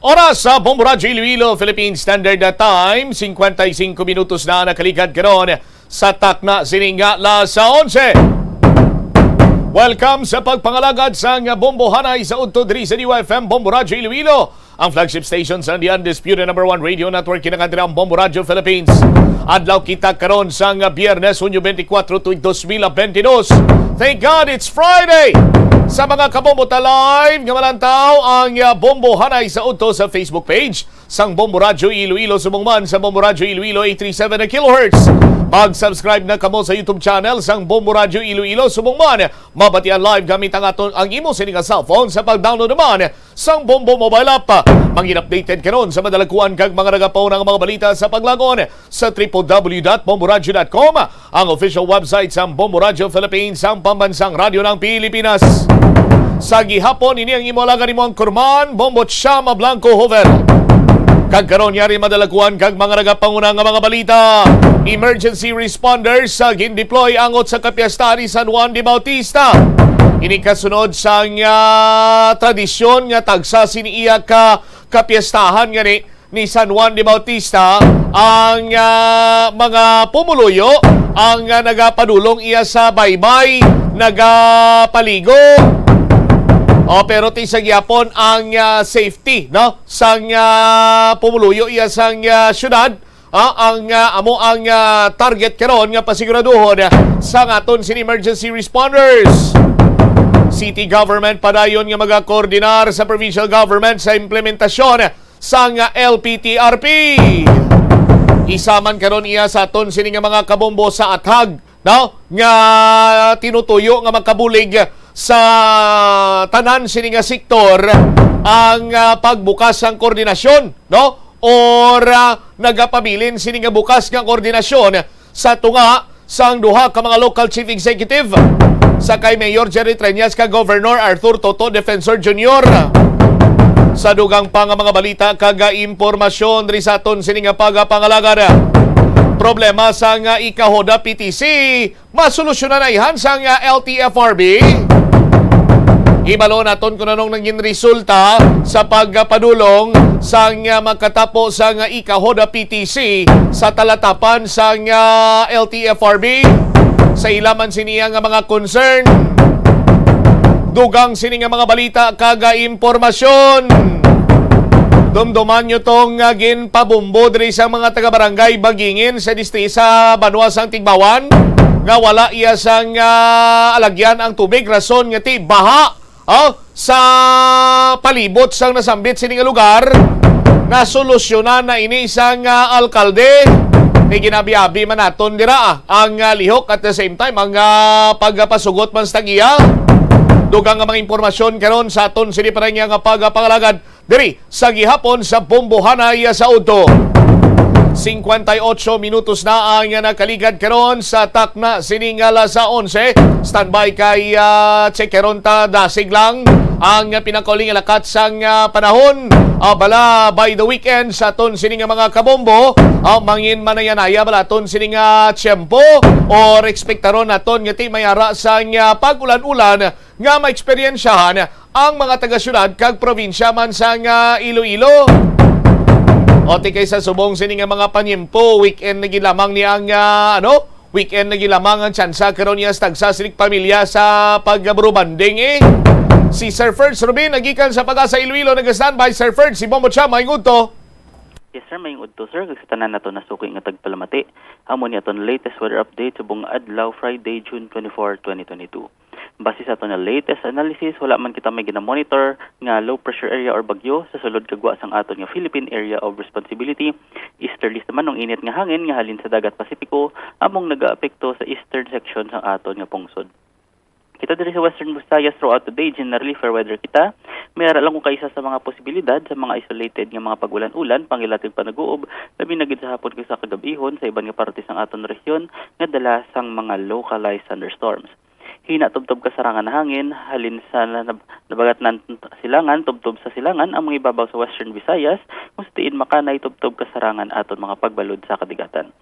Oras sa Bombo Radyo Iloilo, Philippine Standard Time, 55 minutos na nakaligad karon sa takna sininga sa 11. Welcome sa pagpangalagad sa Bombo Hanay sa Udto diri sa DYFM Bombo Radyo Iloilo, ang flagship station sa the undisputed #1 radio network kinakantira ang Bombo Radyo Philippines. Adlaw kita karon sa Biyernes, Hunyo 24 tuig 2022. Thank God it's Friday! Sa mga kabombo live nga malantaw ang Bombo Hanay sa Udto sa Facebook page sang Bombo Radyo Iloilo sumungman sa Bombo Radyo Iloilo 837 kHz. Mag-subscribe na kamo sa YouTube channel sang Bombo Radyo Iloilo sumungman. Mabatian live gamit ang imo sining cellphone sa pag-download naman sang Bombo mobile app. Mangin updated karon sa madalakuan kag mga nagapaw ng mga balita sa paglagon sa www.bomboradyo.com, ang official website sang Bombo Radyo Philippines, ang pambansang radyo ng Pilipinas. Sa gihapon ini ang imo laga nimo ang Kurman Bombo Chama Blanco Hover. Kag karon yari madalakuan kag mga nagapanguna nga mga balita. Emergency responders sa gindeploy angot sa kapiesta ni San Juan de Bautista. Ini kasunod sa tradisyon nga tagsa siniiya ka kapiestahan gani ni San Juan de Bautista ang mga pumuluyo ang nagapadulong iya sa baybay, nagapaligo. Pero sa gyapon ang safety no sang pumuluyo iya sang syudad. Ang target karon nga pasiguraduhon sa aton sin emergency responders. City government padayon nga magakoordinar sa provincial government sa implementasyon sang LPTRP. Isaman karon iya sa aton sini nga mga kabombo sa athag no nga tinutuyo nga makabulig sa tanan sini nga sektor ang pagbukas sang koordinasyon no or nagapabilin sini nga bukas nga koordinasyon sa tunga sang duha ka mga local chief executive sa kay Mayor Jerry Treñas ka Governor Arthur Toto Defensor Jr. Sa dugang pa nga mga balita kaga impormasyon diri sa aton sini nga pagapangalagad. Problema sa nga ikahoda PTC masolusyonan na ihan sa nga LTFRB. Ibalo naton kung anong naging resulta sa pagpadulong sa nga magkatapo sa nga ikahoda PTC sa talatapan sa nga LTFRB. Sa ilaman siniya nga mga concern, dugang sini nga mga balita kaga impormasyon. Dumduman nyo tong ginpabumbo diri sa mga taga-barangay Bagingin sa distrita Banwas ang Tigbawan nga wala iya sang alagyan ang tubig rason nga ti baha sa palibot sang nasambit sini nga lugar. Nasolusyonan na ini isang alkalde ni ginabi-abi man naton dira ang lihok at the same time ang pagpasugot man sa tagiya. Dugang nga mga impormasyon karon sa aton sini pa rin nga pagpangalagad diri sa gihapon sa Bombo Hanay sa Udto. 58 minutos na ang nakaligad karon sa takna siningala sa 11. Standby kay Chekeron ta dasig lang ang pinakauling lakat sang panahon. Bala by the weekend sa aton sining mga kabombo, mangin manayanaya bala aton sining tiyempo or ekspektaron naton nga ti mayara sang pag-ulan-ulan nga maeksperiensyahan ang mga taga-syudad kag probinsya man sang Iloilo. O ti kay sa subong sining mga panyempo, weekend na gilamang ni ang weekend na gilamang ang tsansa karon niya sa tagsa sining pamilya sa pagbrubanding Si Sir Ferds Rubin nagikan sa Pag-asa Iloilo, nag-standby. Sir Ferds, si Bombo Chama, may udto. Yes sir, may udto sir. Kasi tanan na to nasukoy nga tagpalamati. Amo ni aton latest weather update sa buong adlaw Friday, June 24, 2022. Base sa aton na latest analysis, wala man kita may gina-monitor nga low pressure area or bagyo sa sulod kagwa sang aton nga Philippine Area of Responsibility. Easterlies naman ng init nga hangin nga halin sa dagat Pasipiko among nagaapekto sa eastern section sang aton nga pungsod. Kita diri sa Western Visayas throughout the day, generally fair weather kita. Mayara lang kung kaisa sa mga posibilidad sa mga isolated nga mga pagulan-ulan, pangilating panag-uob, labi na gid sa hapon kaysa kagabihon sa iban nga parte sang aton resyon nga dala sang mga localized thunderstorms. Hina tubtob kasarangan na hangin, halin sa nabagat nan silangan, tubtob sa silangan ang mga ibabaw sa Western Visayas, kung sa tiin makanay tubtob kasarangan aton mga pagbalod sa kadigatan.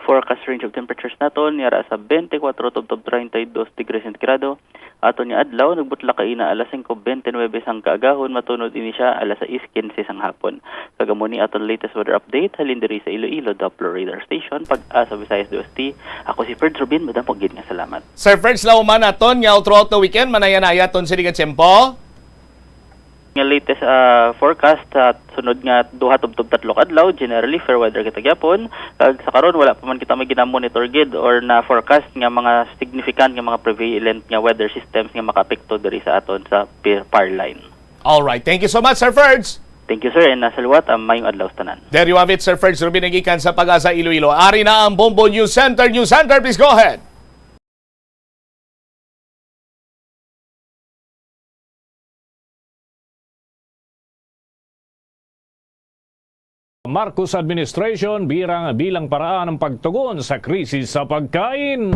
Forecast range of temperatures naton yara sa 24 tubtob 32 degrees centigrado. Aton niya adlaw nagbutla kaina alas 5:29 sang kaagahon matunod ini siya alas 6:15 sang hapon. Kagamo ni aton latest weather update halin diri sa Iloilo Doppler Radar Station pag-asa Visayas DOST. Ako si Ferd Rubin, madam pagid nga salamat. Sir Ferds, lauman naton nga throughout the weekend manaya-naya ton sa tempo. Nga latest forecast at sunod nga duha tubtob tatlo ka adlaw generally fair weather kita gyapon. Kag sa karon wala pa man kita may gina-monitor gid or na forecast nga mga significant nga mga prevalent nga weather systems nga makaapekto diri sa aton sa PAR line. All right, thank you so much, Sir Ferds. Thank you, sir, and nasalwat ang mayong adlaw sa tanan. There you have it, Sir Ferds Rubin, nagikan sa Pag-asa Iloilo. Ari na ang Bombo News Center. News Center, please go ahead. Marcos administration bilang paraan ng pagtugon sa krisis sa pagkain.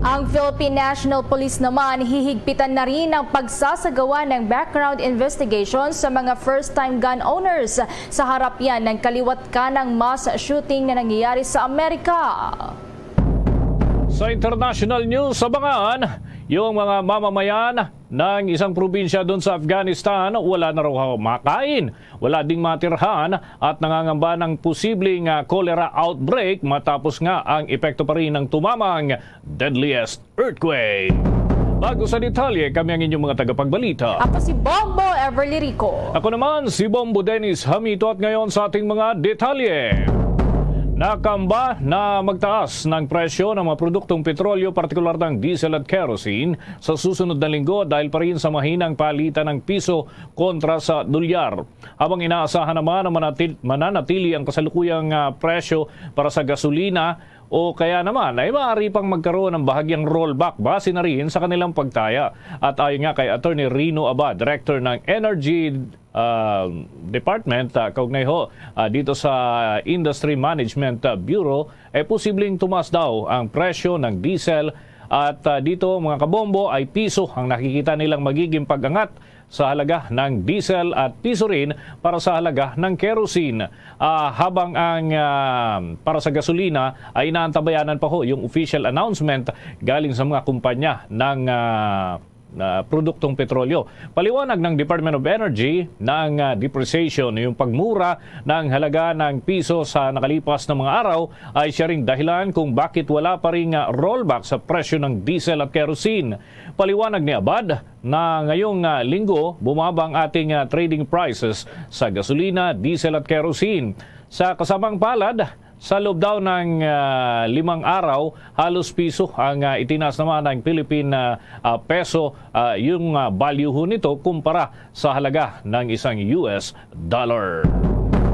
Ang Philippine National Police naman hihigpitan na rin ang pagsasagawa ng background investigation sa mga first-time gun owners sa harap yan ng kaliwat kanang mass shooting na nangyayari sa Amerika. Sa international news, abangan yung mga mamamayan ng isang probinsya doon sa Afghanistan wala na raw makain, wala ding matirhan at nangangamba ng posibleng cholera outbreak matapos nga ang epekto pa rin ng tumamang deadliest earthquake. Bago sa detalye, kami ang inyong mga tagapagbalita. Ako si Bombo Everly Rico. Ako naman si Bombo Dennis Hamito at ngayon sa ating mga detalye. Nakamba na magtaas ng presyo ng mga produktong petrolyo, partikular ng diesel at kerosene sa susunod na linggo dahil pa rin sa mahinang palitan ng piso kontra sa dolyar. Habang inaasahan naman na mananatili ang kasalukuyang presyo para sa gasolina o kaya naman ay maaari pang magkaroon ng bahagyang rollback base na rin sa kanilang pagtaya. At ayon nga kay Attorney Rino Abad, Director ng Energy Department, kaugnay ho dito sa Industry Management Bureau, ay posibleng tumas daw ang presyo ng diesel at dito mga kabombo ay piso ang nakikita nilang magiging pag-angat sa halaga ng diesel at piso rin para sa halaga ng kerosene. Habang ang para sa gasolina ay inaantabayanan pa ho yung official announcement galing sa mga kumpanya ng produktong petrolyo. Paliwanag ng Department of Energy ng depreciation, yung pagmura ng halaga ng piso sa nakalipas na mga araw ay siya ring dahilan kung bakit wala pa ring rollback sa presyo ng diesel at kerosene. Paliwanag ni Abad na ngayong linggo bumaba ang ating trading prices sa gasolina, diesel at kerosene. Sa kasamang palad, sa loob daw ng 5 araw, halos piso ang itinaas naman ng Philippine peso yung value ho nito kumpara sa halaga ng isang US dollar.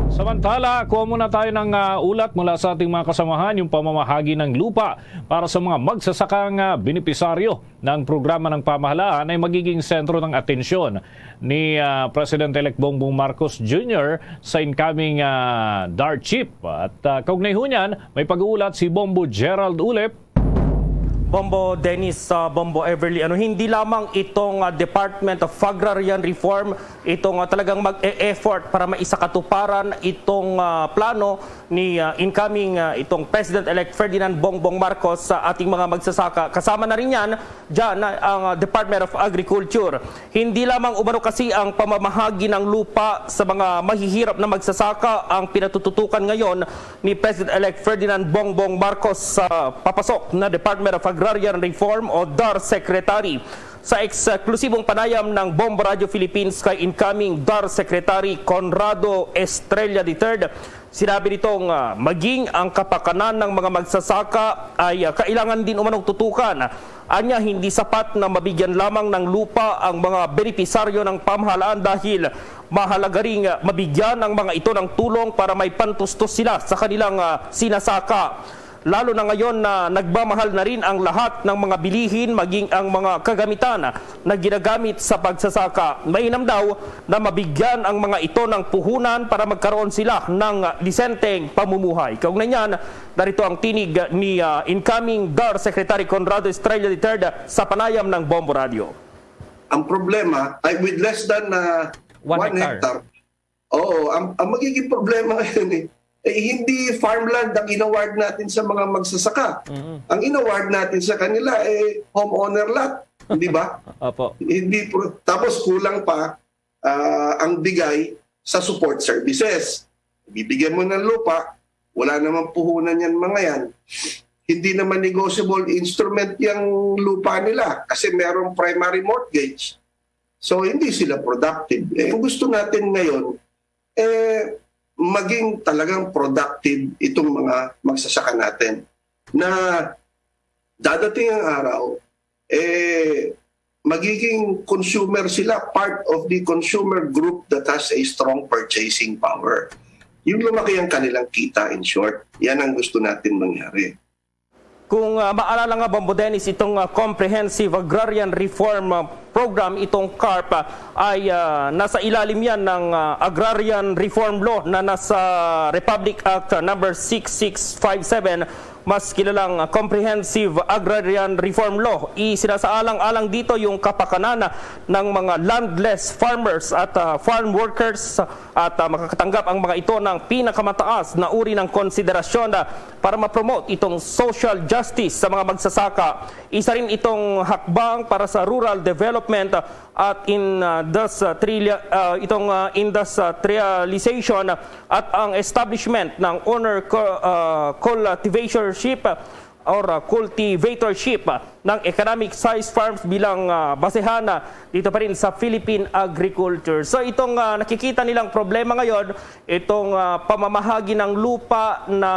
Samantala, kuha muna tayo ng ulat mula sa ating mga kasamahan, yung pamamahagi ng lupa para sa mga magsasakang benepisaryo ng programa ng pamahalaan ay magiging sentro ng atensyon ni President-elect Bongbong Marcos Jr. sa incoming DAR Chief. At kaugnay ho niyan, may pag-uulat si Bombo Gerald Ulep. Bombo Dennis, Bombo Everly, hindi lamang itong Department of Agrarian Reform itong talagang mag-e-effort para maisakatuparan itong plano ni incoming itong President-elect Ferdinand Bongbong Marcos sa ating mga magsasaka. Kasama na rin yan dyan ang Department of Agriculture. Hindi lamang umano kasi ang pamamahagi ng lupa sa mga mahihirap na magsasaka ang pinatututukan ngayon ni President-elect Ferdinand Bongbong Marcos sa papasok na Department of Agrarian Reform o DAR Secretary. Sa eksklusibong panayam ng Bombo Radio Philippines kay incoming DAR Secretary Conrado Estrella III, sinabi nitong maging ang kapakanan ng mga magsasaka ay kailangan din umanong tutukan. Anya, hindi sapat na mabigyan lamang ng lupa ang mga benepisaryo ng pamahalaan dahil mahalaga ring mabigyan ang mga ito ng tulong para may pantustos sila sa kanilang sinasaka. Lalo na ngayon na nagmamahal na rin ang lahat ng mga bilihin maging ang mga kagamitan na ginagamit sa pagsasaka. Mainam daw na mabigyan ang mga ito ng puhunan para magkaroon sila ng disenteng pamumuhay. Kaugnay niyan, narito ang tinig ni incoming DAR Secretary Conrado Estrella III sa panayam ng Bombo Radio. Ang problema ay with less than 1 hectare. Oo, ang magiging problema ngayon hindi farmland ang inaward natin sa mga magsasaka. Ang inaward natin sa kanila homeowner lot, hindi ba? Opo. Tapos kulang pa ang bigay sa support services. Bibigyan mo ng lupa, wala namang puhunan yan mga yan. Hindi naman negotiable instrument yung lupa nila kasi merong primary mortgage. So hindi sila productive. Ang gusto natin ngayon, maging talagang productive itong mga magsasaka natin na dadating ang araw, magiging consumer sila, part of the consumer group that has a strong purchasing power. Yung lumaki ang kanilang kita, in short, yan ang gusto natin mangyari. Kung maalala nga, Bombo Dennis, itong Comprehensive Agrarian Reform Program, itong CARP, ay nasa ilalim yan ng Agrarian Reform Law na nasa Republic Act number 6657, mas kilalang Comprehensive Agrarian Reform Law. Isinasaalang-alang dito yung kapakanan ng mga landless farmers at farm workers at makakatanggap ang mga ito ng pinakamataas na uri ng konsiderasyon para ma-promote itong social justice sa mga magsasaka. Isa rin itong hakbang para sa rural development at industrialization at ang establishment ng owner cultivatorship ng economic size farms bilang basehan dito pa rin sa Philippine agriculture. So itong nakikita nilang problema ngayon, itong pamamahagi ng lupa na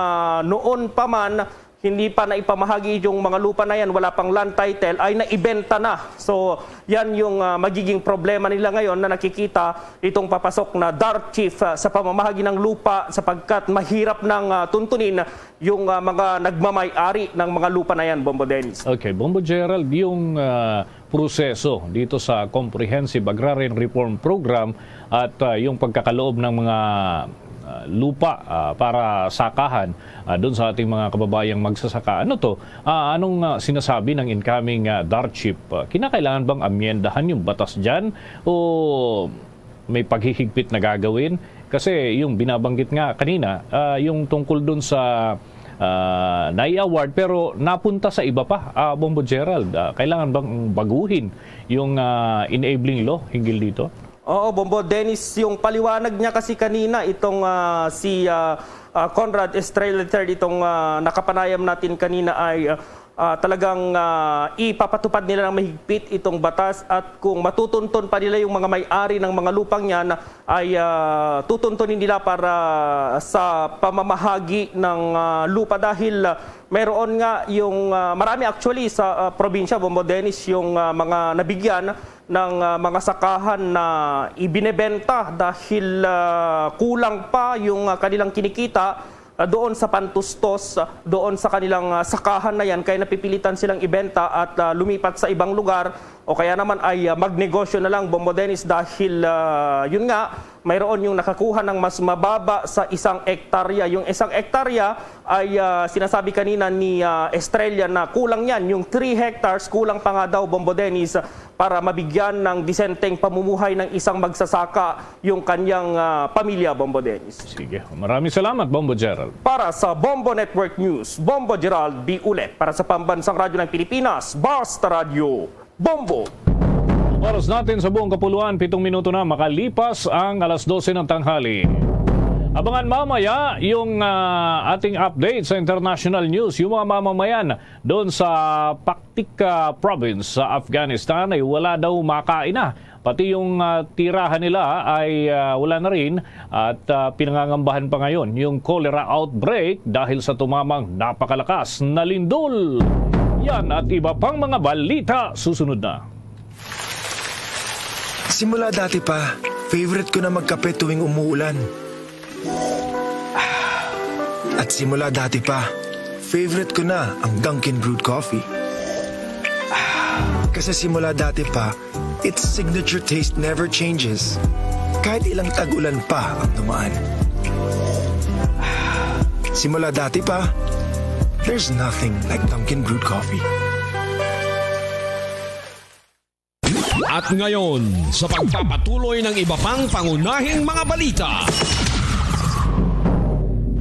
noon pa man hindi pa naipamahagi yung mga lupa na yan, wala pang land title, ay naibenta na. So, yan yung magiging problema nila ngayon na nakikita itong papasok na dark chief sa pamamahagi ng lupa sapagkat mahirap nang tuntunin yung mga nagmamay-ari ng mga lupa na yan, Bombo Dennis. Okay, Bombo Gerald, yung proseso dito sa Comprehensive Agrarian Reform Program at yung pagkakaloob ng mga lupa para sakahan doon sa ating mga kababayang magsasaka. Ano to? Anong sinasabi ng incoming DART chief? Kinakailangan bang amyendahan yung batas dyan? O may paghihigpit na gagawin? Kasi yung binabanggit nga kanina, yung tungkol doon sa nai-award pero napunta sa iba pa, Bombo Gerald. Kailangan bang baguhin yung enabling law hinggil dito? Oo, Bombo Dennis, yung paliwanag niya kasi kanina, itong si Conrad Estrella III, itong nakapanayam natin kanina ay talagang ipapatupad nila ng mahigpit itong batas at kung matutunton pa nila yung mga may-ari ng mga lupang yan ay tutuntunin nila para sa pamamahagi ng lupa dahil mayroon nga yung marami actually sa probinsya, Bombo Dennis, yung mga nabigyan ng mga sakahan na ibinebenta dahil kulang pa yung kanilang kinikita doon sa pantustos, doon sa kanilang sakahan na yan, kaya napipilitan silang ibenta at lumipat sa ibang lugar o kaya naman ay magnegosyo na lang, Bombo Dennis, dahil yun nga, mayroon yung nakakuha ng mas mababa sa 1 hektarya. Yung 1 hektarya ay sinasabi kanina ni Estrella na kulang yan. Yung 3 hectares, kulang pa nga daw, Bombo Dennis, para mabigyan ng disenteng pamumuhay ng isang magsasaka yung kanyang pamilya, Bombo Dennis. Sige, maraming salamat, Bombo Gerald. Para sa Bombo Network News, Bombo Gerald B. Ulet. Para sa Pambansang Radyo ng Pilipinas, Basta Radio, Bombo. Oras natin sa buong kapuluan, 7 minuto na makalipas ang alas 12 ng tanghali. Abangan mamaya yung ating update sa international news. Yung mga mamamayan doon sa Paktik province sa Afghanistan ay wala daw makain na. Pati yung tirahan nila ay wala na rin at pinangangambahan pa ngayon yung cholera outbreak dahil sa tumamang napakalakas na lindol. Yan at iba pang mga balita susunod na. Simula dati pa, favorite ko na magkape tuwing umuulan. At simula dati pa, favorite ko na ang Dunkin' Brewed Coffee. Kasi simula dati pa, its signature taste never changes. Kahit ilang tag-ulan pa ang dumaan. Simula dati pa, there's nothing like Dunkin' Brewed Coffee. At ngayon, sa pagpapatuloy ng iba pang pangunahing mga balita.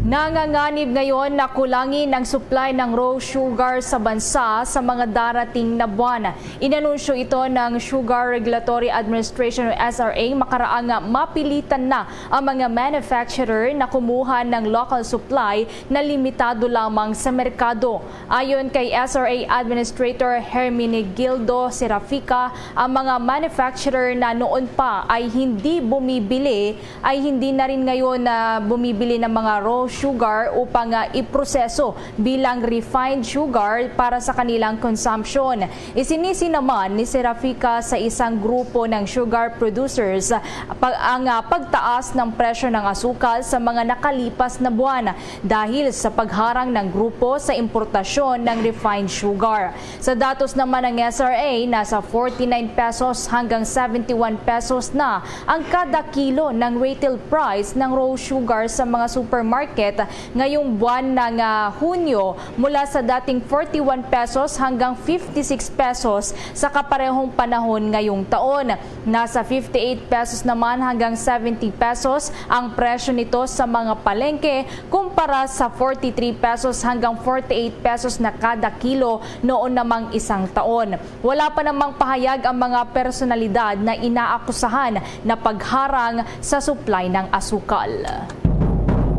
Nanganganib ngayon na kulangin ang supply ng raw sugar sa bansa sa mga darating na buwan. Inanunsyo ito ng Sugar Regulatory Administration o SRA makaraang mapilitan na ang mga manufacturer na kumuha ng local supply na limitado lamang sa merkado. Ayon kay SRA Administrator Hermenegildo Serafica, ang mga manufacturer na noon pa ay hindi bumibili ay hindi na rin ngayon na bumibili ng mga raw sugar upang iproseso bilang refined sugar para sa kanilang consumption. Isinisi naman ni Serafica sa isang grupo ng sugar producers ang pagtaas ng presyo ng asukal sa mga nakalipas na buwan dahil sa pagharang ng grupo sa importasyon ng refined sugar. Sa datos naman ng SRA, nasa 49 pesos hanggang 71 pesos na ang kada kilo ng retail price ng raw sugar sa mga supermarket ngayong buwan ng Hunyo mula sa dating 41 pesos hanggang 56 pesos sa kaparehong panahon ngayong taon. Nasa 58 pesos naman hanggang 70 pesos ang presyo nito sa mga palengke kumpara sa 43 pesos hanggang 48 pesos na kada kilo noon namang isang taon. Wala pa namang pahayag ang mga personalidad na inaakusahan na pagharang sa supply ng asukal.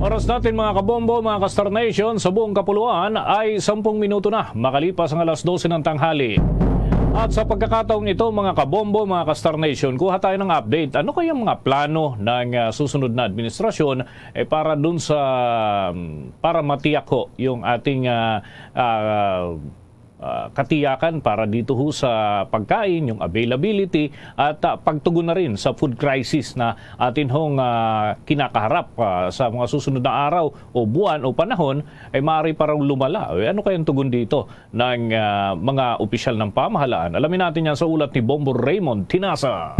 Oras natin mga kabombo, mga ka-Star Nation, sa buong kapuluan ay 10 minuto na makalipas ang alas 12 ng tanghali. At sa pagkakataong ito mga kabombo, mga ka-Star Nation, kuha tayo ng update. Ano kayang mga plano ng susunod na administrasyon para dun sa para matiyak ho yung ating katiyakan para dito ho sa pagkain, yung availability at pagtugon na rin sa food crisis na atin hong kinakaharap sa mga susunod na araw o buwan o panahon ay maaari parang lumala. Ano kayang tugon dito ng mga opisyal ng pamahalaan? Alamin natin yan sa ulat ni Bombo Raymond Tinasa.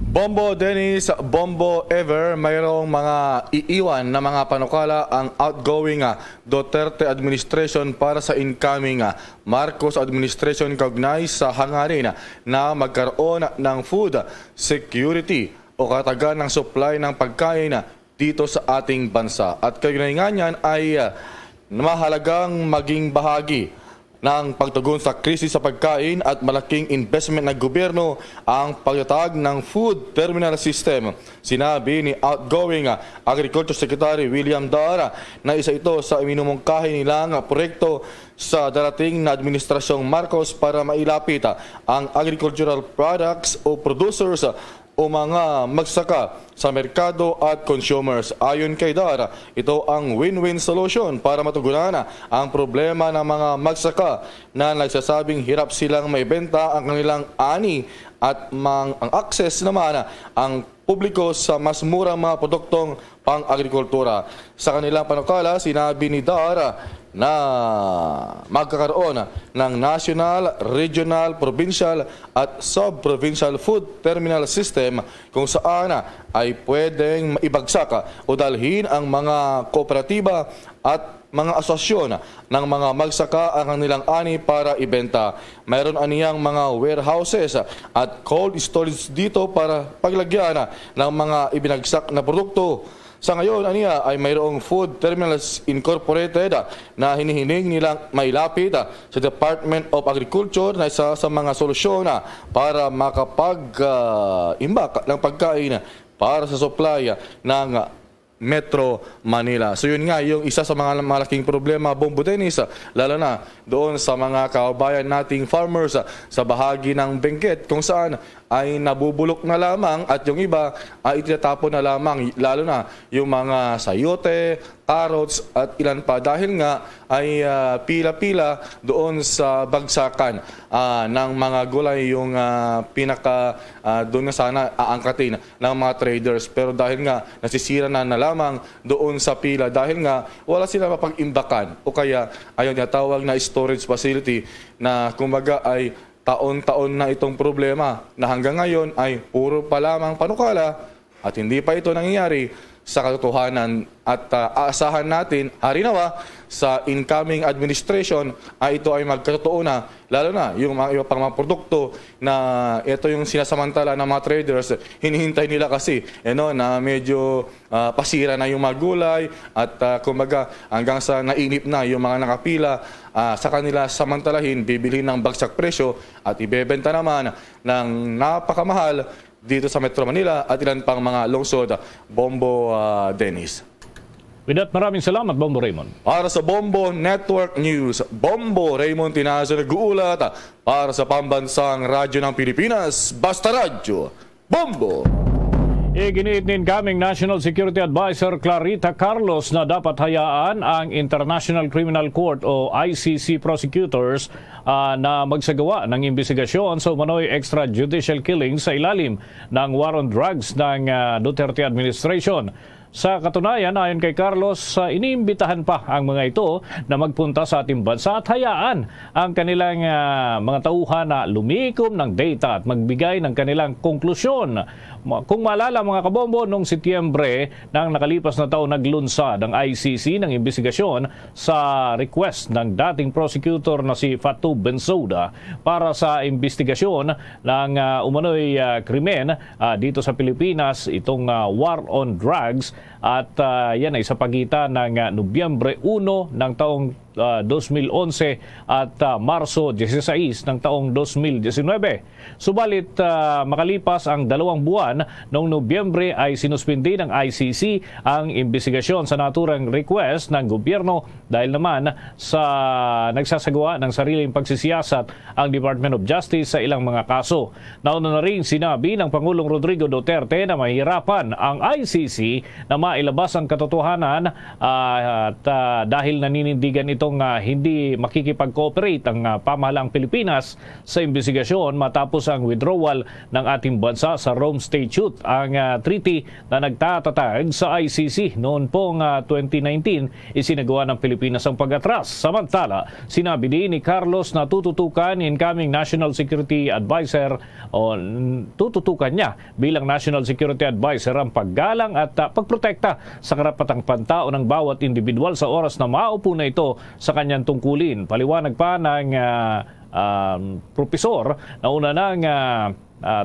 Bombo Dennis, Bombo Ever, mayroong mga iiwan na mga panukala ang outgoing Duterte administration para sa incoming Marcos administration kaugnay sa hangarin na magkaroon ng food security o katagan ng supply ng pagkain dito sa ating bansa. At kaugnay nga niyan ay mahalagang maging bahagi ng pagtugon sa krisis sa pagkain at malaking investment ng gobyerno ang pagtatag ng food terminal system. Sinabi ni outgoing Agriculture Secretary William Dara na isa ito sa iminumungkahi nilang proyekto sa darating na administrasyong Marcos para mailapit ang agricultural products o producers o mga magsaka sa merkado at consumers. Ayon kay Dara, ito ang win-win solution para matugunan ang problema ng mga magsaka na nagsasabing hirap silang maibenta ang kanilang ani at ang access naman ang publiko sa mas murang mga produktong pang-agrikultura. Sa kanilang panukala, sinabi ni Dara na magkakaroon ng national, regional, provincial at sub-provincial food terminal system kung saan ay pwedeng maibagsak o dalhin ang mga kooperatiba at mga asosasyon ng mga magsaka ang kanilang ani para ibenta. Mayroon aniyang mga warehouses at cold storage dito para paglagyan ng mga ibinagsak na produkto. Sa ngayon, aniya ay mayroong Food Terminals Incorporated na hinihiling nilang mailapit sa Department of Agriculture na isa sa mga solusyon para makapag-imbak ng pagkain para sa supply ng Metro Manila. So yun nga, yung isa sa mga malaking problema, Bombo Dennis, lalo na doon sa mga kababayan nating farmers sa bahagi ng Benguet kung saan ay nabubulok na lamang at yung iba ay itinatapon na lamang, lalo na yung mga sayote, carrots at ilan pa dahil nga ay pila-pila doon sa bagsakan ng mga gulay yung doon na sana aangkatin ng mga traders, pero dahil nga nasisira na lamang doon sa pila dahil nga wala sila mapag-imbakan o kaya ayaw niya tawag na storage facility na kumbaga ay taon-taon na itong problema na hanggang ngayon ay puro pa lamang panukala at hindi pa ito nangyayari sa katotohanan at aasahan natin harinawa sa incoming administration ay ito ay magkatotoo na, lalo na yung mga iba pang mga produkto na ito yung sinasamantala ng mga traders, hinihintay nila kasi na medyo pasira na yung mga gulay at kumbaga hanggang sa nainip na yung mga nakapila sa kanila samantalahin, bibilhin ng bagsak presyo at ibebenta naman ng napakamahal dito sa Metro Manila at ilan pang mga lungsod. Bombo Dennis. With that, maraming salamat, Bombo Raymond. Para sa Bombo Network News, Bombo Raymond Tinazo nag-uulat para sa pambansang radyo ng Pilipinas, Basta Radyo, Bombo! Iginiit din kaming National Security Advisor Clarita Carlos na dapat hayaan ang International Criminal Court o ICC prosecutors na magsagawa ng investigasyon sa umano'y extrajudicial killing sa ilalim ng war on drugs ng Duterte administration. Sa katunayan, ayon kay Carlos, iniimbitahan pa ang mga ito na magpunta sa ating bansa at hayaan ang kanilang mga tauhan na lumikom ng data at magbigay ng kanilang konklusyon. Kung maalala mga kabombo, noong Setyembre ng nakalipas na taon naglunsad ang ICC ng investigasyon sa request ng dating prosecutor na si Fatou Bensouda para sa investigasyon ng umano'y krimen dito sa Pilipinas, itong war on drugs. At yan ay sa pagitan ng Nobyembre 1 ng taong 2011 at Marso 16 ng taong 2019. Subalit makalipas ang 2 buwan, noong Nobyembre ay sinuspindi ng ICC ang investigasyon sa naturang request ng gobyerno dahil naman sa nagsasagawa ng sariling pagsisiyasat ang Department of Justice sa ilang mga kaso. Nauna na rin sinabi ng Pangulong Rodrigo Duterte na mahirapan ang ICC na mailabas ang katotohanan at dahil naninindigan itong hindi makikipag-cooperate ang pamahalaang Pilipinas sa investigasyon matapos ang withdrawal ng ating bansa sa Rome Statute, ang treaty na nagtatatag sa ICC. Noon pong 2019, isinagawa ng Pilipinas ang pag-atras. Samantala, sinabi din ni Carlos na tututukan incoming National Security Advisor o tututukan niya bilang National Security Advisor ang paggalang at pagprotekta sa karapatang pantao ng bawat individual sa oras na maupo na ito sa kanyang tungkulin. Paliwanag pa ng propesor na una nang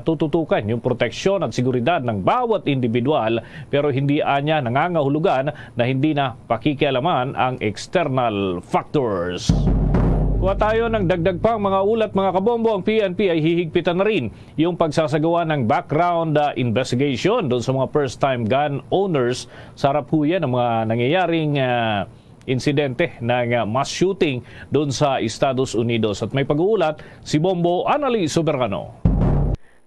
tututukan yung proteksyon at seguridad ng bawat individual pero hindi anya nangangahulugan na hindi na pakikialaman ang external factors. Kuha tayo ng dagdag pang mga ulat mga kabombo. Ang PNP ay hihigpitan na rin yung pagsasagawa ng background investigation doon sa mga first-time gun owners sa harap ho yan ng mga nangyayaring insidente ng mass shooting doon sa Estados Unidos. At may pag-uulat si Bombo Annalise Soberano.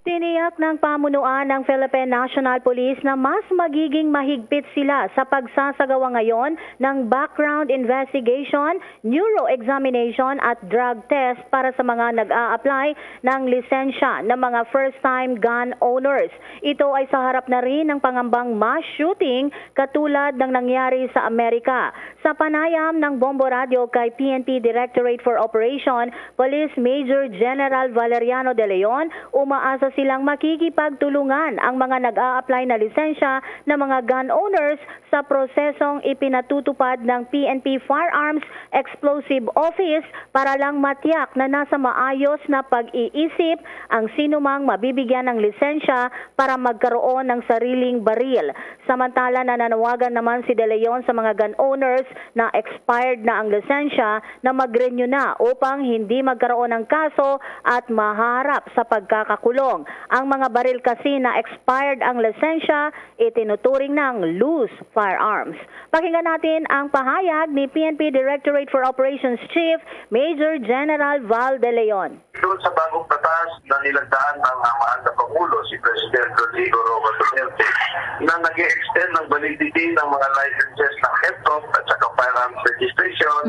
Tiniyak ng pamunuan ng Philippine National Police na mas magiging mahigpit sila sa pagsasagawa ngayon ng background investigation, neuro examination at drug test para sa mga nag-a-apply ng lisensya ng mga first-time gun owners. Ito ay sa harap na rin ng pangambang mass shooting katulad ng nangyari sa Amerika. Sa panayam ng Bombo Radio kay PNP Directorate for Operation, Police Major General Valeriano De Leon, umaasa silang makikipagtulungan ang mga nag-a-apply na lisensya ng mga gun owners sa prosesong ipinatutupad ng PNP Firearms Explosive Office para lang matiyak na nasa maayos na pag-iisip ang sinumang mabibigyan ng lisensya para magkaroon ng sariling baril. Samantala, nananawagan naman si De Leon sa mga gun owners na expired na ang lisensya na mag-renew na upang hindi magkaroon ng kaso at maharap sa pagkakakulong. Ang mga baril kasi na expired ang lisensya, itinuturing ng loose firearms. Pakinggan natin ang pahayag ni PNP Directorate for Operations Chief Major General Val De Leon. Doon sa bagong batas na nilagdaan ng mahal na Pangulo, si President Rodrigo Roa Duterte, na nag-extend ng validity ng mga licenses ng headcom at saka firearms registration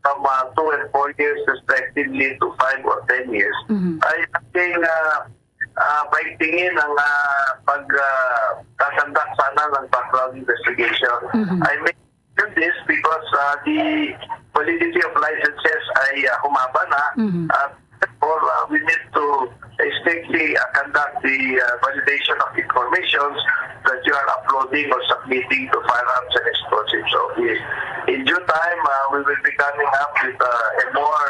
from 2 and 4 years respectively to 5 or 10 years, ay ating paigtingin ang pagkasandak sana ng background investigation. I mention this because the validity of licenses ay humaba na at therefore we need to strictly conduct the validation of information that you are uploading downloading or submitting to Firearms and Explosives Office. In due time, we will be coming up with a more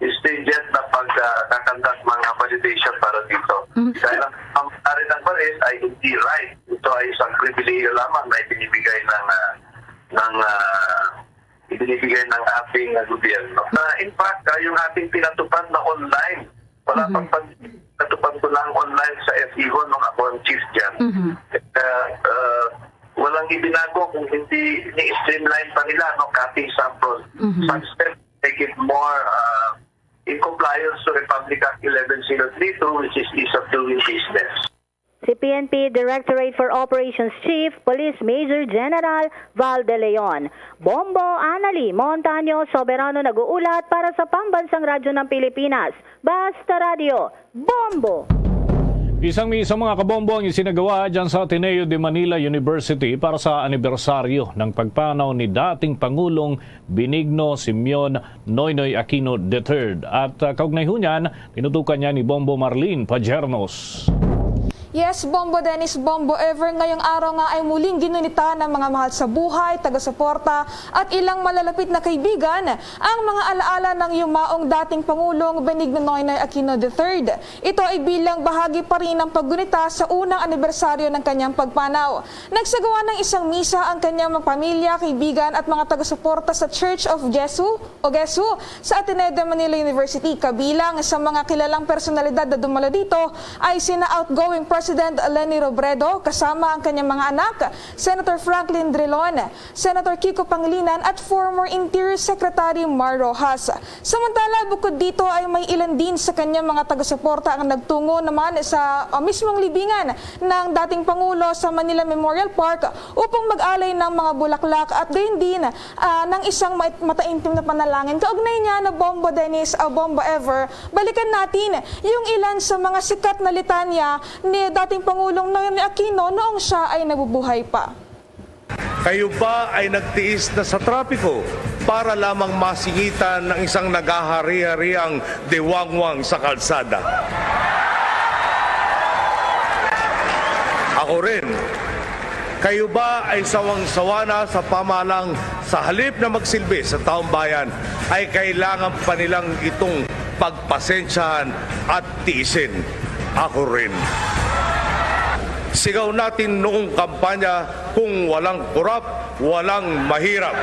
stringent na pagkakandak mga validation para dito. Dahil ang pari ng baris ay hindi right. Ito ay isang pribileyo lamang na ibinibigay ng ating gobyerno. In fact, yung ating pinatupad na online, wala pang pinatupad ko lang online sa FEO nung ako ang chief dyan. Walang ibinago kung hindi ni-streamline pa nila no cutting samples. Some steps make it more in compliance to Republic Act 11032, which is ease of doing business. Si PNP Directorate for Operations Chief Police Major General Val de Leon. Bombo Anali Montaño Soberano nag-uulat para sa Pambansang Radyo ng Pilipinas. Basta Radio, Bombo! Isang mga kabombo ang isinagawa dyan sa Ateneo de Manila University para sa anibersaryo ng pagpanaw ni dating Pangulong Benigno Simeon Noynoy Aquino III. At kaugnay ho niyan, tinutukan niya ni Bombo Marlene Pajernos. Yes, Bombo Dennis, Bombo Ever, ngayong araw nga ay muling ginunita ng mga mahal sa buhay, taga-suporta at ilang malalapit na kaibigan ang mga alaala ng yumaong dating Pangulong Benigno Noynoy Aquino III. Ito ay bilang bahagi pa rin ng paggunita sa unang anibersaryo ng kanyang pagpanaw. Nagsagawa ng isang misa ang kanyang mga pamilya, kaibigan at mga taga-suporta sa Church of Jesu sa Ateneo de Manila University. Kabilang sa mga kilalang personalidad na dumalo dito ay sina outgoing President Leni Robredo, kasama ang kanyang mga anak, Senator Franklin Drilon, Senator Kiko Pangilinan at former Interior Secretary Mar Rojas. Samantala, bukod dito ay may ilan din sa kanyang mga taga-suporta ang nagtungo naman sa mismong libingan ng dating Pangulo sa Manila Memorial Park upang mag-alay ng mga bulaklak at din ng isang mataimtim na panalangin. Kaugnay niya na Bombo Dennis, Bombo Ever, balikan natin yung ilan sa mga sikat na litanya ni dating Pangulong Noynoy Aquino noong siya ay nabubuhay pa. Kayo ba ay nagtiis na sa trapiko para lamang masingitan ng isang naghahari-hariang diwangwang sa kalsada? Ako rin. Kayo ba ay sawang-sawa na sa pamahalang sa halip na magsilbi sa taong bayan ay kailangan pa nilang itong pagpasensyahan at tiisin? Ako rin. Sigaw natin noong kampanya kung walang kurap, walang mahirap.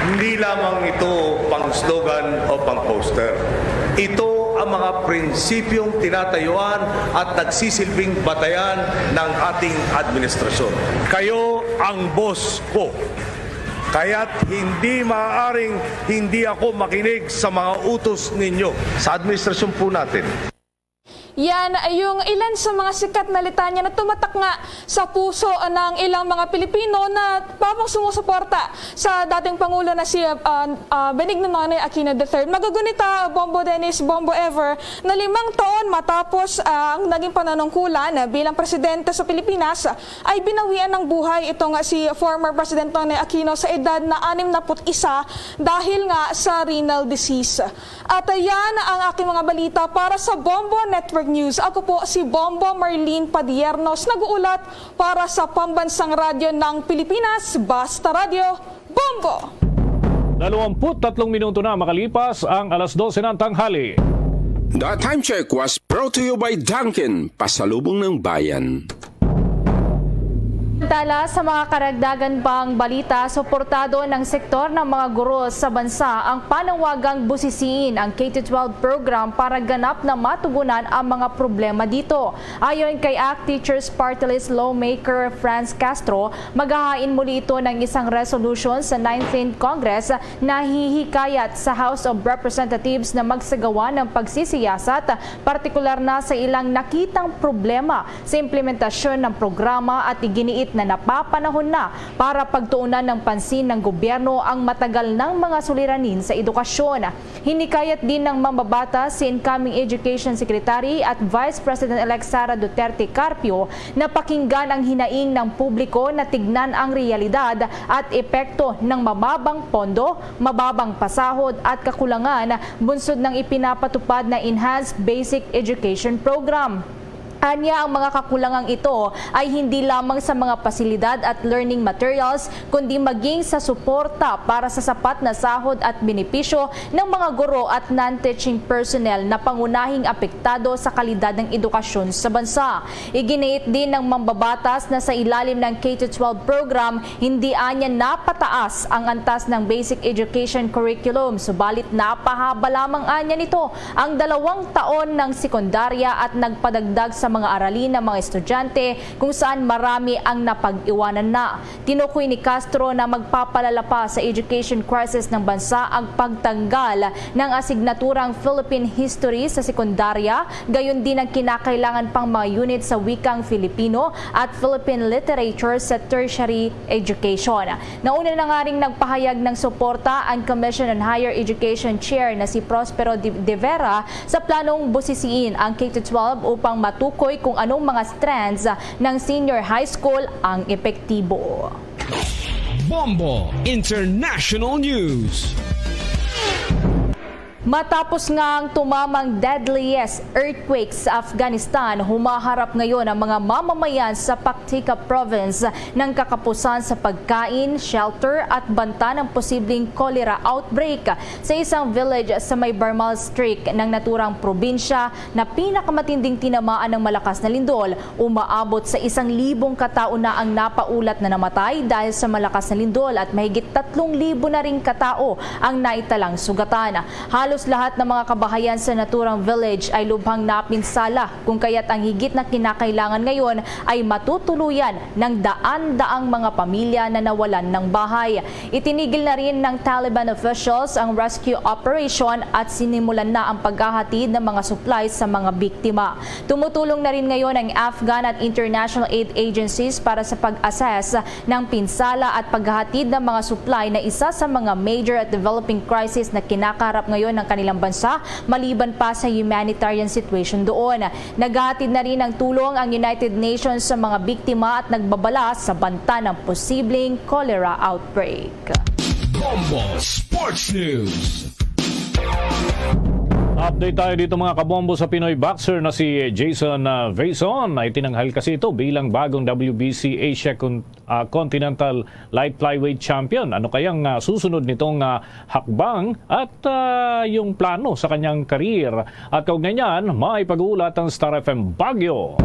Hindi lamang ito pang slogan o pang poster. Ito ang mga prinsipyong tinatayuan at nagsisilbing batayan ng ating administrasyon. Kayo ang boss ko. Kaya't hindi maaaring hindi ako makinig sa mga utos ninyo sa administrasyon po natin. Yan ay yung ilan sa mga sikat na litanya na tumatak nga sa puso ng ilang mga Pilipino na papang sumusuporta sa dating Pangulo na si Benigno Noynoy Aquino III. Magagunita, Bombo Dennis, Bombo Ever, na 5 taon matapos ang naging pananungkulan bilang presidente sa Pilipinas ay binawian ng buhay itong si former President Noynoy Aquino sa edad na 61 dahil nga sa renal disease. At yan ang aking mga balita para sa Bombo Network News. Ako po si Bombo Marlene Padiernos, nag-uulat para sa Pambansang Radyo ng Pilipinas, Basta Radio, Bombo! 23 minuto na makalipas ang alas 12 ng tanghali. The time check was brought to you by Dunkin', pasalubong ng bayan. Samantala, sa mga karagdagan pang balita, suportado ng sektor ng mga guro sa bansa ang panawagang busisiin ang K-12 program para ganap na matugunan ang mga problema dito. Ayon kay ACT Teachers Party List Lawmaker Franz Castro, maghahain muli ito ng isang resolution sa 19th Congress na hihikayat sa House of Representatives na magsagawa ng pagsisiyasat, partikular na sa ilang nakitang problema sa implementasyon ng programa at iginiit na napapanahon na para pagtuunan ng pansin ng gobyerno ang matagal ng mga suliranin sa edukasyon. Hinikayat din ng mamabata si incoming Education Secretary at Vice President-elect Sara Duterte Carpio na pakinggan ang hinaing ng publiko na tignan ang realidad at epekto ng mababang pondo, mababang pasahod at kakulangan bunsod ng ipinapatupad na Enhanced Basic Education Program. Anya, ang mga kakulangang ito ay hindi lamang sa mga pasilidad at learning materials, kundi maging sa suporta para sa sapat na sahod at benepisyo ng mga guro at non-teaching personnel na pangunahing apektado sa kalidad ng edukasyon sa bansa. Iginiit din ng mambabatas na sa ilalim ng K-12 program, hindi anya napataas ang antas ng basic education curriculum, subalit napahaba lamang anya nito ang 2 taon ng sekundarya at nagpadagdag sa mga aralin ng mga estudyante kung saan marami ang napag-iwanan na. Tinukoy ni Castro na magpapalala pa sa education crisis ng bansa ang pagtanggal ng asignaturang Philippine History sa sekundarya, gayon din ang kinakailangan pang mga unit sa wikang Filipino at Philippine Literature sa tertiary education. Nauna na nga ring nagpahayag ng suporta ang Commission on Higher Education Chair na si Prospero de Vera sa planong busisiin ang K-12 upang matukoy kung anong mga strands ng senior high school ang epektibo. Bombo International News. Matapos nga ang tumamang deadliest earthquake sa Afghanistan, humaharap ngayon ang mga mamamayan sa Paktika province ng kakapusan sa pagkain, shelter at banta ng posibleng cholera outbreak sa isang village sa may Barmal Streak ng naturang probinsya na pinakamatinding tinamaan ng malakas na lindol. Umaabot sa 1,000 katao na ang napaulat na namatay dahil sa malakas na lindol at mahigit 3,000 na ring katao ang naitalang sugatan. Halos lahat ng mga kabahayan sa naturang village ay lubhang napinsala, kung kaya't ang higit na kinakailangan ngayon ay matutuluyan ng daan-daang mga pamilya na nawalan ng bahay. Itinigil na rin ng Taliban officials ang rescue operation at sinimulan na ang paghahatid ng mga supplies sa mga biktima. Tumutulong na rin ngayon ang Afghan at international aid agencies para sa pag-assess ng pinsala at paghahatid ng mga supply na isa sa mga major at developing crisis na kinakaharap ngayon ng kanilang bansa, maliban pa sa humanitarian situation doon. Naghahatid na rin ng tulong ang United Nations sa mga biktima at nagbabala sa banta ng posibleng cholera outbreak. Bombo Sports News. Update tayo dito mga kabombo sa Pinoy boxer na si Jason Vaison. Ay tinanghal kasi ito bilang bagong WBC Asia Continental Light Flyweight Champion. Ano kayang susunod nitong hakbang at yung plano sa kanyang career? At kaugnay niyan, may pag-uulat ang Star FM Baguio.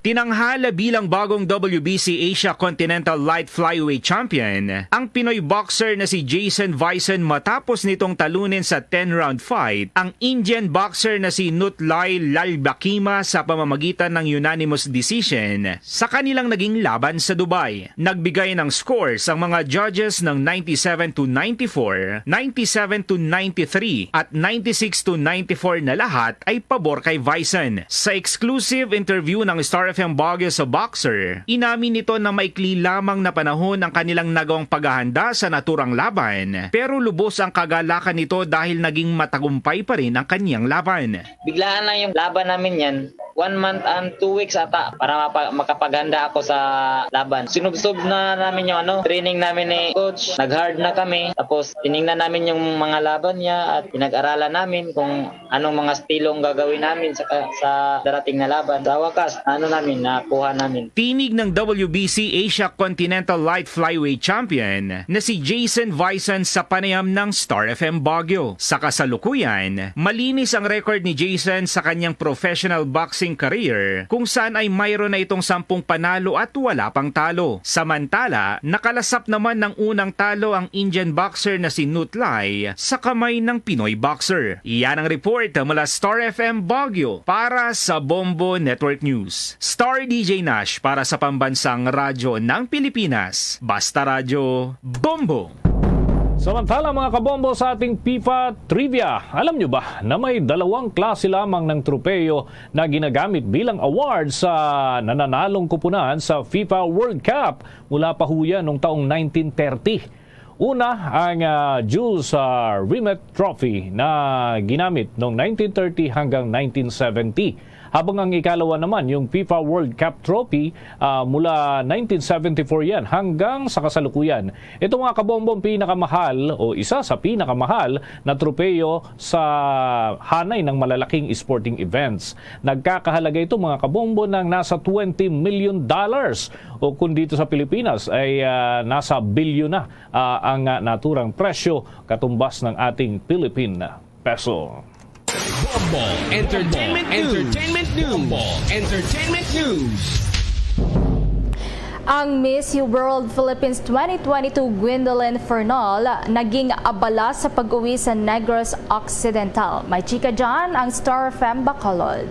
Tinanghal bilang bagong WBC Asia Continental Light Flyweight Champion ang Pinoy boxer na si Jason Vaison matapos nitong talunin sa 10-round fight ang Indian boxer na si Nutlai Lalbakima sa pamamagitan ng unanimous decision sa kanilang naging laban sa Dubai. Nagbigay ng scores ang mga judges ng 97-94, 97-93 at 96-94 na lahat ay pabor kay Vaison. Sa exclusive interview ng Star FM Baguio sa boxer, inamin nito na maikli lamang na panahon ang kanilang nagawang paghahanda sa naturang laban, pero lubos ang kagalakan nito dahil naging matagumpay pa rin ang kanyang laban. Biglaan lang yung laban namin yan. 1 month and 2 weeks ata para makapaghanda ako sa laban. Sinubsob na namin yung training namin ni coach. Nag-hard na kami. Tapos tiningnan namin yung mga laban niya at pinag-aralan namin kung anong mga stilong gagawin namin sa darating na laban. Sa wakas, nakuha namin. Tinig ng WBC Asia Continental Light Flyweight Champion na si Jason Vaison sa panayam ng Star FM Baguio. Sa kasalukuyan, malinis ang record ni Jason sa kanyang professional boxing career kung saan ay mayroon na itong 10 panalo at wala pang talo. Samantala, nakalasap naman ng unang talo ang Indian boxer na si Nutlai sa kamay ng Pinoy boxer. Iyan ang report mula Star FM Baguio para sa Bombo Network News. Star DJ Nash para sa Pambansang Radyo ng Pilipinas. Basta Radyo, Bombo! Samantala mga kabombo sa ating FIFA Trivia, alam nyo ba na may 2 klase lamang ng tropeyo na ginagamit bilang award sa nananalong kupunan sa FIFA World Cup mula pa ho yan noong taong 1930? Una, ang Jules Rimet Trophy na ginamit noong 1930 hanggang 1970. Habang ang ikalawa naman, yung FIFA World Cup Trophy, mula 1974 yan hanggang sa kasalukuyan. Ito mga kabombong pinakamahal o isa sa pinakamahal na tropeyo sa hanay ng malalaking sporting events. Nagkakahalaga ito mga kabombo ng nasa $20 million o kung dito sa Pilipinas ay nasa bilyon na ang naturang presyo katumbas ng ating Philippine peso. Bombo Entertainment News. Bombo Entertainment News. Ang Miss World Philippines 2022 Gwendolyn Fernal naging abala sa pag-uwi sa Negros Occidental. May chika dyan ang Star FM Bacolod.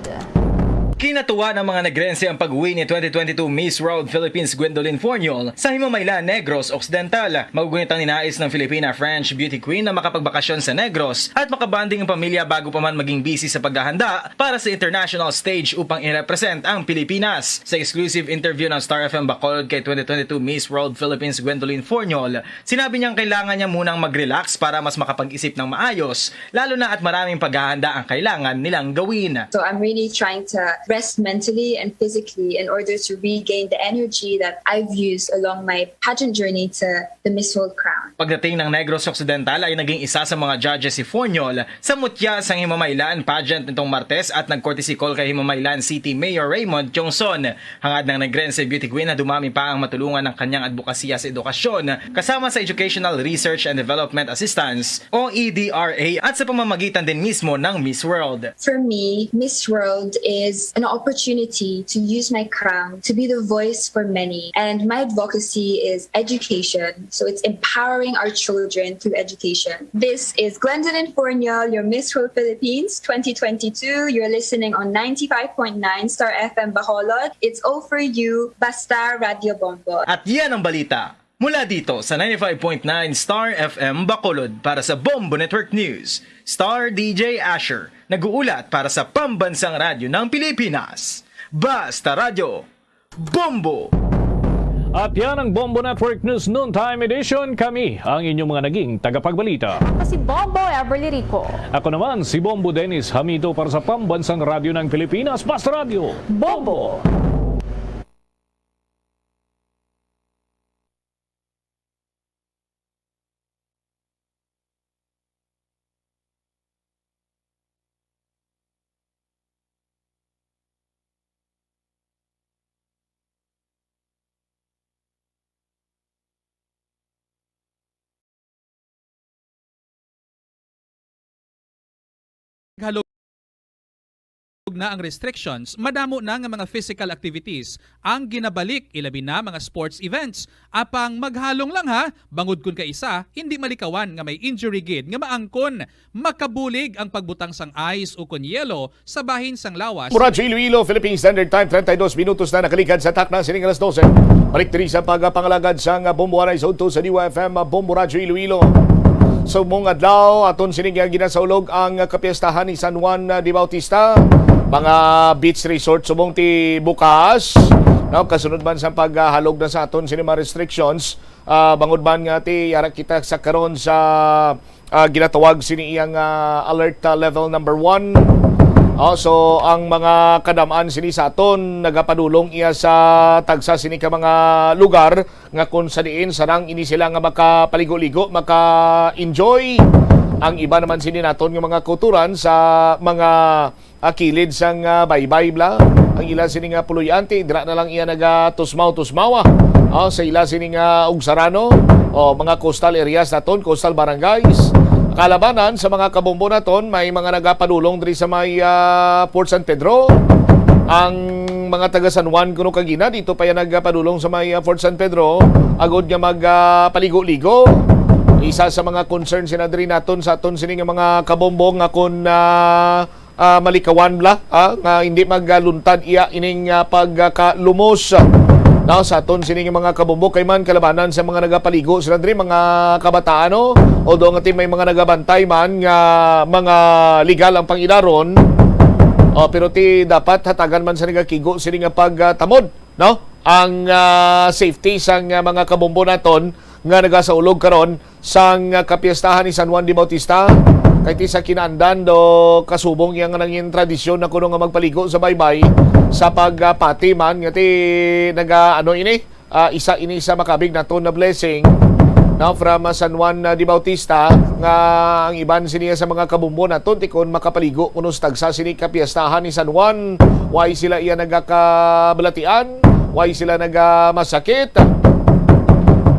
Kinatuwa ng mga Negrense ang pag-uwi ni 2022 Miss World Philippines Gwendolyn Fernal sa Himamaylan, Negros Occidental. Magugunit ang ninais ng Filipina-French beauty queen na makapagbakasyon sa Negros at makabanding ang pamilya bago pa man maging busy sa paghahanda para sa international stage upang i-represent ang Pilipinas. Sa exclusive interview ng Star FM Bacolod kay 2022 Miss World Philippines Gwendolyn Fernal, sinabi niyang kailangan niya munang mag-relax para mas makapag-isip ng maayos, lalo na at maraming paghahanda ang kailangan nilang gawin. So I'm really trying to rest mentally and physically in order to regain the energy that I've used along my pageant journey to the Miss World crown. Pagdating ng Negros Occidental ay naging isa sa mga judges si Fernal sa mutya sa Himamaylan pageant nitong Martes at nag-courtesy call kay Himamaylan City Mayor Raymond Tiongson. Hangad ng Negrense Beauty Queen na dumami pa ang matulungan ng kanyang advokasya sa edukasyon kasama sa Educational Research and Development Assistance o EDRA at sa pamamagitan din mismo ng Miss World. For me, Miss World is an opportunity to use my crown to be the voice for many. And my advocacy is education. So it's empowering our children through education. This is Gwendolyn Fernal, your Miss World Philippines 2022. You're listening on 95.9 Star FM Bacolod. It's all for you, Basta Radio Bombo. At yan ang balita mula dito sa 95.9 Star FM Bacolod para sa Bombo Network News. Star DJ Asher, nag-uulat para sa Pambansang Radyo ng Pilipinas. Basta Radio, Bombo! At yan ang Bombo Network News Noontime Edition. Kami ang inyong mga naging tagapagbalita. Si Bombo Everly Rico. Ako naman si Bombo Dennis Hamito para sa Pambansang Radyo ng Pilipinas. Basta Radio, Bombo! Halog na ang restrictions, madamo na nga mga physical activities ang ginabalik ilabi na mga sports events. Apang maghalong lang ha, bangod kun ka isa, hindi malikawan nga may injury gid nga maangkon, makabulig ang pagbutang sang ice o kun yelo sa bahin sang lawas. Muracho Iloilo, Philippine Standard Time, 32 minutos na nakalikad sa takna sining alas 12. Balik diri sa pagpangalagad sa Bombo Hanay sa udto sa Diwa FM, Bombo Radyo Iloilo. So mong adlaw aton sining ginasaulog ang kapiestahan ni San Juan de Bautista, mga beach resort subong ti bukas. No, kasunod man sa paghalog na sa aton sining mga restrictions, bangod man nga ti yara kita sa karon sa ginatawag sini iyang alert level number 1. So ang mga kadamaan sini sa aton nagapadulong iya sa tagsa sini ka mga lugar nga kung sa diin sarang ini sila nga makapaligo-ligo, maka-enjoy. Ang iba naman sini naton nga mga kulturan sa mga kilid sang baybay bla. Ang ila sini nga puluyante dira na lang iya naga-tusmaw-tusmawa. Sa ila sini nga ugsarano o mga coastal areas naton, coastal barangays. Kalabanan sa mga kabombo naton, may mga nagapadulong diri sa may Port San Pedro. Ang mga taga San Juan kuno kagina dito pa yan nagapadulong sa may Fort San Pedro, agod nga magpaligo-ligo. Isa sa mga concerns sina diri naton sa aton sini nga mga kabombo nga kun malikawan bla nga hindi magluntad iya ining pagkalumos. Now, sa aton sining mga kabombo kay man kalabanan sa mga nagapaligo sila diri mga kabataan no, although nga may mga nagabantay man nga mga legal ang pangidaron, pero ti dapat hatagan man sa nagakigo sini nga pagtamod no ang safety sang mga kabombo naton nga nagasaulog karon sang kapiestahan ni San Juan de Bautista. Kay ti sa kinaandan do kasubong yang nangin tradisyon na kuno nga magpaligo sa baybay sa pagpati man nga ti isa ini sa makabig naton na blessing now from San Juan de Bautista nga ang iban siniya sa mga kabumbo naton tikon makapaligo kuno sa tagsa sini kapiestahan ni San Juan. Why sila iya nagakabalatian? Why sila nagamasakit?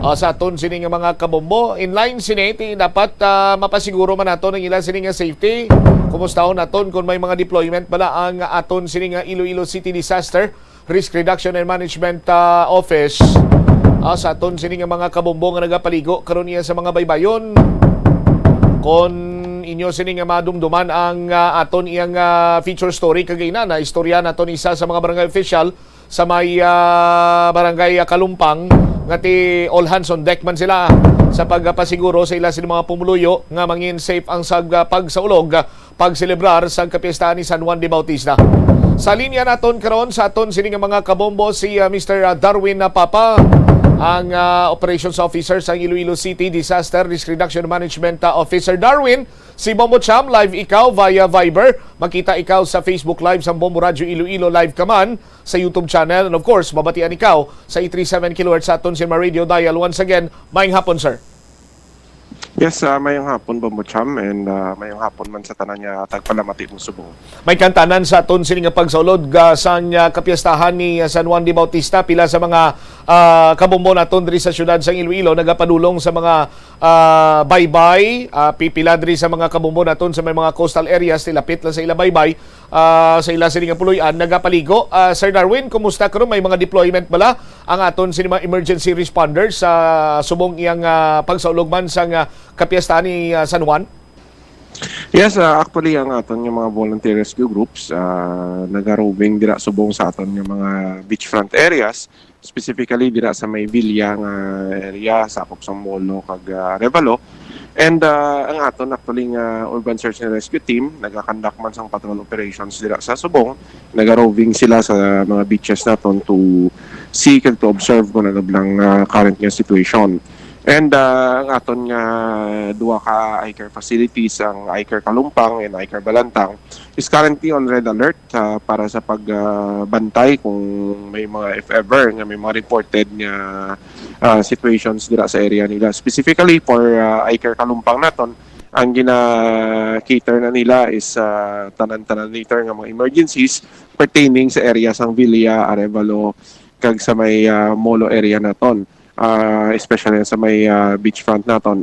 Sa aton sini nga mga kabumbo inline sini dapat mapasiguro man naton ang ilang sini nga safety. Kumusta naton kung may mga deployment bala ang aton sini nga Iloilo City Disaster Risk Reduction and Management Office. Sa aton sini nga mga kabumbo nga nagapaligo karon niya sa mga baybayon. Kung inyo sini nga madumduman ang aton iyang feature story kagay na istorya naton isa sa mga barangay official sa may barangay Kalumpang nga ti all hands on deck man sila sa pagpasiguro sa ila sila mga pumuluyo nga mangin safe ang pagsaulog pagselebrar sa kapiestahan ni San Juan de Bautista. Sa linya naton karon sa aton sini nga mga kabombo si Mr. Darwin Papa, ang Operations Officer sa Iloilo City Disaster Risk Reduction Management Officer. Darwin, si Bombo Cham, live ikaw via Viber. Makita ikaw sa Facebook Live sa Bombo Radio Iloilo Live Kaman sa YouTube channel. And of course, mabatian ikaw sa 837 kHz sa aton Sinma Radio Dial. Once again, maayong hapon, sir. Yes, mayong hapon Bombo Cham, and mayong hapon man sa tanan niya tagpalamati mo subong. May kantanan sa aton sini nga pagsaulod sa kapiestahan ni San Juan de Bautista. Pila sa mga kabumbo naton diri sa syudad sa Iloilo nagapadulong sa mga baybay, pipila diri sa mga kabumbo naton sa may mga coastal areas, tilapit lang sa ila baybay, sa ila sini nga puloy-an nagapaligo. Sir Darwin, kumusta karon? May mga deployment bala ang aton sini mga emergency responders sa subong iyang pagsaulog man sa kapiestahan ni San Juan? Yes, actually ang aton yung mga volunteer rescue groups nagaroving dira subong sa aton yung mga beachfront areas, specifically dira sa may Villa nga area sa Apopsang Molo kag Revalo. And ang aton actually nga urban search and rescue team nagakandak man sang patrol operations dira sa subong. Nagaroving sila sa mga beaches naton to seek and to observe kung ano lang current nga situation. And ang aton nga duha ka iCare facilities, ang iCare Kalumpang and iCare Balantang, is currently on red alert para sa pagbantay kung may mga, if ever, nga may mga reported nga situations dira sa area nila. Specifically for iCare Kalumpang naton, ang gina-cater na nila is tanan-tanan later nga mga emergencies pertaining sa area sang Villa, Arevalo, kag sa may Molo area naton. Especially sa may beachfront naton.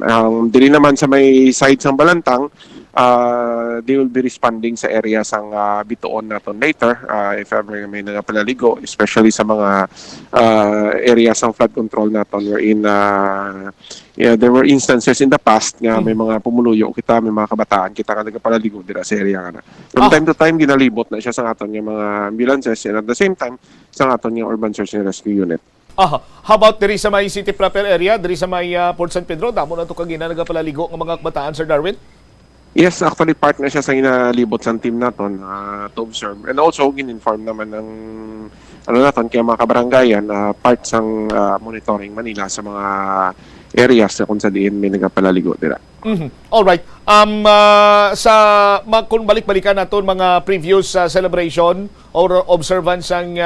Dili naman sa may side sang Balantang, they will be responding sa area sang Bituon naton later if ever may nagapalaligo, especially sa mga area sang flood control naton wherein there were instances in the past nga may mga pumuluyo kita, may mga kabataan kita nga nagapalaligo dira sa area nga. From time to time ginalibot na siya sa aton nga mga ambulances, and at the same time sa aton nga urban search and rescue unit. How about diri sa may city proper area, diri sa may Port San Pedro, damo na to kagina nagapalaligo ng mga kabataan, Sir Darwin? Yes, actually part na siya sa inalibot sa team naton to observe. And also gin-inform naman ng naton kaya mga kabarangayan part sang monitoring Manila sa mga areas na kung sa diin may nagapalaligo dira. All right. Kung balik-balikan naton mga previous celebration or observance ang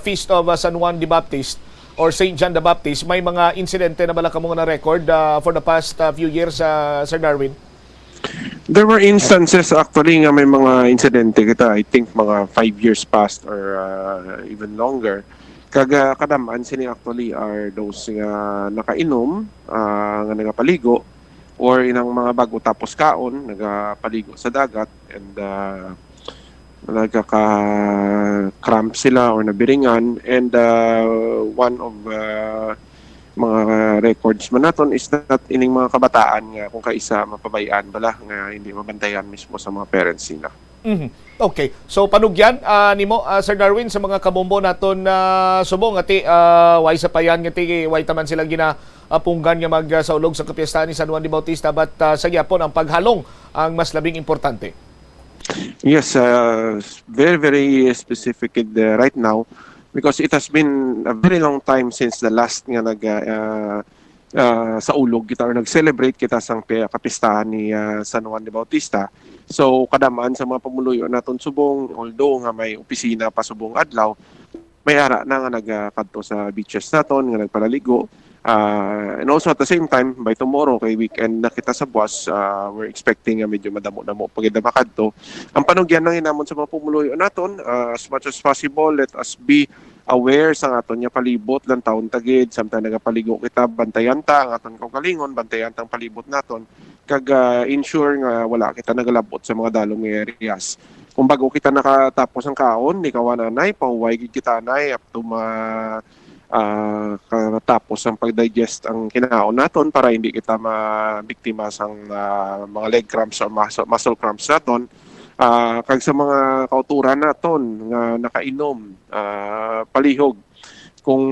Feast of San Juan de Baptist or St. John the Baptist, may mga insidente na bala kamo na record for the past few years, Sir Darwin? There were instances actually nga may mga insidente kita, I think mga 5 years past or even longer. Kadamaan sini actually are those nga nakainom, nga nagapaligo, or inang mga bago tapos kaon, nagapaligo sa dagat, and nagkaka-cramp sila or nabiringan. And one of mga records man naton is that ining mga kabataan nga kung kaisa mapabayaan bala nga hindi mabantayan mismo sa mga parents nila. Okay. So panugyan nimo Sir Darwin sa mga kabombo naton subong ati way sa payan nga ti way taman silang ginapunggan nga magsaulog sa kapiestahan ni San Juan de Bautista, but sa gyapon ang paghalong ang mas labing importante. Yes, very, very specific right now because it has been a very long time since the last nga sa ulog kita or nag-celebrate kita sang kapistahan ni San Juan de Bautista. So kadaman sa mga pamuluyo naton subong, although nga may opisina pa subong adlaw, may ara na nga nagkadto sa beaches naton nga nagpalaligo. And also at the same time, by tomorrow, kay weekend na kita sa Buwas, we're expecting medyo madamo-damo pagida makadto. Ang panugyan nang hinamon sa mga pumuluyo naton, as much as possible, let us be aware sa aton nya palibot lang taon tagid, samtang nagapaligo kita, bantayan ta ang aton kaugalingon, bantayan tang palibot naton, kag ensure nga wala kita nagalabot sa mga dalong areas. Kung bago kita nakatapos ang kaon, ni kawananay, pahuway kita nay up to katapos ang pag-digest ang kinaon naton para hindi kita mabiktima sang mga leg cramps or muscle cramps naton. Kag sa mga kauturan naton nga nakainom, palihog kung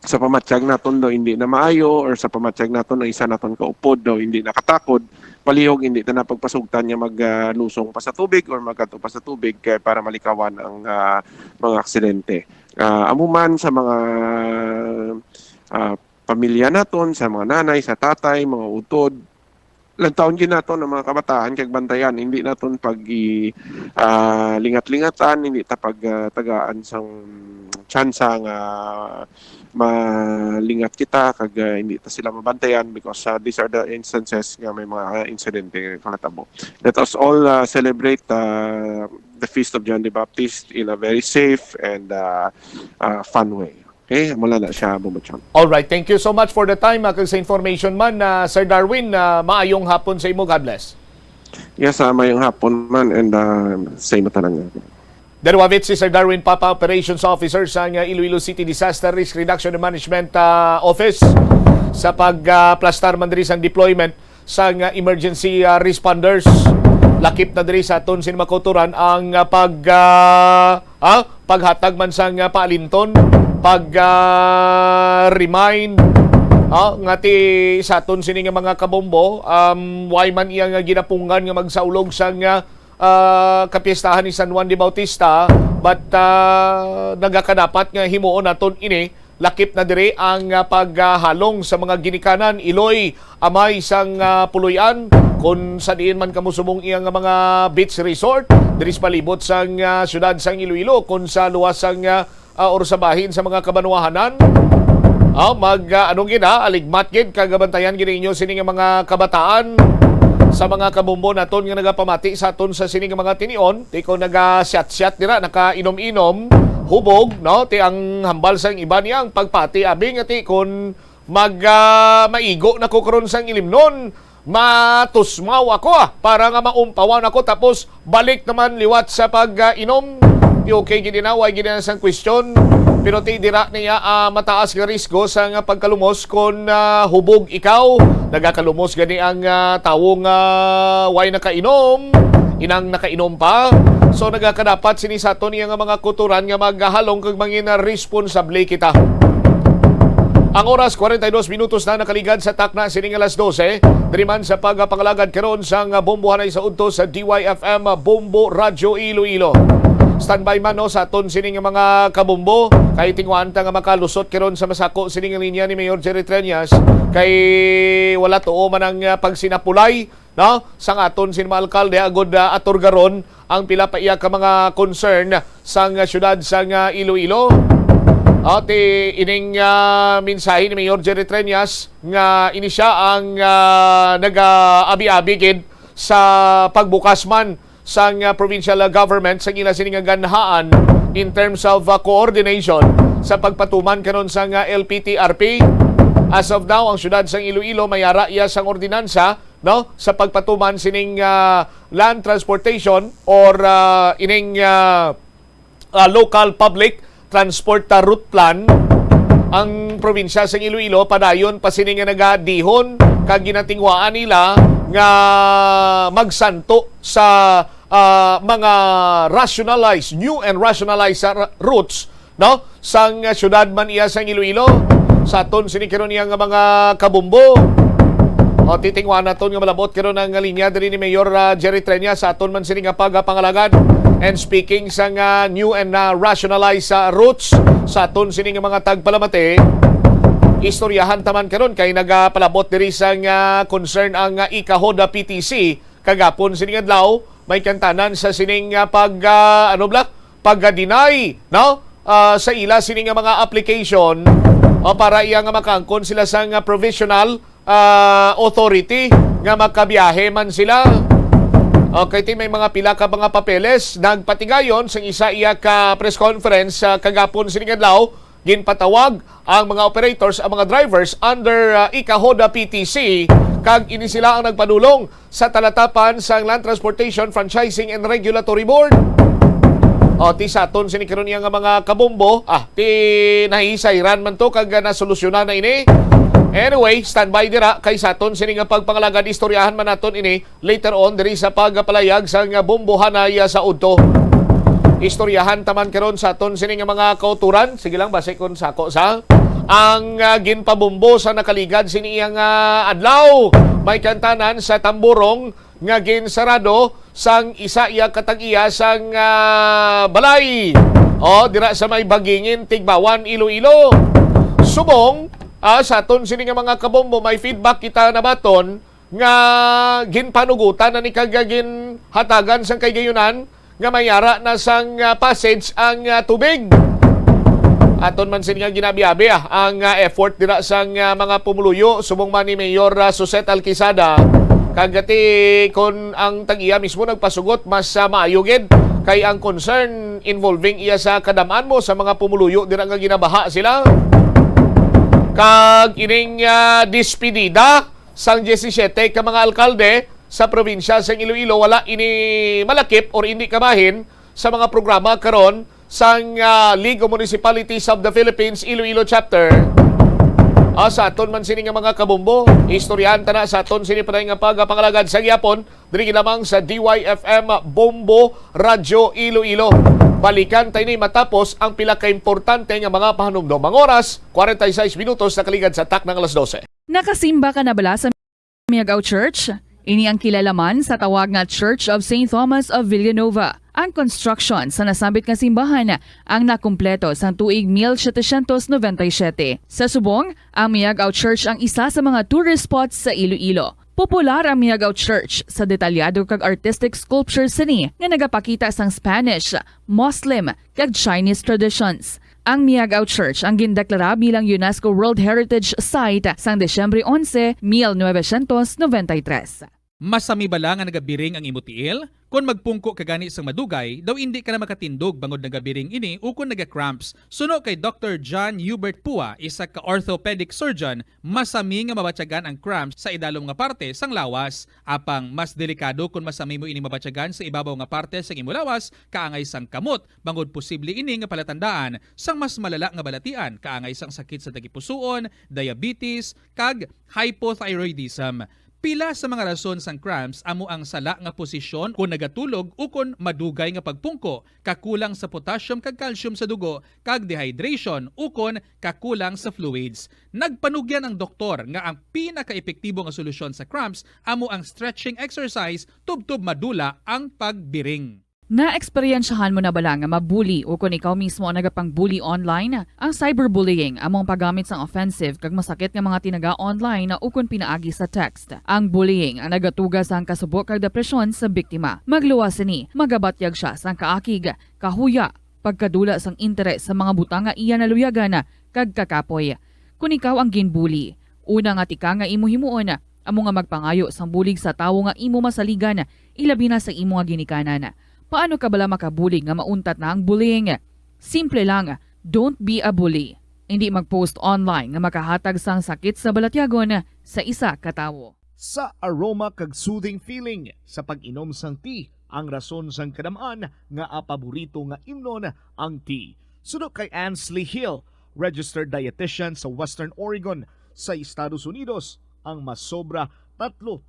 sa pamatsyag naton daw hindi na maayo or sa pamatsyag naton ang isa naton kaupod daw hindi nakatakod, palihog hindi ta napagpasugtan niya maglusong pa sa tubig or magkato pa sa tubig para malikawan ang mga aksidente. Amuman sa mga pamilya naton, sa mga nanay, sa tatay, mga utod, lantaon din naton ang mga kabataan kag bantayan, hindi naton pag lingat-lingatan, hindi ta pagtagaan sang tsansa nga malingat kita kag hindi ta sila mabantayan because these are the instances nga may mga insidente kalatabo. Let us all celebrate the Feast of John the Baptist in a very safe and fun way. Okay, mula na siya bumutsyang. Alright, thank you so much for the time. Kag sa information man, Sir Darwin, maayong hapon sa imo. God bless. Yes, maayong hapon man and sa imo tanan. Darwavit si Sir Darwin Papa, Operations Officer sa Iloilo City Disaster Risk Reduction and Management Office sa pagplastar man diri sa deployment sa emergency responders. Lakip na diri sa aton sinmakoturan ang paghatag man sang paalinton, remind nga ti sa aton sini nga mga kabombo, why man iya nga ginapungan nga magsaulog sang kapiestahan ni San Juan de Bautista, but nagakadapat nga himuon naton ini lakip na diri ang paghalong sa mga ginikanan, iloy amay sang puluyan kung sa diin man kamo subong iyang mga beach resort diri sa palibot sang syudad sang Iloilo, kung sa luwas sang or sa bahin sa mga kabanwahanan, anong gina aligmat gid kagabantayan gid inyo sini nga mga kabataan sa mga kabombo naton nga nagapamati sa aton sa sini nga mga tinion, ti ko naga-shot dira, nakainom-inom, hubog, no? Ti ang hambal sang iba niyang pagpati abi nga ti kon maigo na ko karon sang ilimnon, matusmaw ako para nga maumpawan ako tapos balik naman liwat sa pag-inom. Ti okay gid na, way gid na sang question. Pero ti dira niya mataas nga risgo sa nga pagkalumos kon hubog ikaw, nagakalumos gani ang tawo nga way nakainom, inang nakainom pa. So nagakadapat sinisaton niya nga mga kuturan nga maghalong kag mangina responsable kita. Ang oras 42 minutos na nakaligad sa takna sining alas 12. Diriman sa pagpangalagad karon sang bombohanay sa udto sa DYFM Bombo Radio Iloilo. Standby man no sa aton sining mga kabombo kay tingwan ta nga makalusot karon sa masako sining linya ni Mayor Jerry Treñas kay wala tuo man ang pagsinapulay no sang aton sin mga alkalde agod atorgaron ang pila pa iya ka mga concern sang syudad sang Iloilo. At ining mensahe ni Mayor Jerry Treñas nga ini siya ang nag-abi-abi gid sa pagbukas man sang provincial government sa ila sining ganhaan in terms of coordination sa pagpatuman karon sang LPTRP. As of now, ang syudad sang Iloilo mayara iya sang ordinansa no sa pagpatuman sining land transportation or ining local public transport route plan. Ang probinsya sa Iloilo padayon pa sini nga nagadihon kag ginatingwaan nila nga magsanto sa mga rationalized, new and rationalized routes no sang syudad man iya sa Iloilo. Sa aton sini karon iya nga mga kabombo o titingwan naton nga malabot karon ang linya diri ni Mayor Jerry Treñas sa aton man sini nga pagpangalagad. And speaking sa new and rationalized routes sa aton sini nga mga tagpalamati, Istoryahan taman karon kay nagapalabot diri sa concern ang Ikahoda PTC kagapon sining adlaw may kantanan sa sining pagga-deny no sa ila sining mga application para iya nga makangkon sila sa provisional authority nga makabiyahe man sila. Okay, may mga pila ka mga papeles nagpatigayon sa isa iya ka press conference kagapon sining adlaw. Ginpatawag ang mga operators, ang mga drivers under Ikahoda PTC kag ini sila ang nagpadulong sa talatapan sa Land Transportation Franchising and Regulatory Board. Ti saton sini karon nga mga kabombo, ti nahisayran man to kag nasolusyonan na ini. Anyway, standby dira kay saton sini nga pagpangalagad istoryahan man naton ini later on diri sa pagpalayag sa nga bombohanay sa udto. Istoryahan taman karon sa aton sini nga mga kauturan. Sige lang base kon sako sa ang ginpabombo sa nakaligad sini iyang adlaw. May kantanan sa tamburong nga ginsarado sang isa iya katag-iya sang balay. Dira sa may Bagingin, Tigbawan, Iloilo. Subong sa aton sini nga mga kabombo may feedback kita nabaton nga ginpanugutan na ni kagagin hatagan sang kaygayonan nga mayara na sang passage ang tubig. Aton man sin nga ginabiabi ang effort dira sang mga pumuluyo subong man ni Mayor Suset Alquisada kagati kon ang tag-iya mismo nagpasugot mas maayogid kay ang concern involving iya sa kadamaan mo sa mga pumuluyo dira nga ginabaha sila. Kag ining dispedida sang 17 ka mga alkalde sa probinsya sa Iloilo wala ini malakip or hindi kabahin sa mga programa karon sang League of Municipalities of the Philippines Iloilo chapter. Sa aton man sini nga mga kabombo, istoryahan ta na sa aton sini pa nga pagpangalagad sa gyapon diri lamang sa DYFM Bombo Radio Iloilo. Balikan tayo ni matapos ang pila ka importante nga mga pahanumdom. Ang oras 46 minutos na kaligad sa tak ng alas 12. Nakasimba ka na bala sa Miagaw Church? Ini ang kilalaman sa tawag nga Church of St. Thomas of Villanova. Ang construction sa nasambit nga simbahan ang nakumpleto sa tuig 1797. Sa subong, ang Miagaw Church ang isa sa mga tourist spots sa Iloilo. Popular ang Miagaw Church sa detalyado kag artistic sculptures sini nga nagapakita sang Spanish, Muslim kag Chinese traditions. Ang Miagaw Church ang gindeklara bilang UNESCO World Heritage Site sang Desyembre 11, 1993. Masami bala nga nagabiring ang imutiil? Kung magpungko ka gani sang madugay, daw hindi ka na makatindog bangod nagabiring ini o kung nagacramps. Suno kay Dr. John Hubert Pua, isa ka orthopedic surgeon, masami nga mabatyagan ang cramps sa idalom nga parte sang lawas. Apang mas delikado kung masami mo ini mabatyagan sa ibabaw nga parte sang imulawas, kaangay sang kamot, bangod posible ini nga palatandaan sang mas malala nga balatian, kaangay sang sakit sa tagipusoon, diabetes, kag hypothyroidism. Pila sa mga rason sang cramps amo ang sala nga posisyon kung nagatulog o kung madugay nga pagpungko, kakulang sa potassium kag calcium sa dugo, kag dehydration o kung kakulang sa fluids. Nagpanugyan ang doktor nga ang pinaka-epektibo nga solusyon sa cramps amo ang stretching exercise tubtob madula ang pagbiring. Na-eksperyensyahan mo na bala nga mabuli o kung ikaw mismo ang nagapang-bully online? Ang cyberbullying among paggamit sang offensive kag masakit nga mga tinaga online na ukon pinaagi sa text. Ang bullying ang nagatuga sang kasubok kag depresyon sa biktima. Magluwas ni, magabatyag siya sang kaakig, kahuya, pagkadula sang interes sa mga butang nga iya naluyagan kag kakapoy. Kung ikaw ang ginbully, una nga tika nga imo himuon, amo nga magpangayo sang bulig sa tawo nga imo masaligan, ilabi na sa imo nga ginikanan. Paano ka bala makabuli nga mauntat na ang bullying? Simple lang, don't be a bully. Hindi mag-post online nga makahatag sang sakit sa balatyagon sa isa ka tawo. Sa aroma kag soothing feeling sa pag-inom sang tea, ang rason sang kadamaan nga paborito nga imnon ang tea. Sunod kay Ansley Hill, registered dietitian sa Western Oregon sa Estados Unidos, ang mas sobra 3-4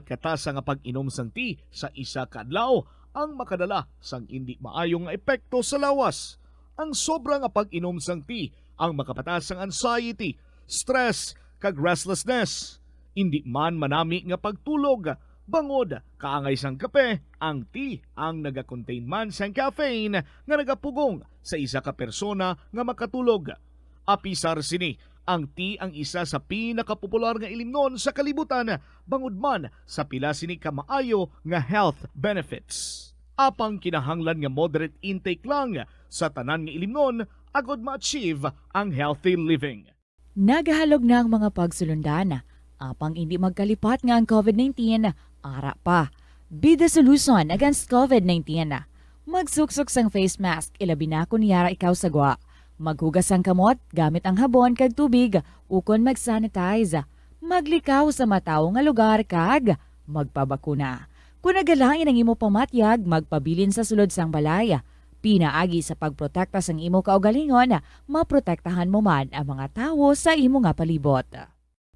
katasa nga pag-inom sang tea sa isa ka adlaw ang makadala sang hindi maayong epekto sa lawas. Ang sobra nga pag-inom sang tea ang makapatas sang anxiety, stress, kag restlessness. Hindi man manami nga pagtulog, bangod kaangay sang kape, ang tea ang naga-contain man sang caffeine nga nagapugong sa isa ka persona nga makatulog. Apisar sini Ang tea ang isa sa pinakapopular nga ilimnon sa kalibutan bangod man sa pila sini ka maayo nga health benefits. Apang kinahanglan nga moderate intake lang sa tanan nga ilimnon agod ma-achieve ang healthy living. Nagahalog na ang mga pagsulundan. Apang hindi magkalipat nga ang COVID-19, ara pa. Be the solution against COVID-19. Magsuksok sang face mask, ilabi na kung niyara ikaw sagwa. Maghugas ang kamot gamit ang habon kag tubig ukon mag-sanitize. Maglikaw sa mataw nga lugar kag magpabakuna. Kung nagalain ang imo pamatyag, magpabilin sa sulod sang balay. Pinaagi sa pagprotekta sang imo kaugalingon, maprotektahan mo man ang mga tawo sa imo nga palibot.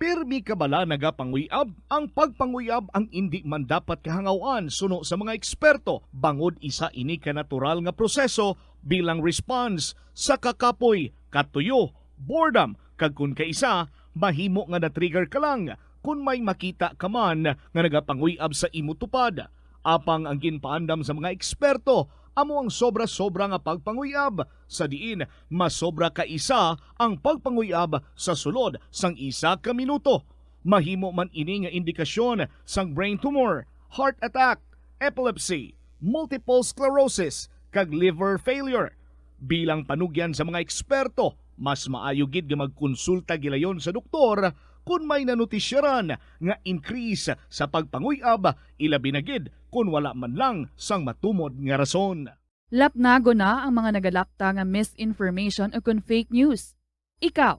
Pirmi kabala nagapanguyab, ang pagpanguyab ang hindi man dapat kahangawan suno sa mga eksperto bangod isa ini ka natural nga proseso bilang response sa kakapoy, katuyo, boredom kag kun kaisa mahimo nga na-trigger ka lang kung may makita ka man nga nagapanguyab sa imo tupad. Apang ang ginpaandam sa mga eksperto amo ang sobra-sobra nga pagpanguyab sa diin masobra ka isa ang pagpanguyab sa sulod sang isa ka minuto. Mahimo man ini nga indikasyon sang brain tumor, heart attack, epilepsy, multiple sclerosis kag liver failure. Bilang panugyan sa mga eksperto, mas maayo gid nga magkonsulta gilayon sa doktor kung may nanutisyaran nga increase sa pagpanguyab, ilabi na gid kung wala man lang sang matumod nga rason. Lapnago na ang mga nagalapta nga misinformation o kung fake news. Ikaw,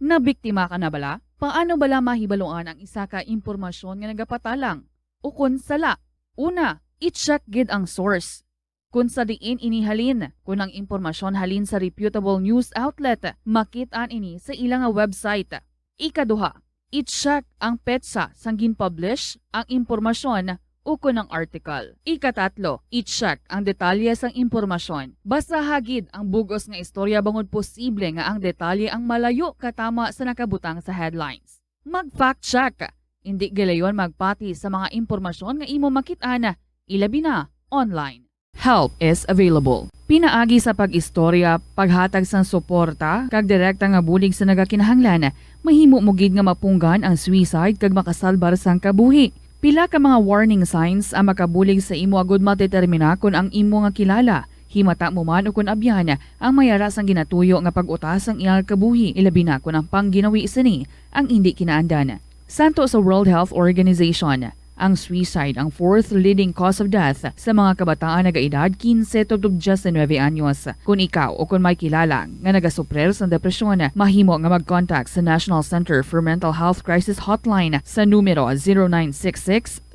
nabiktima ka na bala? Paano bala mahibaloan ang isa ka impormasyon nga nagapatalang? O kung sala? Una, i-check gid ang source. Kung sa diin inihalin, kung ang impormasyon halin sa reputable news outlet, makitaan ini sa ilang website. Ikaduha, i-check ang petsa sang gin-publish ang impormasyon o kung ang article. Ikatatlo, i-check ang detalye sang impormasyon. Basta hagid ang bugos nga istorya bangod posible nga ang detalye ang malayo katama sa nakabutang sa headlines. Mag-fact check. Hindi gilayon magpati sa mga impormasyon nga imo makitaan, ilabi na online. Help is available. Pinaagi sa pag-istorya, paghatag sang suporta, kag direkta nga bulig sa nagakinahanglan, mahimo mo gid nga mapunggan ang suicide kag makasalbar sang kabuhi. Pila ka mga warning signs ang makabulig sa imo agud matetermina kung ang imo nga kilala, himata mo man o kung abyan ang mayara sang ginatuyo nga pag-utas ang iyang kabuhi, ilabi na kung ang pangginawi sini ang hindi kinaandan. Santo sa World Health Organization, ang suicide ang fourth leading cause of death sa mga kabataan nagaedad 15 to 19 anyos. Kung ikaw o kung may kilala nga nagasuprer sa depresyon, mahimo nga mag-contact sa National Center for Mental Health Crisis Hotline sa numero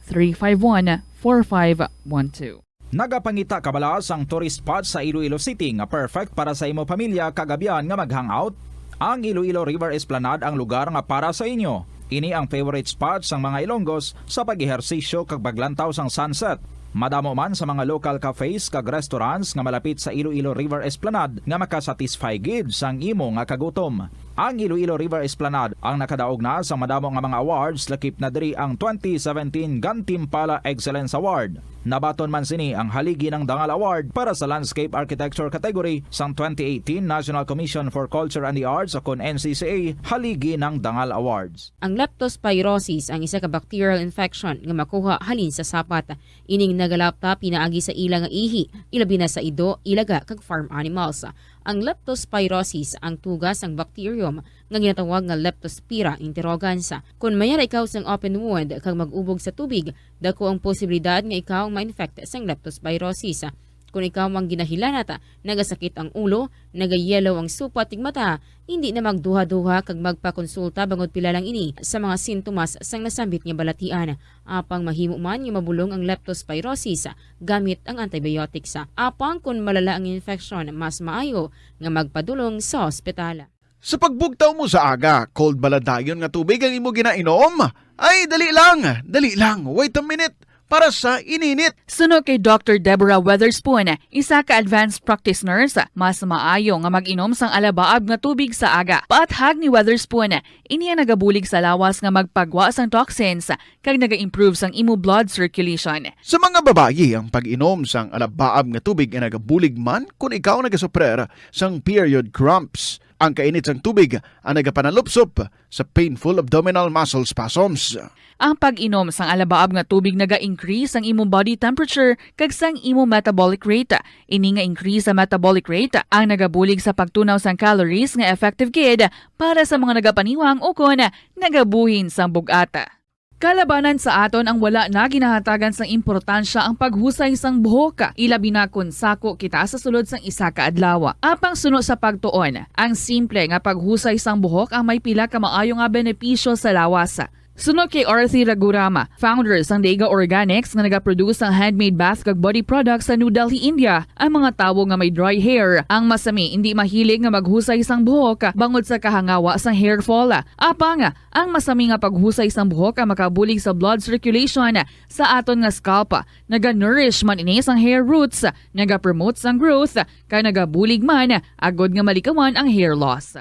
0966-351-4512. Nagapangita kabalas ang tourist spot sa Iloilo City nga perfect para sa imo pamilya kagabihan nga mag-hangout. Ang Iloilo River Esplanade ang lugar nga para sa inyo. Ini ang favorite spot sang mga Ilonggos sa pag-ehersisyo kag paglantaw sang sunset. Madamo man sa mga local cafes kag restaurants nga malapit sa Iloilo River Esplanade nga makasatisfy gid sang imo nga kagutom. Ang Iloilo River Esplanade ang nakadaog na sa madamo nga mga awards, lakip na diri ang 2017 Gantimpala Excellence Award. Nabaton man sini ang haligi ng Dangal Award para sa Landscape Architecture category sang 2018 National Commission for Culture and the Arts o kon NCCA haligi ng Dangal Awards. Ang leptospirosis ang isa ka bacterial infection nga makuha halin sa sapat. Ining nagalapta pinaagi sa ilang nga ihi, ilabi na sa ido, ilaga kag farm animals. Ang leptospirosis ang tugas ang bacterium nga ginatawag nga Leptospira interrogans. Kung mayara ikaw sang open wound kag mag-ubog sa tubig, dako ang posibilidad nga ikaw ma-infect sang leptospirosis. Kung ikaw mang ginahilanata, nagasakit ang ulo, nagayelo ang supat tig mata, hindi na magduha-duha kag magpakonsulta bangod pila lang ini sa mga sintomas sang nasambit nga balatian. Apang mahimo man nga mabulong ang leptospirosis gamit ang antibiotics. Apang kung malala ang infection, mas maayo nga magpadulong sa ospital. Sa pagbugtaw mo sa aga, cold baladayon nga tubig ang imo ginainom? Ay, dali lang, wait a minute. Para sa ininit. Suno kay Dr. Deborah Weatherspoon, isa ka advanced practice nurse, mas maayo nga mag-inom sang alabaab nga tubig sa aga. Paathag ni Weatherspoon, iniya nagabulig sa lawas nga magpagwa sang toxins kag naga-improve sang imo blood circulation. Sa mga babayi, ang pag-inom sang alabaab nga tubig ay nagabulig man kung ikaw nagasuprer sang period cramps. Ang kainit sang tubig ang nagapanalupsop sa painful abdominal muscle spasms. Ang pag-inom sang alabaab nga tubig naga-increase ang imong body temperature kag sang imong metabolic rate. Ini nga increase sa metabolic rate ang nagabulig sa pagtunaw sang calories nga effective gid para sa mga nagapaniwang o kon nagabuhin sang bugata. Kalabanan sa aton ang wala na ginahatagan sang importansya ang paghusay sang buhok, ilabi na kun sako kita sa sulod sang isa ka adlaw. Apang suno sa pagtuon, ang simple nga paghusay sang buhok ang may pila ka maayo nga benepisyo sa lawas. Sunod kay Arthi Ragurama, founder sang Dega Organics nga nagaproduce ng handmade bath kag body products sa New Delhi, India. Ang mga tawo nga may dry hair, ang masami hindi mahilig nga maghusay sang buhok bangod sa kahangawa sang hair fall. Apang ang masami nga paghusay sang buhok ang makabulig sa blood circulation sa aton nga scalp. Naga-nourish man ini sang hair roots, naga-promote sang growth, kay nagabulig man agod nga malikawan ang hair loss.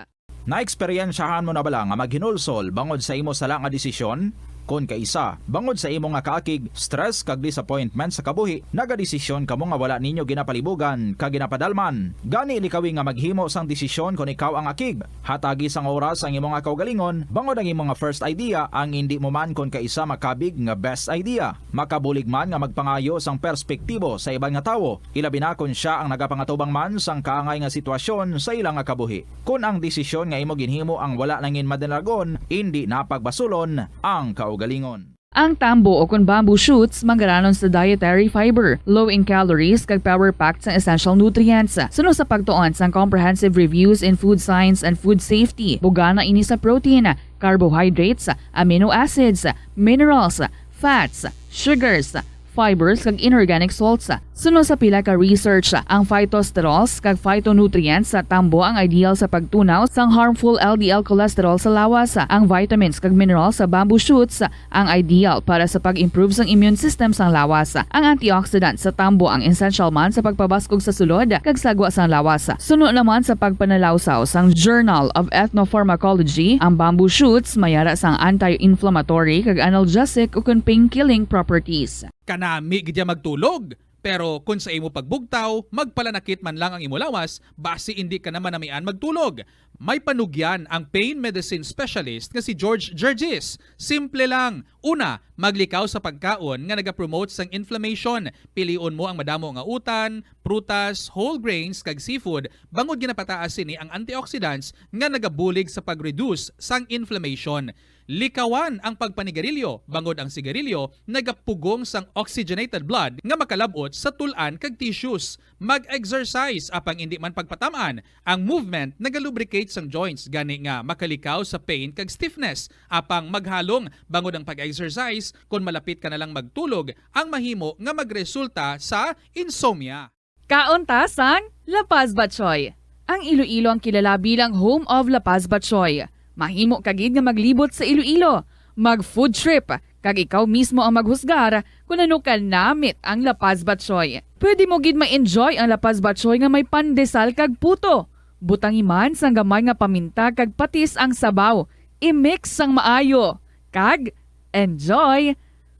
Na-eksperyensyahan mo na bala nga maghinulsol bangod sa imo sala nga desisyon? Kung kaisa, bangod sa imo nga kaakig, stress kag disappointment sa kabuhi, nagadesisyon kamo nga wala ninyo ginapalibugan kag ginapadalman. Gani likawi nga maghimo sang desisyon kung ikaw ang akig. Hatagi sang oras ang imo nga kaugalingon, bangod ang imo nga first idea ang hindi mo man kung kaisa makabig nga best idea. Makabulig man nga magpangayo sang perspektibo sa ibang nga tawo, ilabi na kung siya ang nagapangatubang man sang kaangay nga sitwasyon sa ilang nga kabuhi. Kung ang desisyon nga imo ginhimo ang wala nangin madinagon, hindi napagbasulon ang kaugalingon. Ang tambo o kun bamboo shoots manggaranon sa dietary fiber, low in calories kag power-packed sa essential nutrients. Sunod sa pagtuon sang comprehensive reviews in food science and food safety, bugana ini sa protein, carbohydrates, amino acids, minerals, fats, sugars, fibers kag inorganic salts. Sunod sa pila ka research, ang phytosterols kag phytonutrients sa tambo ang ideal sa pagtunaw sang harmful LDL cholesterol sa lawas. Ang vitamins kag minerals sa bamboo shoots ang ideal para sa pag-improve sang immune system sang lawas. Ang antioxidants sa tambo ang essential man sa pagpabaskog sa sulod kag sagwa sang lawas. Sunod naman sa pagpanalawsaw sang Journal of Ethnopharmacology, ang bamboo shoots mayara sang anti-inflammatory kag analgesic ug pain-killing properties. Kanami gidya magtulog. Pero kung sa imo pagbugtaw, magpalanakit man lang ang imo lawas, base hindi ka naman namian magtulog. May panugyan ang pain medicine specialist nga si George Gergis. Simple lang. Una, maglikaw sa pagkaon nga nagapromote sang inflammation. Piliun mo ang madamo nga utan, prutas, whole grains kag seafood bangod ginapataas ini ang antioxidants nga nagabulig sa pag-reduce sang inflammation. Likawan ang pagpanigarilyo, bangod ang sigarilyo nagapugong sang oxygenated blood nga makalabot sa tulan kag tissues. Mag-exercise apang hindi man pagpatamaan. Ang movement nagalubricate sang joints gani nga makalikaw sa pain kag stiffness. Apang maghalong bangod ang pag-exercise kung malapit ka na lang magtulog ang mahimo nga magresulta sa insomnia. Kaunta sang La Paz Batchoy. Ang Iloilo ang kilala bilang home of La Paz Batchoy. Mahimo kagid nga maglibot sa Iloilo, mag-food trip, kag ikaw mismo ang maghusgar kung ano ka namit ang La Paz Batchoy. Pwede mo gid ma-enjoy ang La Paz Batchoy nga may pandesal kag puto. Butang iman sang gamay nga paminta kag patis ang sabaw. I-mix sang maayo. Kag enjoy.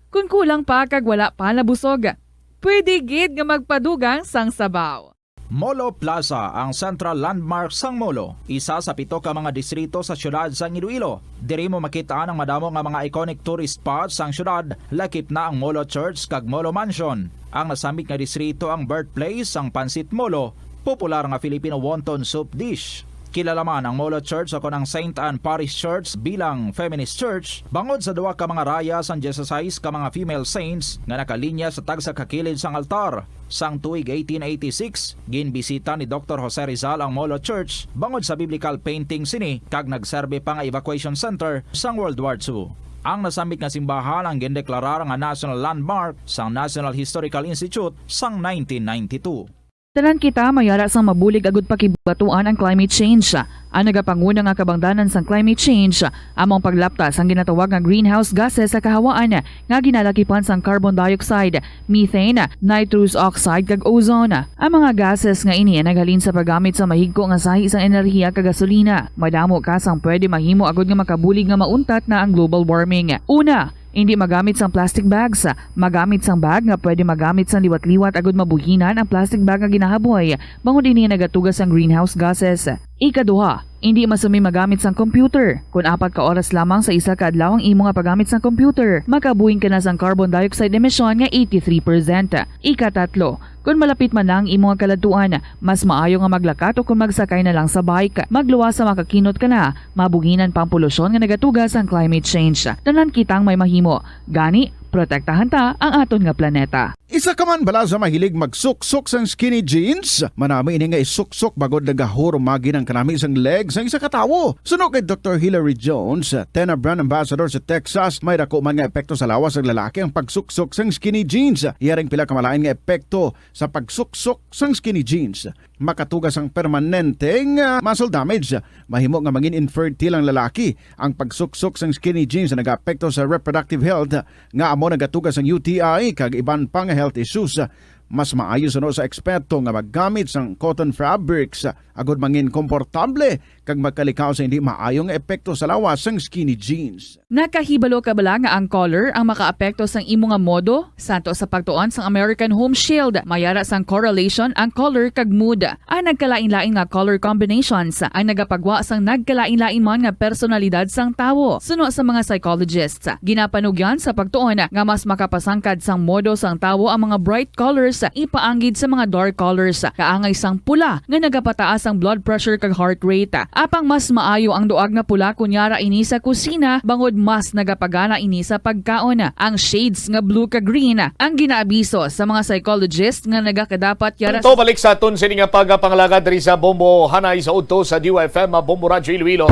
Kung kulang pa kag wala pa nabusog, pwede gid nga magpadugang sang sabaw. Molo Plaza ang central landmark sang Molo, isa sa 7 ka mga distrito sa syudad sang Iloilo. Diri mo makita ang madamo nga mga iconic tourist spots sang syudad, lakip na ang Molo Church kag Molo Mansion. Ang nasamit nga distrito ang birthplace sang Pansit Molo, popular nga Filipino wonton soup dish. Kilala man ang Molo Church o ang St. Anne Parish Church bilang feminist church bangod sa duwa ka mga raya sang 16 ka mga female saints nga nakalinya sa tagsa kakilid sang altar. Sang tuig 1886, ginbisita ni Dr. Jose Rizal ang Molo Church bangod sa biblical painting sini kag nagserbe pa nga evacuation center sang World War II. Ang nasamit nga simbahan ang gindeklarar nga national landmark sang National Historical Institute sang 1992. Tanan kita mayara sang mabulig agud pakibatuan ang climate change. Ang nagapanguna nga kabangdanan sang climate change among paglaptas ang ginatawag nga greenhouse gases sa kahawaan nga ginalakipan sang carbon dioxide, methane, nitrous oxide kag ozone. Ang mga gases nga ini naghalin sa paggamit sa mahigko nga sahi sang enerhiya kag gasolina. Madamo ka sang pwede mahimo agud nga makabulig nga mauntat na ang global warming. Una, hindi magamit sang plastic bags. Magamit sang bag nga pwede magamit sang liwat-liwat agud mabuhinan ang plastic bag nga ginahaboy bangod ini nagatugas ang greenhouse gases. Ikaduha, Hindi masumi magamit sang computer. Kung 4 ka oras lamang sa isa ka adlaw ang imo nga paggamit sang computer, makabuhing ka na sang carbon dioxide emission nga 83%. Ika-3, kung malapit man lang imo nga kaladtuan, mas maayo nga maglakat o kung magsakay na lang sa bike. Magluwas sa makakinot ka na, mabuginan pang polusyon nga nagatugas ang climate change. Tanan kitang may mahimo. Gani, protektahan ta ang aton nga planeta. Isa ka man bala sa mahilig magsuksok sang skinny jeans? Manami ini nga isuksok bagod nagahuro magi ng kanami isang leg sang isa katawo. Suno kay Dr. Hillary Jones, Tena Brand Ambassador sa Texas, may dako man nga epekto sa lawas ng lalaki ang pagsuksok sang skinny jeans. Iyaring pila kamalain nga epekto sa pagsuksok sang skinny jeans. Makatugas ang permanenteng muscle damage. Mahimo nga mangin infertile ang lalaki. Ang pagsuksok sang skinny jeans na nag-apekto sa reproductive health nga amo nagatugas ang UTI kag iban pang health issues. Mas maayo suno sa eksperto nga maggamit sang cotton fabrics agud mangin komportable kag magkalikaw sa hindi maayong epekto sa lawas sang skinny jeans. Nakahibalo ka bala nga ang color ang makaapekto sang imo nga modo? Santo sa pagtuon sang American Home Shield, mayara sang correlation ang color kag mood. Ang nagkalain-lain nga color combinations ang nagapagwa sang nagkalain-lain man nga personalidad sang tawo. Suno sa mga psychologists, ginapanugyan sa pagtuon nga mas makapasangkad sang modo sang tawo ang mga bright colors ipaanggid sa mga dark colors. Kaangay sang pula nga nagapataas ang blood pressure kag heart rate. Apang mas maayo ang duag na pula kunyara ini sa kusina bangod mas nagapagana ini sa pagkaon. Ang shades nga blue kag green ang ginaabiso sa mga psychologist nga nagakadapat yara. Ito balik sa aton sini nga pagpangalaga diri sa Bombo Hanay sa udto sa DUFM Bombo Radyo Iloilo.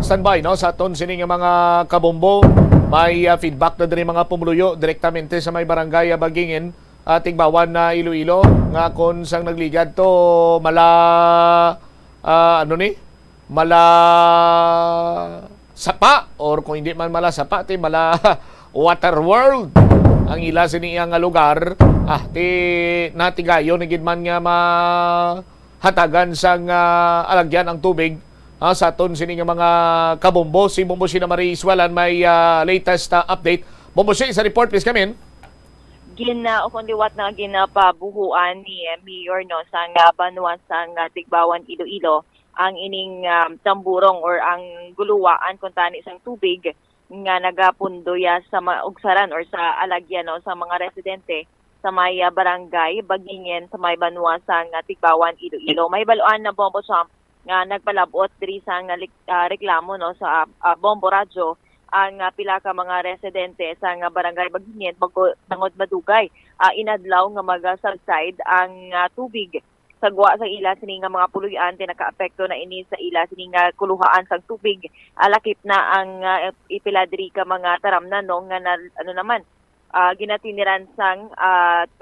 Standby no sa aton sini nga mga kabombo. May feedback na diri mga pumuluyo direktamente sa may barangay Bagingin ating bawan na Iloilo nga kung sang nagligad to mala mala sapa or kung hindi man mala sapa ti mala water world ang ila siniyang nga lugar ti natigayo ni gid man nga mahatagan sang alagyan ang tubig sa aton sini nga mga kabombo. Si Bombo Sina Marie Iswalan may latest update. Bombo Sina, sa report please come in. Liwat na ginapabuhuan ni Mayor no sang Banwa sang Tigbawan Iloilo ang ining tamburong or ang guluwaan kung tani sang tubig nga nagapundoya sa maugsaran or sa alagyan no sa mga residente sa may barangay Bagingin sa may Banwa sang Tigbawan Iloilo. May baluan na Bombo Champ nga nagpalabot diri sang reklamo no sa Bombo Radyo ang pila ka mga residente sa barangay Bagingin bangod madugay inadlaw nga mag-subside ang tubig sagwa sa ila sini nga mga puluyan nakaapekto na ini sa ila sini nga kuluhaan sang tubig lakip na ang ipila diri ka mga taramnan no nga ginatiniran sang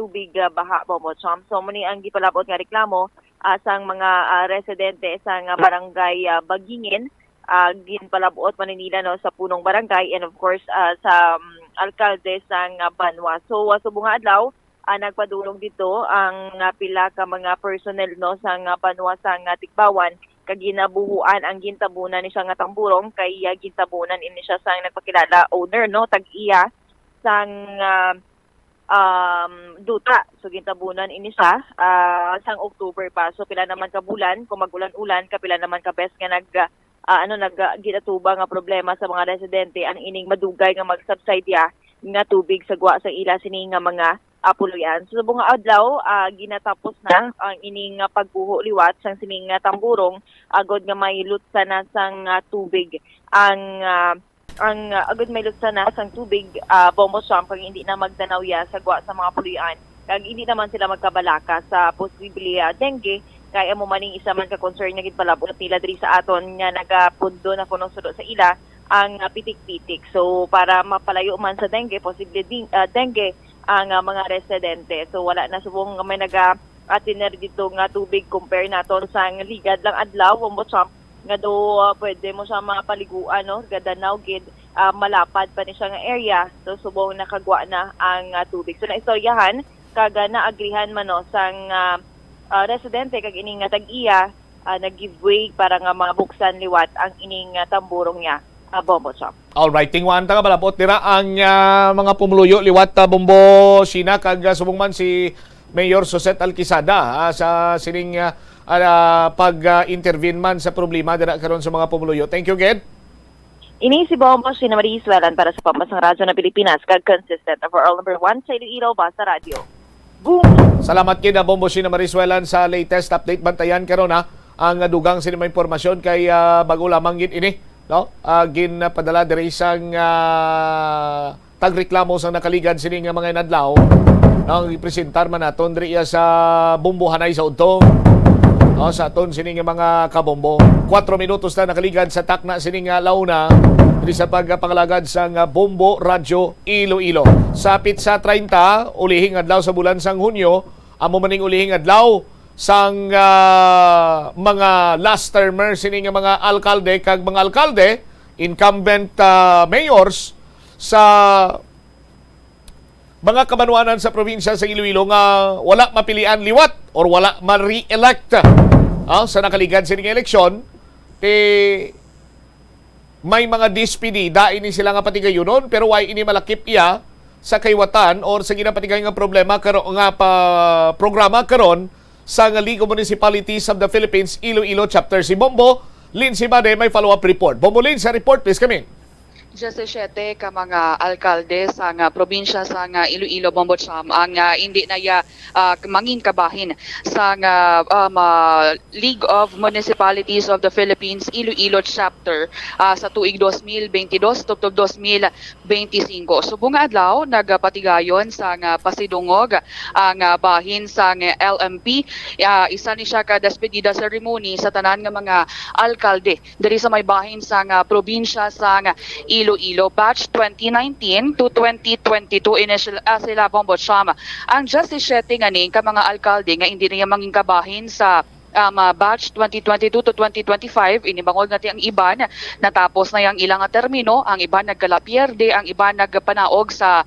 tubig baha Bombo Champ. So muni ang gipalabot nga reklamo sang mga residente sa barangay Bagingin. Ginpalabuot man nila no sa punong barangay and of course sa alkalde sang Banwa. So subong adlaw nagpadulong dito ang pila ka mga personnel no sang Banwa sang Tigbawan kag ginabuhuan ang gintabunan ni siya nga tamburong kay gintabunan ini siya sang nagpakilala owner no tag-iya sang duta. So gintabunan ini siya sang October pa. So pila naman ka bulan kung magulan-ulan kapila naman ka best nga ginatuba nga problema sa mga residente ang ining madugay nga mag-subside nga tubig sagwa sa ila sini nga mga puluyan. So subong adlaw ginatapos na ang ining pagbuho liwat sang sining tamburong agod nga may lutsa na sang tubig ang agod may lutsa na sang tubig Bombo Champ kag hindi na magdanawya sagwa sa mga puluyan kag hindi naman sila magkabalaka sa posible dengue. Kaya mo maning isa man ka concern nga gid palabot nila diri sa aton nga nagapundo na kuno sudo sa ila ang pitik-pitik. So para mapalayo man sa dengue, posible dengue ang mga residente. So wala na subong may naga-atiner dito nga tubig compare naton sa ligad lang adlaw Bombo Champ nga do pwede mo siya mapaliguan no gadanaw gid malapad pa ni siya nga area. So subong nakagwa na ang tubig. So naistoryahan kaga naagrihan man no sang residente kag ining tag-iya nag-giveaway para nga mabuksan liwat ang ining tamburong niya Bombo Champ. Alright, tingwan ta nga balabot dira ang mga pumuluyo liwat Bombo Sina kag subong man si Mayor Suset Alquisada sa sining pag-intervene man sa problema dira karon sa mga pumuluyo. Thank you, Ged. Ini si Bombo Sinamaris Welan para sa Pambasang Radyo ng Pilipinas, consistent of all number 1 sa Iloilo, Basta Radio. Boom! Salamat kina Bombo Sina Mariswelan sa latest update. Bantayan karon ha ang dugang sinima impormasyon kay bago lamang gid ini, no? Ginpadala diri sang tagreklamo sang nakaligad sini nga mga inadlaw. Nang ipresentar man naton diri sa Bumbuhanay sa udto. Sa aton sini nga mga kabombo. 4 minutos na nakaligad sa takna sini nga launa diri sa pagpangalagad sa Bombo Radyo Iloilo. Sa Pitsa 30, ulihing adlaw sa bulan sang Hunyo, amo maning ulihing adlaw sang mga last termer sini nga mga alkalde kag mga alkalde, incumbent mayors sa mga kabanwanan sa probinsya sa Iloilo nga wala mapilian liwat or wala ma-re-elect sa nakaligad sa eleksyon, may mga dispedida ini sila nga patigayonon pero why ini malakip iya sa kaywatan or sa ginapatigay nga problema karon nga programa karon sa League of Municipalities of the Philippines Iloilo chapter. Si Bombo Lin si Bade may follow-up report. Bombo Lin, sa report please kami. 17 ka mga alkalde sa probinsya sa Iloilo, Bombocham ang hindi na mangin kabahin sa League of Municipalities of the Philippines Iloilo chapter sa tuig 2022 tubtob 2025. Subong adlaw nagpatigayon sa pasidungog ang bahin sa LMP. Isa ni siya ka despedida ceremony sa tanan nga mga alkalde diri sa may bahin sa probinsya sa Iloilo batch 2019 to 2022 initial sila Bombocham. Ang justice setting ani ka mga alkalde nga hindi niya manging kabahin sa batch 2022 to 2025 inibangod natin ang iban natapos na yang ilang termino, ang iban nagkalapierde, ang iban nagpanaog sa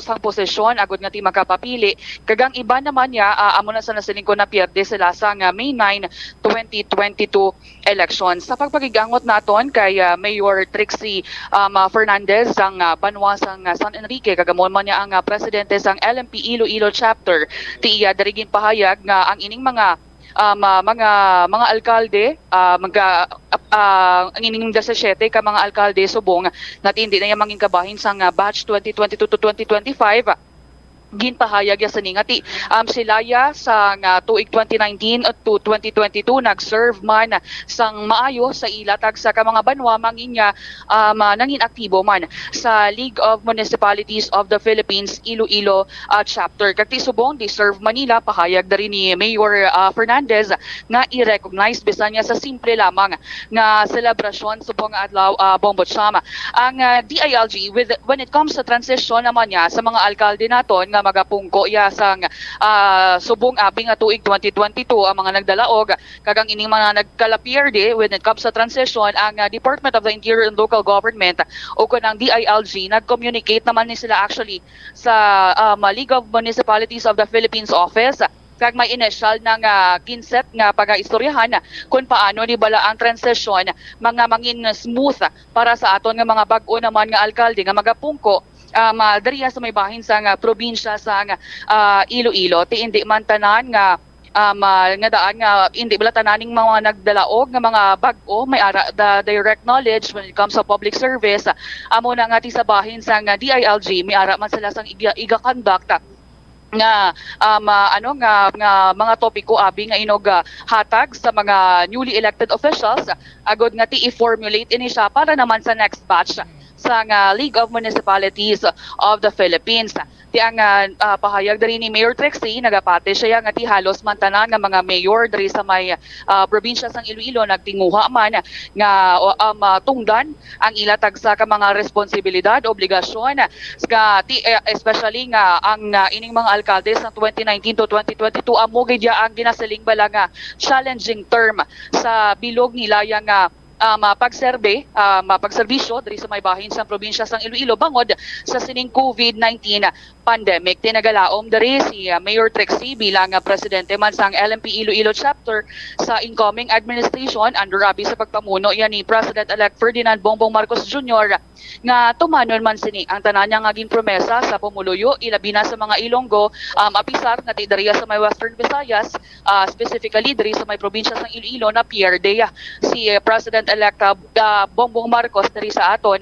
sang posisyon agud nga ti magkapapili kagang iban naman niya amo na sa nasilingko na pierde sila sa May 9 2022 elections. Sa pagpagigangot naton kay Mayor Trixie Fernandez sang banwa sang San Enrique kagamon man niya ang presidente sang LMP Iloilo chapter ti iya darigin pahayag nga ang ining mga alkalde ang ining 17 ka mga alkalde subong nga hindi na yang manging kabahin sang batch 2022 to 2025 ginpahayag ya sa ningati silaya sa tuig 2019 at to 2022 nag-serve man sang maayo sa ilatag sa mga banwa manginya nangin aktibo man sa League of Municipalities of the Philippines Iloilo chapter. Kati subong di serve Manila pahayag dari ni Mayor Fernandez nga i-recognize bisan niya sa simple lamang nga selebrasyon subong adlaw Bombocham. Ang DILG when it comes to transition naman niya sa mga alkalde naton nga magapungko iya sang subong abi nga tuig 2022 ang mga nagdalaog kagang ining mga nagkalapierde when it comes sa transition ang Department of the Interior and Local Government o kunang DILG nag-communicate naman ni sila actually sa League of Municipalities of the Philippines office kag may initial ng kinset nga pag-istoryahan kung paano ni bala ang transition mga mangin smooth para sa aton nga mga bag-o naman nga alkalde nga magapungko dariya sa may bahin sa probinsya sa Iloilo ti hindi man tanan nga nga daan nga hindi bala tananing mga nagdalaog nga mga bag-o may ara the direct knowledge when it comes sa public service amo na nga ti sa bahin sa DILG may ara man sila sang iga conduct nga mga topiko abi nga inog hatag sa mga newly elected officials agod nga ti i-formulate ini siya para naman sa next batch sa League of Municipalities of the Philippines. Ti ang pahayag dari ni Mayor Trixie nagapate siya nga ti halos mantanan nga mga mayor dari sa may probinsya sang Iloilo nagtinguha man nga tungdan ang ilatag sa ka mga responsibilidad, obligasyon nga especially nga ang ining mga alkalde sa 2019 to 2022 amo gid ang ginasaling bala nga challenging term sa bilog nila yang mapagserbisyo diri sa may bahin sa probinsya sang Iloilo bangod sa sining COVID-19 pandemic. Tinagalaom dari si Mayor Trixie bilang presidente man sang LMP Iloilo chapter sa incoming administration under abi sa pagpamuno yan ni President-elect Ferdinand Bongbong Marcos Jr. nga tumanon man sini ang tanan niya ngaging promesa sa pumuluyo ilabi na sa mga Ilonggo apisar nga dariya sa may Western Visayas, specifically diri sa may probinsya sang Iloilo na pierde si President-elect Bongbong Marcos diri sa aton.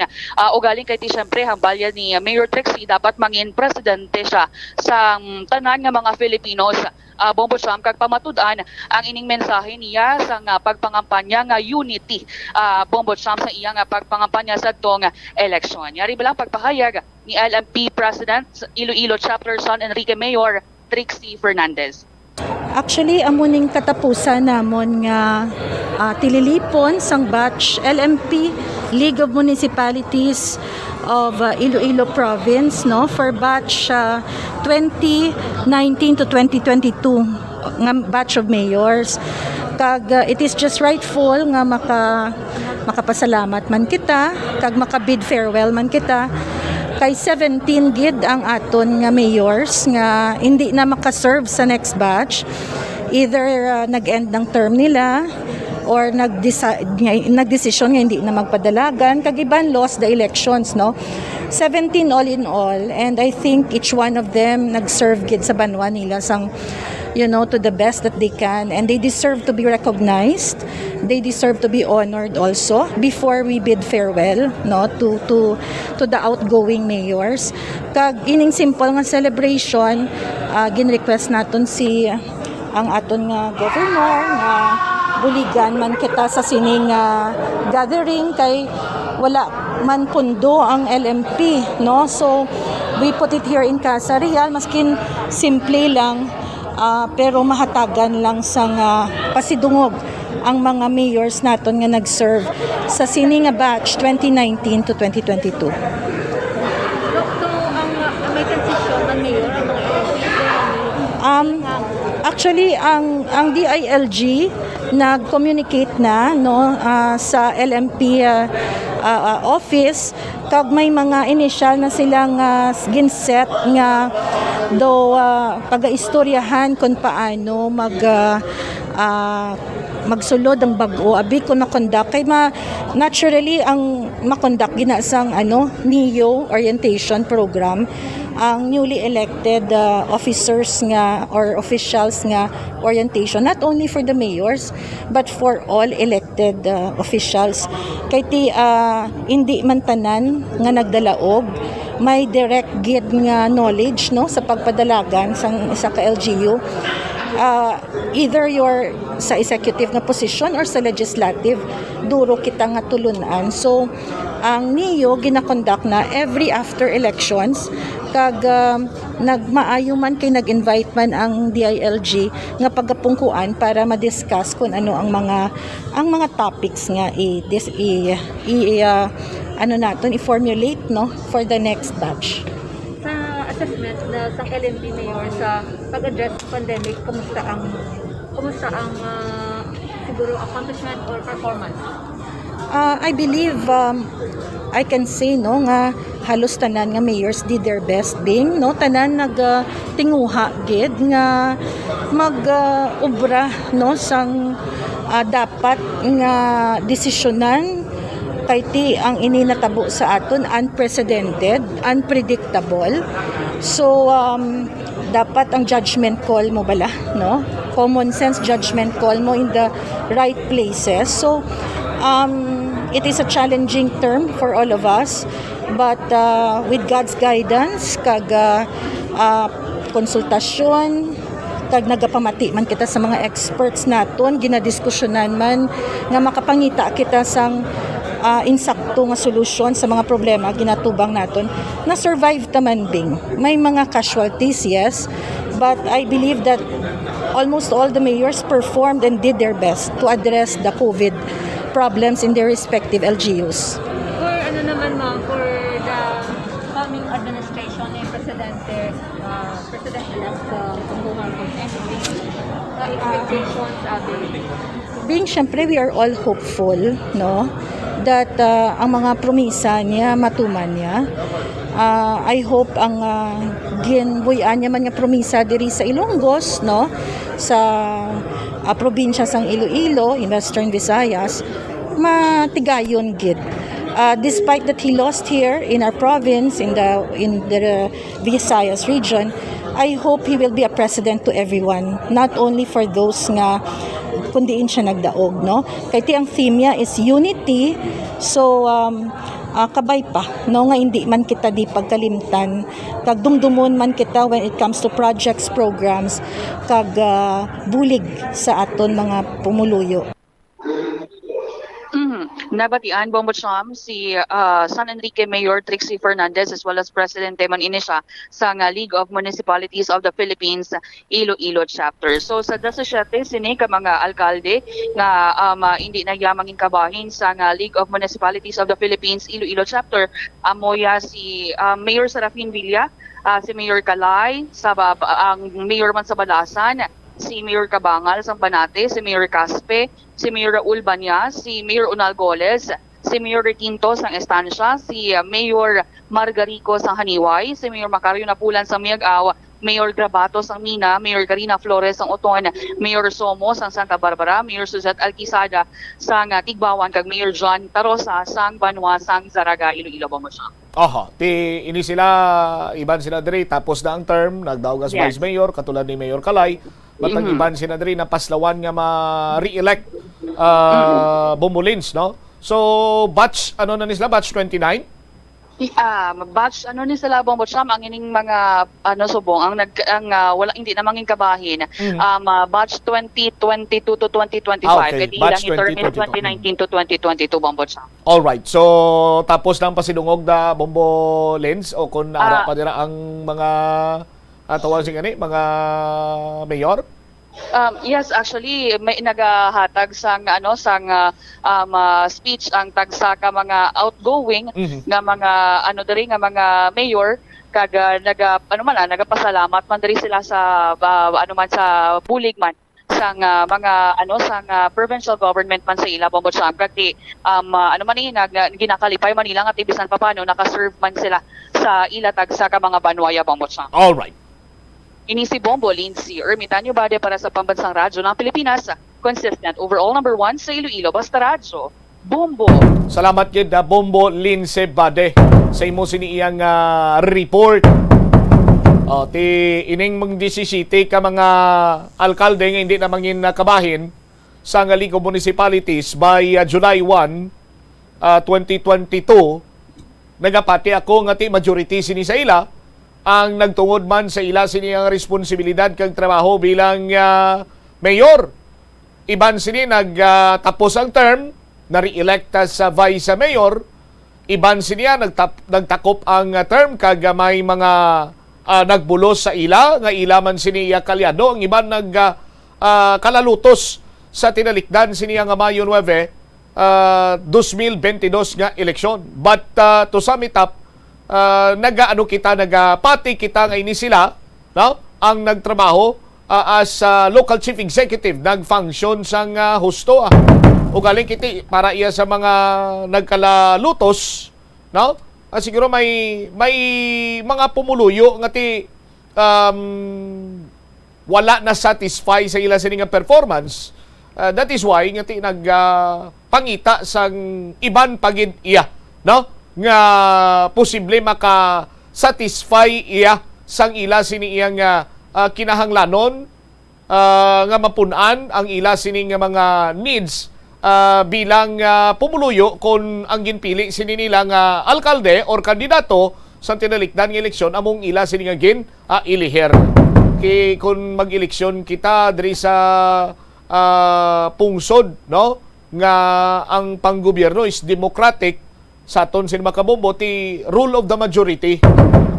Ugaling kay ti syempre hambalya ni Mayor Trixie dapat mangin presidente siya sa tanan nga mga Filipinos. Bongbong Trump kag pamatud-an ang ining mensahe niya sa pagpangampanya nga unity. Bongbong Trump sa iya nga pagpangampanya sa tong eleksyon. Yari bilang pagpahayag ni LMP President Iloilo Chapter San Enrique Mayor Trixie Fernandez. Actually, amuning katapusan namon nga tililipon sang batch LMP League of Municipalities of Iloilo Province for batch 2019 to 2022 nga batch of mayors. Kag it is just rightful nga makapasalamat man kita kag makabid farewell man kita kay 17 gid ang aton nga mayors nga hindi na makaserve sa next batch, either nag-end ng term nila or nagdesisyon nga hindi na magpadalagan kag iban lost the elections 17 all in all, and I think each one of them nag-serve gid sa banwa nila sang to the best that they can, and they deserve to be recognized. They deserve to be honored also before we bid farewell to the outgoing mayors. Kag ining simple nga celebration, gin-request naton ang aton nga governor nga buligan man kita sa sining gathering kay wala man pundo ang LMP so we put it here in Casa Real maskin simple lang. Pero mahatagan lang sang pasidungog ang mga mayors naton nga nag-serve sa sini nga batch 2019 to 2022. So may transition ng mayor ang mga actually ang DILG nag-communicate na sa LMP office kag may mga initial na silang ginset nga pag-istoryahan kung paano magsulod ang bag-o abi ko na conduct kay naturally ang makonduct ginasang NEO orientation program ang newly elected officers nga or officials nga orientation, not only for the mayors but for all elected officials kay hindi man tanan nga nagdalaog may direct gid nga knowledge sa pagpadalagan sang isa ka LGU, either you're sa executive nga position or sa legislative, duro kita nga tulunan. So ang NEO ginakonduct na every after elections kag nagmaayo man kay nag-invite man ang DILG nga pagapungkuan para ma-discuss kung ano ang mga topics nga i-formulate for the next batch. Sa assessment na sa LMP Mayor sa pag-address sa pandemic, kumusta ang siguro accomplishment or performance? I believe I can say nga halos tanan nga mayors did their best being tanan nagtinguha gid nga mag-ubra sang dapat nga desisyonan kay ang ininatabo sa aton unprecedented, unpredictable. So dapat ang judgment call mo bala common sense judgment call mo in the right places. So it is a challenging term for all of us, but with God's guidance kag konsultasyon kag nagapamati man kita sa mga experts naton, ginadiskusyonan man nga makapangita kita sang insakto nga solusyon sa mga problema ginatubang naton, na survive taman bing. May mga casualties, yes, but I believe that almost all the mayors performed and did their best to address the COVID problems in their respective LGUs. For for the coming administration ni President-elect Bongbong Marcos, expectations being syempre we are all hopeful that ang mga promisa niya matuman niya. I hope ang ginbuyan niya man nga promisa diri sa Ilonggos, no, sa probinsya sang Iloilo in Western Visayas, matigayon gid. Despite that he lost here in our province, in the Visayas region, I hope he will be a president to everyone, not only for those nga kundiin siya nagdaog, no. Kay ti ang theme niya is unity, so kabay pa, no, nga hindi man kita di pagkalimtan, kag dumdumon man kita when it comes to projects, programs, kag bulig sa aton mga pumuluyo. Nabatian Bombocham si San Enrique Mayor Trixie Fernandez as well as Presidente man ini siya sa League of Municipalities of the Philippines Iloilo chapter. So sa 17 sini ka mga alkalde nga hindi nagyamang kabahin sa League of Municipalities of the Philippines Iloilo chapter, amoya si Mayor Serafin Villa, si Mayor Kalay, ang Mayor man sa Balasan, si Mayor Cabangal sa Banate, si Mayor Caspe, si Mayor Raul Banyas, si Mayor Unal Goles, si Mayor Requinto sa Estancia, si Mayor Margarico sa Haniway, si Mayor Macario Napulan sa Miag-Aw, Mayor Grabato sa Mina, Mayor Karina Flores sa Oton, Mayor Somo sa Santa Barbara, Mayor Suzette Alquisada sa Tigbawan, kag Mayor John Tarosa sa Banwa sa Zaraga, Iloilo, Bombocham. Aha, ini sila, iban sila diri, tapos na ang term, nagdaog as Vice Mayor, katulad ni Mayor Kalay, batang iban sila diri, napaslawan nga ma-re-elect Bombolins, no? So, batch, ano na sila, batch 29? Batch ni sila Bombocham, ang ining mga subong wala hindi na mangin kabahin, batch 2022 to 2025, okay. Batch 2019 to 2022 Bombocham. All right. So tapos nang pasidungog da Bombo Lens o kun ara pa dira ang mga tawag sing ani mga mayor? Yes, actually may nagahatag sang speech ang tagsa ka mga outgoing nga mga diri nga mga mayor kag nagapasalamat man diri sila sa sa bulig man sang mga provincial government man sa ila Bombocham kag ginakalipay man nila nga tibisan pa paano naka-serve man sila sa ila tagsa ka mga banwaya Bombocham. All right. Ini si Bombo Lindsay Ermitanyo Bade para sa Pambansang Radyo ng Pilipinas. Consistent overall number 1 sa Iloilo, Basta Radyo. Bombo. Salamat gid da Bombo Lindsay Bade sa imo siniyang report. Ti ining mga disisite ka mga alkalde nga hindi na mangin kabahin sa League of Municipalities by July 1, 2022. Nagapati ako nga ti majority sini sa ila ang nagtungod man sa ila siniyang responsibilidad kag trabaho bilang mayor. Iban sini nagtapos ang term, na-re-electa sa vice mayor. Iban siniya nagtakop ang term kag may mga nagbulos sa ila, nga ila man siniya kalyado. Ang iban kalalutos sa tinalikdan siniya nga Mayo 9, 2022 nga eleksyon. But to sum it up, nagapati kita nga ini sila, no? Ang nagtrabaho as local chief executive, nag-function sang husto o galing kiti para iya sa mga nagkalalutos, no? Siguro may mga pumuluyo nga ti wala na satisfy sa ila sining performance. That is why nga ti nagpangita sang iban pagid iya, no? Nga posible maka-satisfy iya sang ila sini iyang kinahanglanon nga mapunan ang ila sini nga mga needs bilang pumuluyo kung ang ginpili sini nila nga alkalde or kandidato sa tinalikdan nga eleksyon among ila sini nga iliher. Kay kung mag-eleksyon kita diri sa pungsod, no, nga ang panggobyerno is democratic, sa aton sin makabombo ti rule of the majority.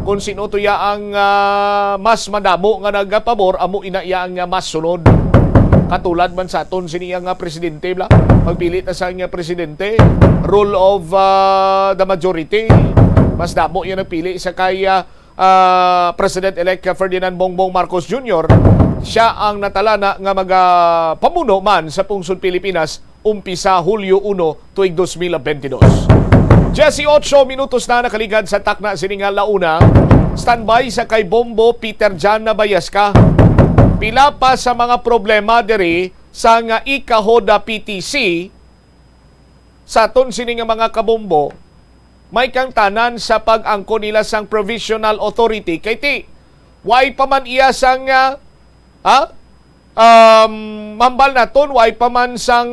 Kung sino to ya ang mas madamo nga nagapabor, amo inaya ang mas sunod. Katulad man sa aton siniya nga presidente bla, magpilit na sa nga presidente, rule of the majority. Mas damo yan nagpili sa kay President-elect Ferdinand Bongbong Marcos Jr. Siya ang natalana nga magapamuno man sa pungsod Pilipinas umpisa Hulyo 1 tuig 2022. 18 minutos na nakaligad sa takna siningal launa. Standby sa kay Bombo Peter Jan na Bayaska. Pila pa sa mga problema diri sa nga Ikahoda PTC sa aton sini nga mga kabombo. May kang tanan sa pag-angko nila sang provisional authority kay ti why pa man iya sang mambal naton why pa man sang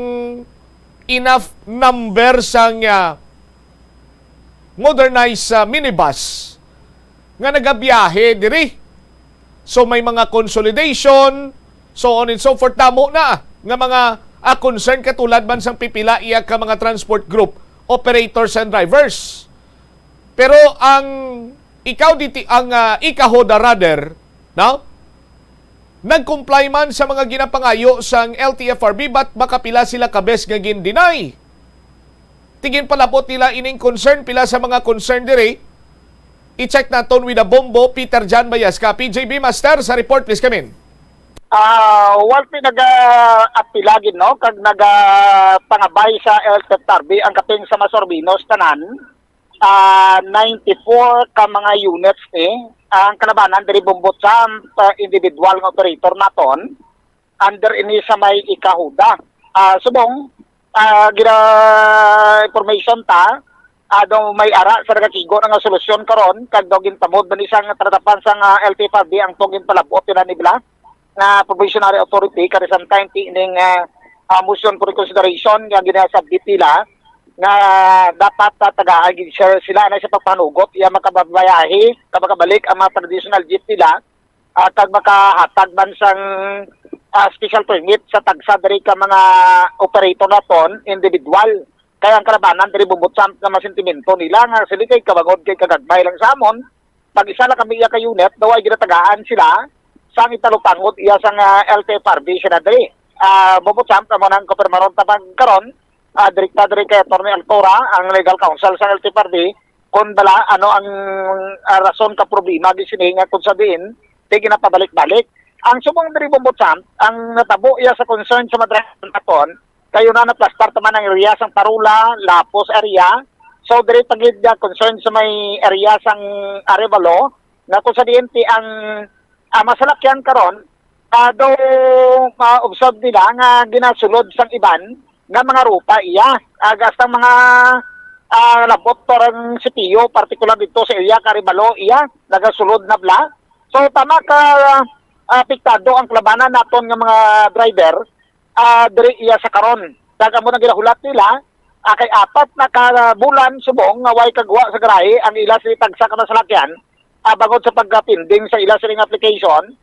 enough number sang modernized minibus nga nagabiyahe diri. So may mga consolidation, so on and so forth. Damo na nga mga concern katulad man sang pipila iya ka mga transport group, operators and drivers. Pero ang Ikahoda rather, no? Nag-comply man sa mga ginapangayo sang LTFRB, but makapila sila kabes nga gin-deny. Tingin palapot nila ining concern, pila sa mga concern diri. I-check naton with a Bombo Peter Jan Bayaska. PJB Master, sa report please come in. Wal pinag-apilagin no kag nagapangabay sa LTFRB ang kaping sa Masorbinos tanan 94 ka mga units ang kalabanan diri Bombot sa individual nga operator naton under ini sa may Ikahoda. Subong gira information ta do may ara sa nagakigo nga solusyon karon kag daw gintamod man isang tratapan sa LTFRB ang tugin palabot nibla na provisional authority kada sa time ining motion for reconsideration nga ginasabit nila nga dapat tagaan sila na sa pagpanugot iya makababayahi kabalik ang mga traditional jeep nila kag makahatag man sang special permit sa tagsa diri ka mga operator naton individual. Kaya ang kalabanan diri bubutsan na mga sentimento nila nga sila kay kabagod kay kagagbay lang sa amon pag isa lang kami iya ka unit daw ay ginatagaan sila sang italupangot iya sang LTFRB siya na diri. Bubutsan mo nang kopirmaron tabang karon direkta diri kay Atty. Altora ang legal counsel sa LTFRB kung bala ano ang rason ka problema gisini nga kung sabihin di ginapabalik-balik. Ang subong diri bubutsan ang natabo iya sa concern sa madrasan naton kayo na naplastar taman ang area sang Parula, Lapos area. So diri pagid concern sa may area sang Arevalo na kung sa diente ang masalakyan karon do observe nila nga ginasulod sang iban nga mga ruta iya agasta mga labot torang sitiyo particular dito sa area Arevalo iya nagasulod na bla. So tama ka apektado ang klabanan naton nga mga driver diri iya sa karon. Daga mo nang ginahulat nila kay apat na bulan subong nga way kagwa sa garahe ang ila sa tagsa ka masalakyan bangod sa pagpinding sa ila sining application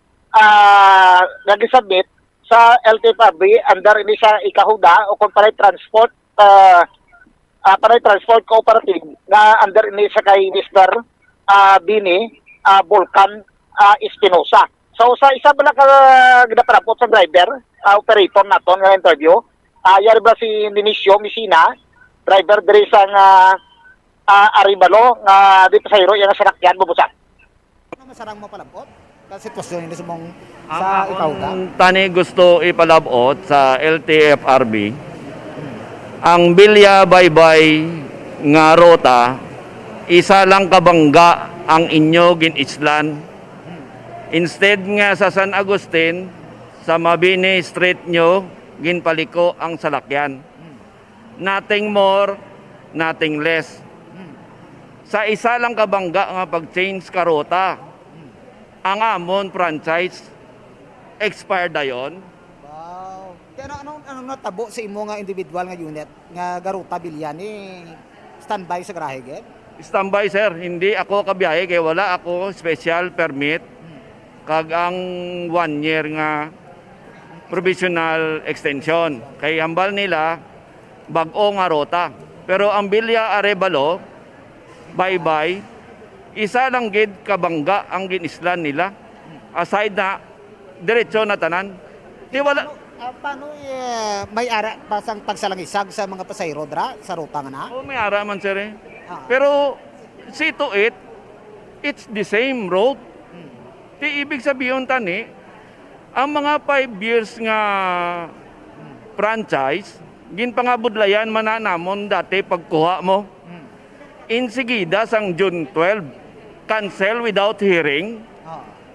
nag-submit sa LTFRB under ini sa Ikahoda o Corporate Transport Transport Cooperative na under ini sa kay Mr. Bini Volcan Espinosa. So sa isa bala ka ginaparapot sa driver operator naton nga interview yari ba si Dionisio Misina driver diri sa Arevalo nga dito sa hero yang sarakyan bubusan. Masarang mo palabot sa sitwasyon ni sumong sa Ikahoda. Tani gusto ipalabot sa LTFRB ang Bilya Baybay nga rota isa lang kabangga ang inyo ginislan. Instead nga sa San Agustin sa Mabini Street nyo ginpaliko ang salakyan. Nothing more, nothing less. Sa isa lang kabangga nga pag-change karota, ang amon franchise expired dayon. Wow. Kaya anong natabo sa imo nga individual nga unit nga garuta bilyan standby sa garahe gid? Standby sir, hindi ako kabiyahe kay wala ako special permit kag ang 1 year nga provisional extension. Kay hambal nila bag-o nga rota. Pero ang Bilya Arevalo Baybay isa lang gid kabangga ang ginislan nila. Aside na diretso na tanan. Di wala paano may ara pa sang pagsalangisag sa mga pasahero dra sa ruta nga na? Oh, may ara man sir eh. Pero see to it, it's the same road. Di ibig sabihin tani, ang mga 5 years nga franchise, ginpangabudlayan mananamon dati pagkuha mo. insigida sang June 12, cancel without hearing.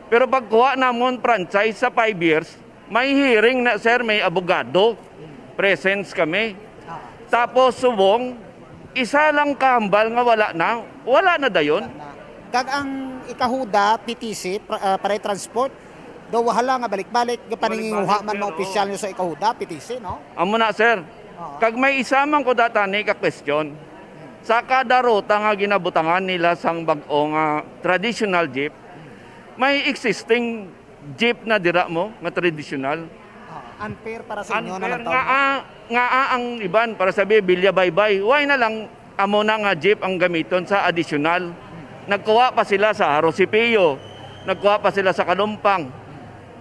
Pero pagkuha namon franchise sa 5 years, may hearing na sir, may abogado, presence kami. Tapos subong, isa lang kahambal nga wala na dayon. Kag ang ikahuda, PTC, para transport, daw wahala nga balik-balik, paninguha man mga opisyal nyo sa ikahuda, PTC, no? Amo na sir, kag may isamang ko datani ka question, sa kada ruta nga ginabutangan nila sang bag-o nga traditional jeep, may existing jeep na dira mo, nga traditional. Unfair para sa inyo na lang Nga ang iban, para sabi, bilya bye-bye, why na lang amo na nga jeep ang gamiton sa additional. Nagkuha pa sila sa Haro Sipio, nagkuha pa sila sa Kalumpang.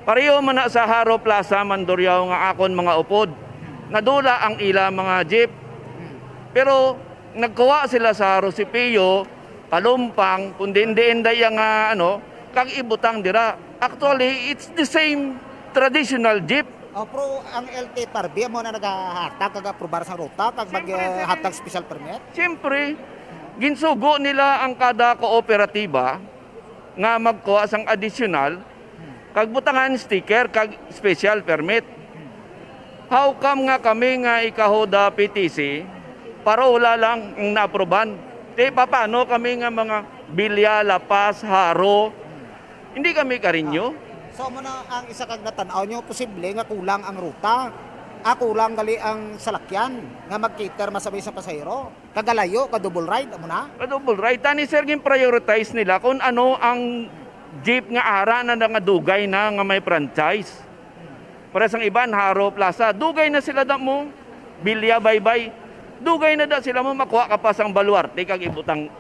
Pareho man na sa Haro Plaza, Mandurriao nga akon mga upod. Nadula ang ila mga jeep. Pero nagkuha sila sa Haro Sipio, Kalumpang, kundi hindi nga kag ibutang dira. Actually, it's the same traditional jeep. Pero ang LTFRB mo na naghahatag kag aprobar sa ruta kag maghatag special permit? Siyempre, ginsugo nila ang kada kooperatiba nga magkuha sang additional kag butangan sticker kag special permit. How come nga kami nga ikahoda PTC para wala lang ang naaproban? Paano kami nga mga Bilya, Lapas, Haro, hindi kami karinyo? So mo na ang isa kag natanaw nyo, posible nga kulang ang ruta. Kulang gali ang salakyan nga mag-cater masabay sa pasahero. Kagalayo, ka-double ride, amo na? Ka-double ride. Tani sir, prioritize nila kung ano ang jeep nga ara na nga dugay na nga may franchise. Para sang iban, Haro Plaza, dugay na sila da mo. Bilya, bye-bye. Dugay na da sila mo, makuha ka pa sang Baluarte kag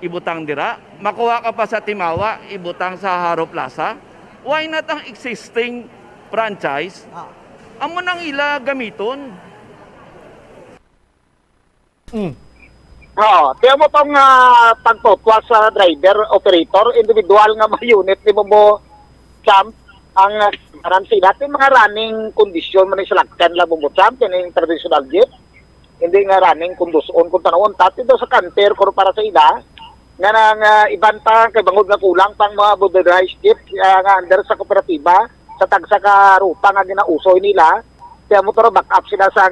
ibutang dira. Makuha ka pa sa Timawa, ibutang sa Haro Plaza. Why not ang existing franchise? Amo nang ila gamiton. Tiyan mo pang pagtutwa sa driver, operator, individual nga mga unit ni mo champ ang garansi natin mga running condition man sa laktan la mo champ yung traditional jeep. Hindi nga running kondusyon kung tanawon tati daw sa kanter kung para sa ila nga nang iban pa kay bangod nga kulang pang mga motorized jeep nga under sa kooperatiba sa tagsa ka ruta nga ginausoy nila kaya motor back up sila sa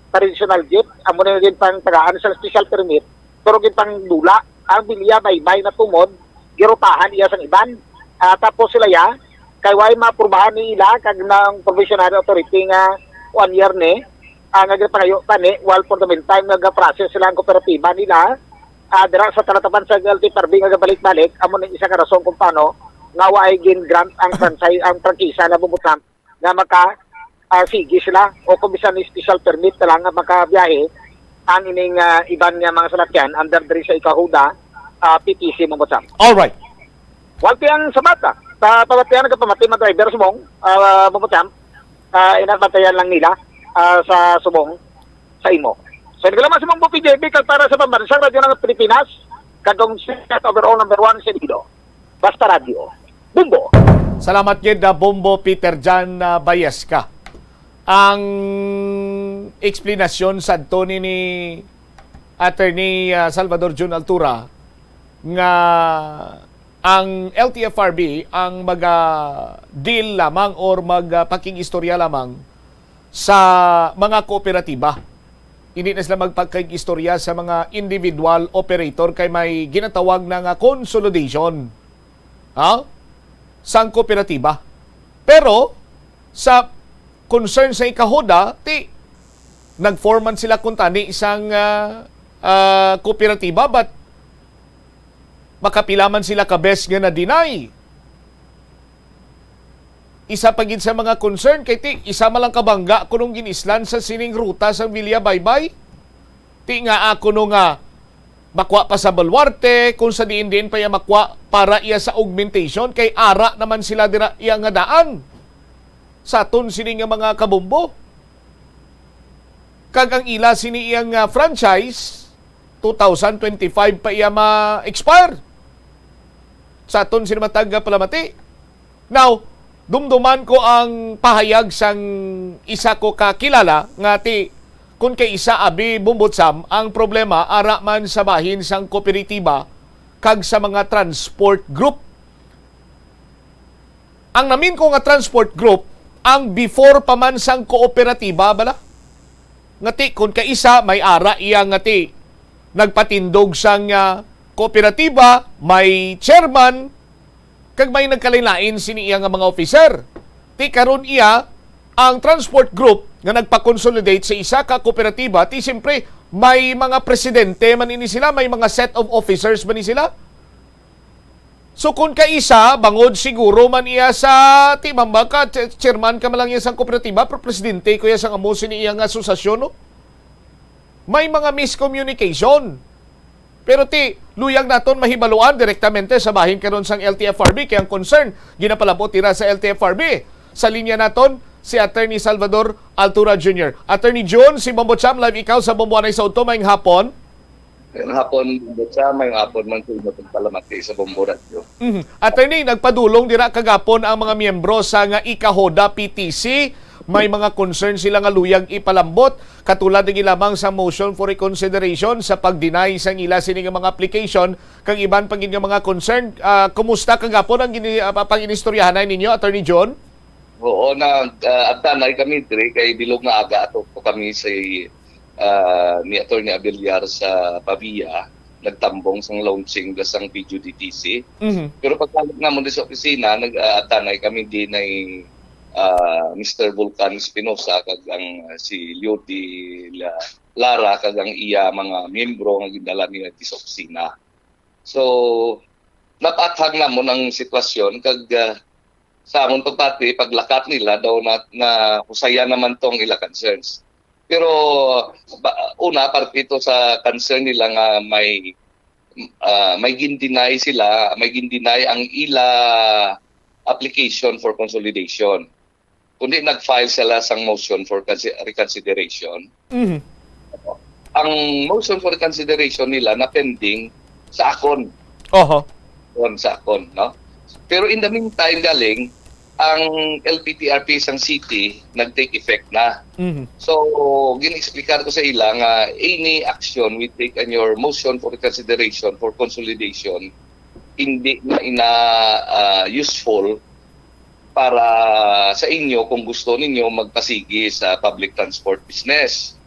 traditional jeep amo na din pang tagaan sa special permit pero gid pang dula ang bilya bye-bye na tumod girutahan iya sang iban tapos sila ya kay way maaprubahan nila kag ng provisional authority nga 1 year ni nga ginapangayo pa ni while for the meantime nag-process sila ang kooperatiba nila dira sa talatapan sa LTFRB nga balik-balik amo ni isa ka rason kung paano nga waay gin grant ang franchise ang prangkisa na bumutang nga maka sige sila o kung bisan ni special permit na lang nga makabiyahe ang ining iban nga mga salakyan under diri sa ikahuda PTC bumutang. All right. Walti ang sabata pabatian nga pamati mga driver subong bumutang inabantayan lang nila sa subong sa imo. So, nagalaman sa mga PJB kag para sa pambansang radyo ng Pilipinas, kadong set overall number 1 sa Lido. Basta Radio. Bumbo! Salamat gid Bombo Peter Jan Bayeska. Ang eksplanasyon sa Tony ni Attorney Salvador Jun Altura nga ang LTFRB ang mag-deal lamang or magpaking-istorya lamang sa mga kooperatiba. Hindi na sila magpagkag-istorya sa mga individual operator kay may ginatawag na nga consolidation. Sang kooperatiba. Pero, sa concern sa ikahoda, nagforman sila kuntani isang kooperatiba but makapilaman sila kabes nga na-deny. Isa pagid sa mga concern kay isa malang kabangga kunong ginislan sa sining ruta sa Villa Baybay. Nga ako nga makwa pa sa Baluarte kung sa diin pa iya makwa para iya sa augmentation kay ara naman sila dira iya nga daan. Sa aton sining nga mga kabumbo. Kag ang ila sini iyang franchise 2025 pa iya ma-expire. Sa aton sini matag palamati. Now, dumduman ko ang pahayag sang isa ko kakilala nga kung kay isa abi bumbutsam ang problema ara man sa bahin sang kooperatiba kag sa mga transport group. Ang namin ko nga transport group ang before pa man sang kooperatiba bala. Ngati kung kay isa may ara iya ngati nagpatindog sang kooperatiba, may chairman kag may nagkalain-lain sini iya nga mga officer. Ti karon iya ang transport group nga nagpa-consolidate sa isa ka kooperatiba, ti siyempre may mga presidente man ini sila, may mga set of officers man ini sila. So kung ka isa, bangod siguro man iya sa ti mamba ka, chairman ka man lang iya sa kooperatiba, pero presidente ko iya sa amusin ni iya nga asosasyon, no? May mga miscommunication. Pero ti, luyag naton mahibaluan direktamente sa bahin karon sang LTFRB, kaya ang concern, ginapalabot tira sa LTFRB. Sa linya naton, si Attorney Salvador Altura Jr. Attorney John, si Bombo Cham, live ikaw sa Bomboanay sa Auto, mayong hapon. Mayong hapon, Bombo Cham, mayong hapon man kung matagpalamati sa Bombo Radio. Attorney, nagpadulong dira kagapon ang mga miyembro sa nga Ikahoda PTC. May mga concern sila nga luyag ipalambot, katulad ng ilamang sa motion for reconsideration sa pag-deny sa ila sining mga application kang iban pang nga mga concern. Kumusta kagapon ang pang-inistoryahanay ninyo, Attorney John? Oo, agtanay kami dire kay bilog nga aga ato po kami sa ni Attorney Abeliar sa Pavia, nagtambong sang launching sang PGDTC. Pero pagkalik naman sa opisina, nag-atanay kami din ay Mr. Vulcan Espinosa kag ang si Lioti Lara kag ang iya mga miyembro nga gidala nila sa opisina. So napathag namon ang sitwasyon kag sa amon pagpati paglakat nila daw na husaya naman tong ila concerns. Pero una parte ito sa concern nila nga may gindinay sila, may gindinay ang ila application for consolidation. Kundi nag-file sila sang motion for reconsideration. Ang motion for reconsideration nila na pending sa akon. Sa akon, no? Pero in the meantime, galing, ang LPTRP sang city nag-take effect na. So, gin-explicar ko sa ila nga any action we take on your motion for reconsideration for consolidation hindi na useful para sa inyo kung gusto ninyo magpasigi sa public transport business.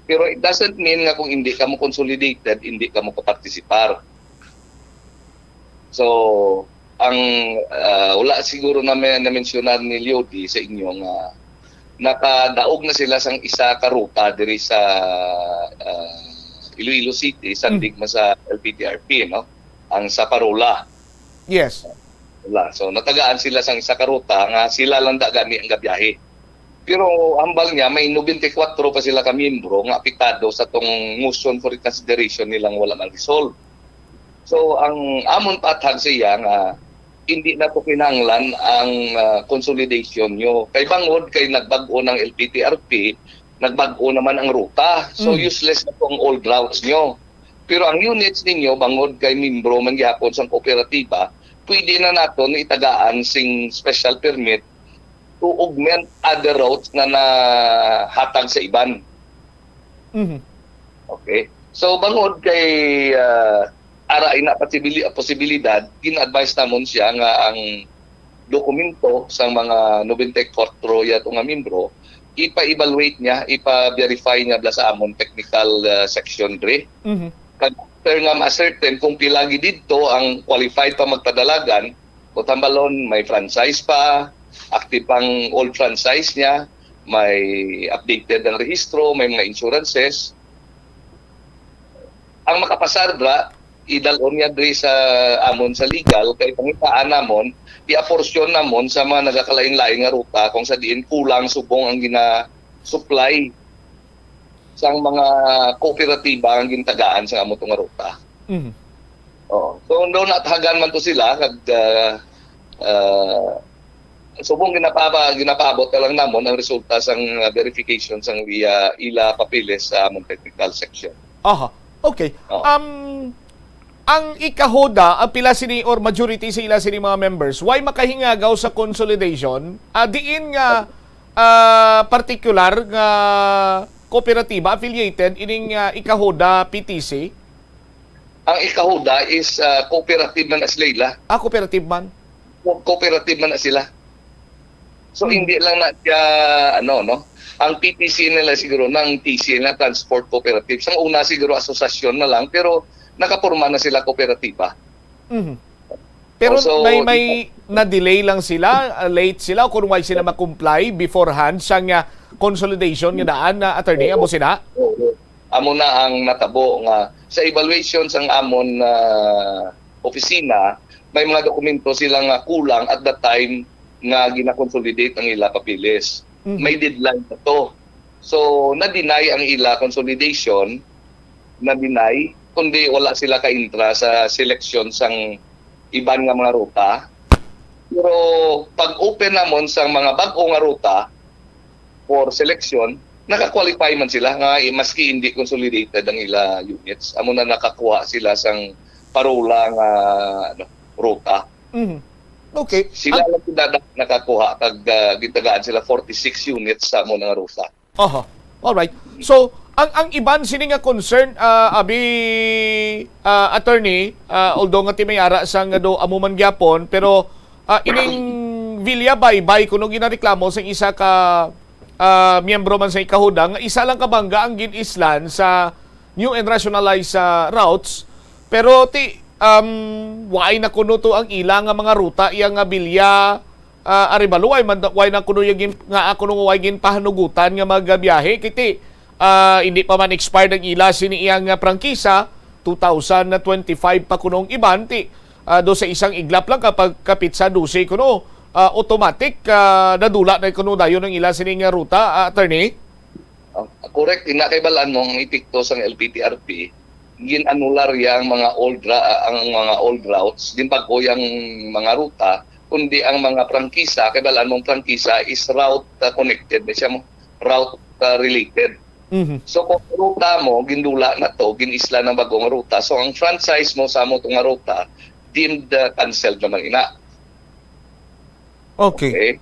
Pero it doesn't mean nga kung hindi ka mo consolidated, hindi ka mo kapartisipar. So, ang wala siguro na na-mentionan ni Liodi sa inyo nga nakadaog na sila sang isa ka ruta diri sa Iloilo City, sandigma sa LPTRP, no? Ang sa Parola. Yes. So natagaan sila sang isa ka ruta nga sila lang gani ang gabiyahe. Pero hambal niya may 94 pa sila ka miyembro nga apektado sa tong motion for reconsideration nilang wala man resolve. So ang amon pathag siya nga hindi na po kinahanglan ang consolidation nyo. Kay bangod kay nagbag-o ng LPTRP, nagbag-o naman ang ruta. So useless na po ang old routes nyo. Pero ang units ninyo, bangod kay membro man gyapon sa kooperatiba, pwede na naton itagaan sing special permit to augment other routes na nahatag sa iban. Okay? So bangod kay ara ina posibilidad, gin-advise namon siya nga ang dokumento sa mga 94 yato nga membro, ipa-evaluate niya, ipa-verify niya bla sa amon technical section 3. After nga ma-certain kung pilagi dito ang qualified pa magpadalagan, o tambalon may franchise pa, active pang old franchise niya, may updated ang rehistro, may mga insurances. Ang makapasar bra, idalon niya diri sa amon sa legal, kay pangitaan namon, i-aporsyon namon sa mga nagakalain-lain nga ruta kung sa diin kulang subong ang gina-supply sa mga kooperatiba ang gintagaan sa among nga ruta. So doon nathagan man to sila kag subong ginapabot lang namon ang resulta sang verification sang via ila papeles sa among technical section. Okay. Ang Ikahoda, ang pila sini or majority sa ila sini mga members, why makahingagaw sa consolidation? Diin nga particular nga kooperatiba affiliated ining Ikahuda PTC? Ang Ikahuda is cooperative man na sila. Cooperative man? Cooperative man na sila. So hindi lang na siya, ang PTC nila siguro, ng TC na Transport Cooperative. Sa una siguro asosasyon na lang, pero nakapurma na sila kooperatiba. Pero So, may na-delay lang sila, late sila, o kung why sila makomply beforehand sa consolidation nga daan na attorney, amo sila? Amo na ang natabo nga sa evaluation sang amon opisina, may mga dokumento sila nga kulang at that time nga gina-consolidate ang ila papilis. May deadline na to. So, na-deny ang ila consolidation, na-deny, kundi wala sila ka-intra sa selection sang iban nga mga ruta. Pero pag open namon sang mga bag-o nga ruta for selection, naka-qualify man sila nga maski hindi consolidated ang ila units. Amo na nakakuha sila sang parola nga ruta. Okay. Sila lang nakakuha kag gitagaan sila 46 units sa amo nga ruta. Aha. All right. So, ang iban sini nga concern attorney, although nga timayara sang do amuman gyapon, pero ining Villa Baybay kuno ginareklamo sa isa ka miyembro man sa Ikahuda nga isa lang kabangga ang ginislan sa new and rationalized routes, pero why na kuno to ang ila nga mga ruta yang nga Villa Arevalo, why na kuno yung nga ako nung why gin pahanugutan nga magbiyahe kiti hindi pa man expired ang ila sini iyang prangkisa 2025 pa kunong iban do sa isang iglap lang kapag kapit sa 12 kuno automatic nadula na kuno dayon ang ila sini nga ruta, attorney. Correct, inakaibalaan mo ang epekto sa LPTRP ginanular yang mga old routes din bago yang mga ruta, kundi ang mga prangkisa, kaibalaan mong prangkisa is route connected, siya mo route related. So kung ruta mo gindula na to, ginisla ng bagong ruta, so ang franchise mo sa mo tong ruta deemed canceled naman ina. Okay.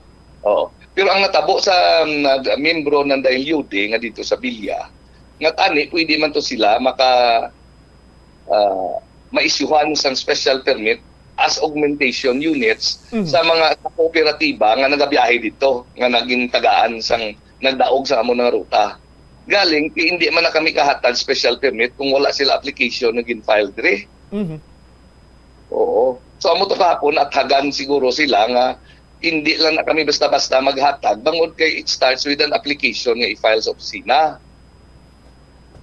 Oo. Pero ang natabo sa membro ng DILUD nga dito sa Villa, nga tani pwede man to sila maisyuhan sang special permit as augmentation units sa mga kooperatiba nga nagabiyahe dito, nga naging tagaan sang nagdaog sa amo ng ruta. Galing, hindi man na kami kahatan special permit kung wala sila application na gin-file dire. Oo. So amo to kahapon at hagan siguro sila nga hindi lang na kami basta-basta maghatag bangod kay it starts with an application nga i-file sa opisina.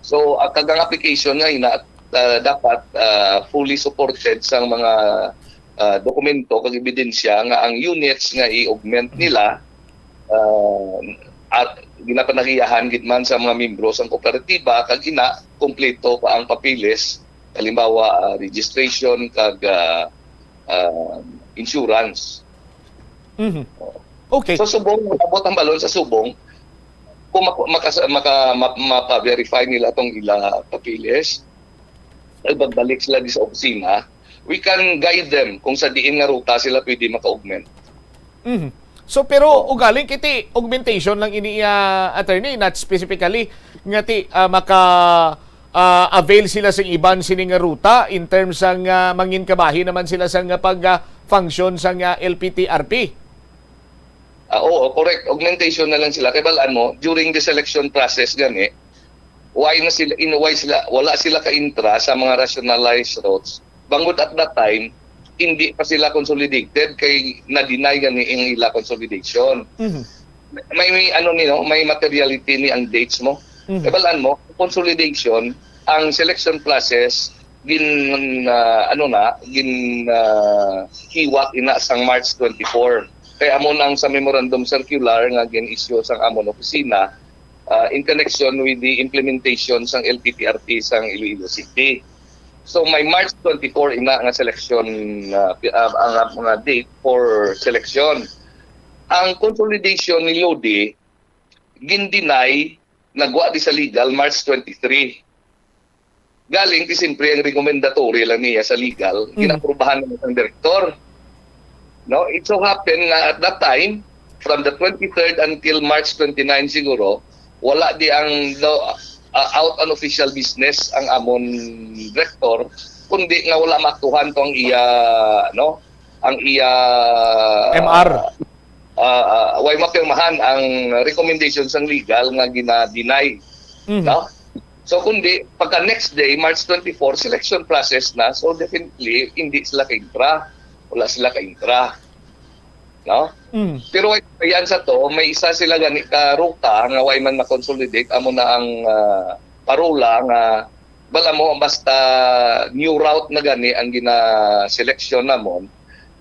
So ang kagang application nga dapat fully supported sa mga dokumento kag ebidensya nga ang units nga i-augment nila at ginapanahiyahan gid man sa mga membro sa kooperatiba kag kompleto pa ang papilis, halimbawa registration kag insurance. Okay. So subong abot ang balon sa subong kung mapa-verify nila tong ila papilis, pagbalik sila di sa opisina, we can guide them kung sa diin nga ruta sila pwede maka-augment. So pero ugaling kiti augmentation lang ini attorney, not specifically ngati avail sila sa iban sini nga ruta in terms sang mangin kabahi naman sila sa pag-function sa LPTRP. Oo, correct. Augmentation na lang sila. Kaya balaan mo, during the selection process gani, wala sila ka-intra sa mga rationalized routes. Bangod at that time, hindi pa sila consolidated kay na-deny gani ang ila consolidation. May materiality ni ang dates mo. Kaya balaan mo, consolidation, ang selection process hiwak ina sang March 24. Kaya amo nang sa memorandum circular nga gin-issue sang amon opisina in connection with the implementation sang LPTRP sang Iloilo City. So may March 24 ina nga selection ang mga date for selection. Ang consolidation ni Lodi gin-deny nagwa di sa legal March 23. Galing kasi siyempre ang recommendatory lang niya sa legal, ginaprubahan ng direktor. No, it so happened na at that time, from the 23rd until March 29 siguro, wala di ang out an official business ang amon director, kundi nga wala matuhan to ang iya MR. Way mapirmahan ang recommendations ng legal nga gina-deny. No? So kundi pagka next day, March 24, selection process na, so definitely hindi sila ka-intra. Wala sila ka-intra. No? Pero yan sa to, may isa sila gani ka ruta nga way man na-consolidate amo na ang parola nga bala mo basta new route na gani ang gina-selection namon,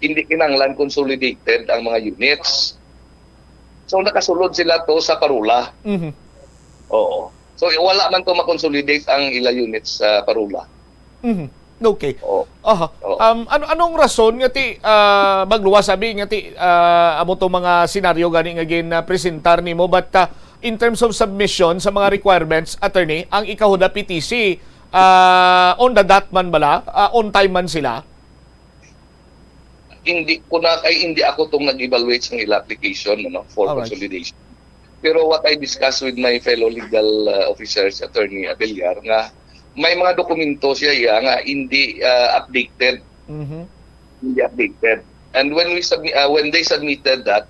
hindi kinanglan consolidated ang mga units. So nakasulod sila to sa parola. Oo. So wala man to makonsolidate ang ila units sa parola. Okay. Aha. Anong rason nga ti magluwas sabi nga ti amo to mga senaryo gani nga presentar nimo, but in terms of submission sa mga requirements, attorney, ang ikahuda PTC on the dot man bala, on time man sila? Hindi ako tong nag-evaluate sa ila application for consolidation. Pero what I discussed with my fellow legal officers, Attorney Abeliar, nga may mga dokumento siya nga hindi updated. Hindi updated. And when they submitted that,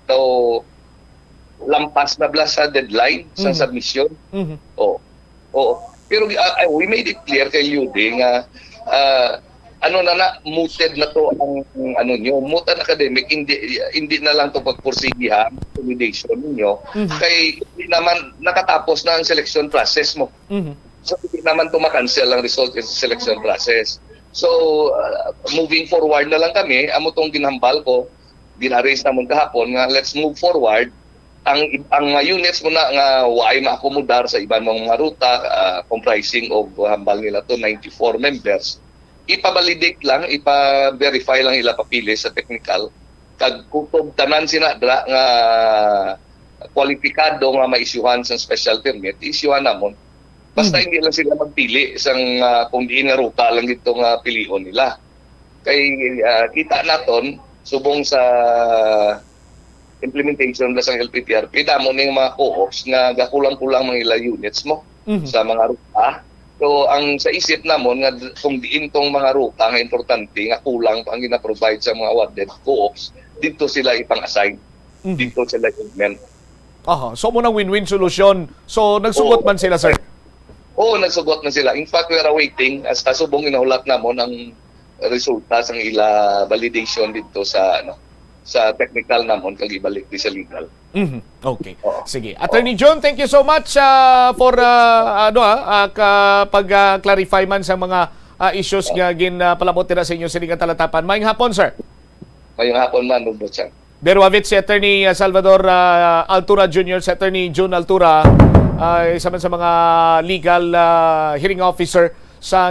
lampas na bla sa deadline sa submission. Pero we made it clear kay Yude nga muted na to ang muted academic, hindi na lang to pagpursigihan consolidation ninyo kay hindi naman nakatapos na ang selection process mo. So hindi naman to ma-cancel ang result sa selection process. So moving forward na lang kami, amo tong ginhambal ko, gina-raise namon kahapon nga let's move forward. Ang units mo na nga waay ma-accommodar sa iban mga ruta comprising of hambal nila to 94 members. Ipa-validate lang, ipa-verify lang ila papili sa technical. Kag kutob tanan sinadra nga kwalipikado nga ma-isyuhan sa special permit, isyuhan namon. Basta hindi lang sila magpili isang kung diin nga ruta lang dito nga pilion nila. Kay kita naton subong sa implementation sa LPTRP, damo ning mga co-ops nga gakulang-kulang mga ila units mo sa mga ruta. So ang sa isip namon nga kung diin tong mga ruta nga importante nga kulang pa ang gina-provide sa mga awarded co-ops, dito sila ipang-assign. Dito sila implement. So mo nang win-win solution. So nagsugot man sila, sir? Oo, nagsugot na sila. In fact, we are awaiting as subong inahulat namon ang resulta sa ila validation dito sa sa technical namon kag ibalik di sa legal. Okay. Sige. Attorney John, thank you so much for pag-clarify man sa mga issues nga ginapalabot nila sa inyo sa Ligang Talatapan. Mayong hapon, sir. Mayong hapon man, Lubot siya. Berwavit si Attorney Salvador Altura Jr., si Attorney John Altura, isa man sa mga legal hearing officer sa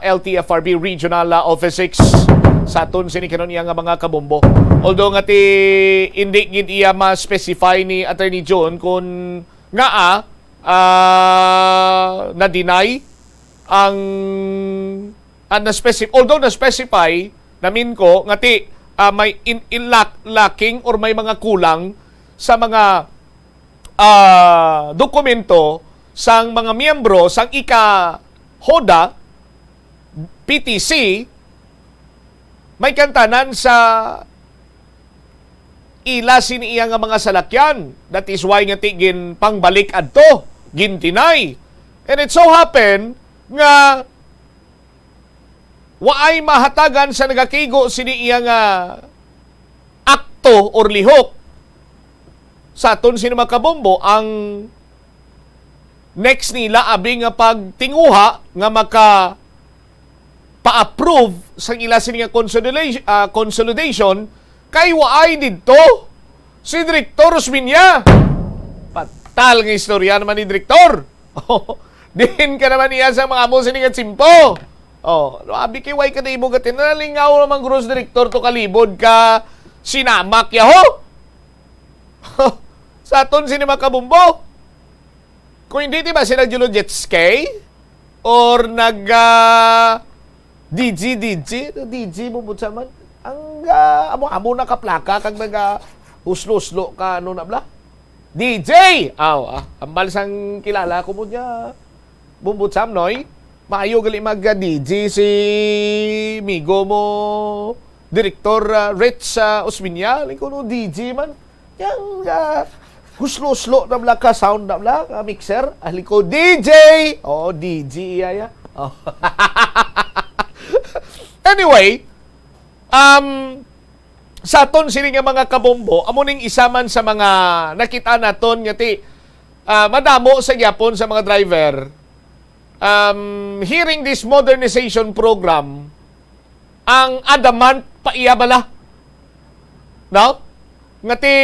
LTFRB Regional Office 6 sa aton sinikanon iya nga mga kabombo. Although nga hindi gid iya ma-specify ni Attorney John kung nga na-deny ang although na-specify namin ko nga may lacking or may mga kulang sa mga dokumento sang mga miyembro sang ika-HODA PTC, may kantanan sa ila siniya nga mga salakyan. That is why nga gin pangbalik adto, gintinay. And it so happen nga waay mahatagan sa nagakigo siniya nga akto or lihok sa aton sino makabombo ang next nila abi nga pagtinguha nga maka pa-approve sa ila siniya consolidation kay waay didto si Direktor Osminya. Patal nga istorya naman ni Direktor. Din ka naman niya sa mga amo siningat simpo. Abi kay way ka na imo gatin nalingaw naman gross Direktor to kalibod ka sinamak yaho. Sa aton sini makabumbo. Kung hindi ba sila julo jet ski or DG mo sa man ang amo na kaplaka kag huslo-huslo ka na bla. DJ! Ambal sang kilala ko mo niya. Bumbut Sam, noy? Maayo gali mag-DJ si migo mo, Direktor Rich Osminya. Liko no, DJ man. Yang huslo-huslo na bala ka, sound na bala, mixer. Liko, DJ! DJ iya. Anyway, sa aton sini nga mga kabombo, amo ning isa man sa mga nakita naton nga ti madamo sa gyapon sa mga driver. Hearing this modernization program, ang adamant pa iya bala. No? Nga ti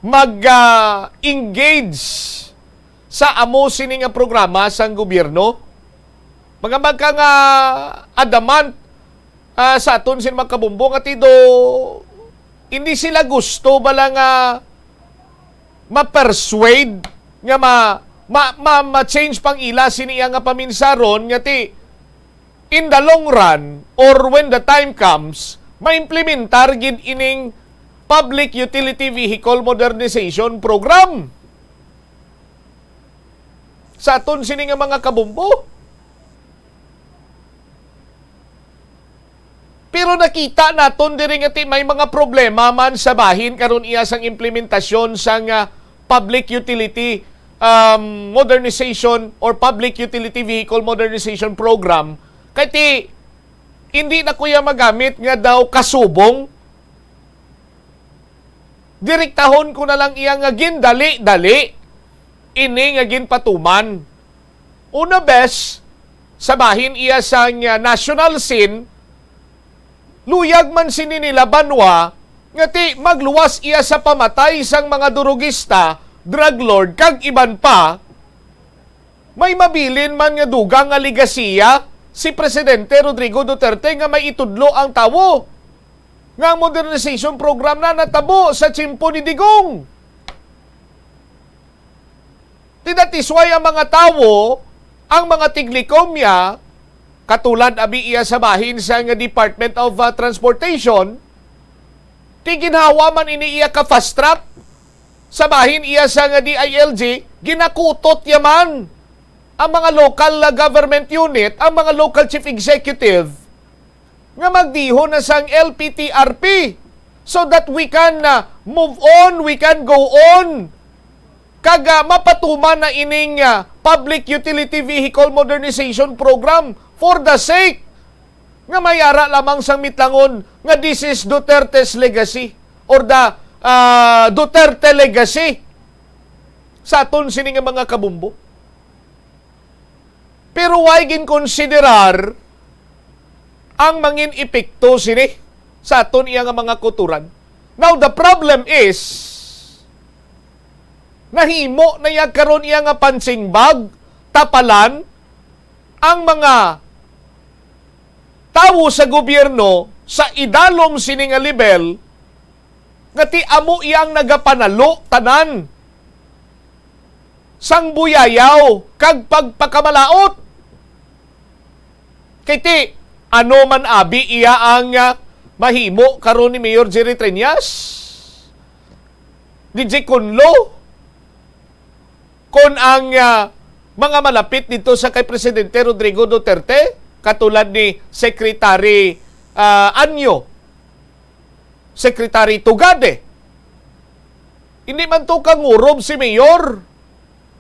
mag-engage sa amo sini nga programa sang gobyerno. Mga magka nga adamant sa aton sin mga kabumbo nga tido hindi sila gusto bala nga ma-persuade nga ma-change pang ila siniya nga paminsaron nga ti in the long run or when the time comes ma-implementar gid ining Public Utility Vehicle Modernization Program sa aton sini nga mga kabumbo. Pero nakita naton diri nga may mga problema man sa bahin karon iya sang implementasyon sang Public Utility Modernization or Public Utility Vehicle Modernization Program. Kay ti hindi na kuya magamit nga daw kasubong. Direktahon ko na lang iya nga gindali-dali ini nga ginpatuman. Una bes sa bahin iya sang national scene luyag man sini nila banwa nga ti magluwas iya sa pamatay sang mga durugista, drug lord, kag iban pa, may mabilin man nga dugang nga ligasiya si Presidente Rodrigo Duterte nga may itudlo ang tawo nga modernization program na natabo sa tsimpo ni Digong. Tinatisway ang mga tawo, ang mga tiglikomya, katulad abi iya sa bahin sa nga Department of Transportation, tiginhawa man ini iya ka fast track sa bahin iya sa nga DILG, ginakutot yaman ang mga local government unit, ang mga local chief executive nga magdihon na sang LPTRP so that we can move on, we can go on kaga mapatuman na ining Public Utility Vehicle Modernization Program for the sake nga mayara lamang sang mitlangon nga this is Duterte's legacy or the Duterte legacy sa aton sini nga mga kabumbo. Pero why ginkonsiderar ang mangin epekto sini sa aton iya nga mga kuturan? Now the problem is nahimo na iya karon iya nga pansingbag, tapalan ang mga tawo sa gobyerno sa idalom sini nga level nga ti amo iyang nagapanalo tanan sang buyayaw kag pagpakamalaot. Kay ti ano man abi iya ang mahimo karon ni Mayor Jerry Triñas, DJ Kunlo, kon ang mga malapit dito sa kay Presidente Rodrigo Duterte, katulad ni Secretary Anyo, Secretary Tugade. Hindi man to kangurob si Mayor.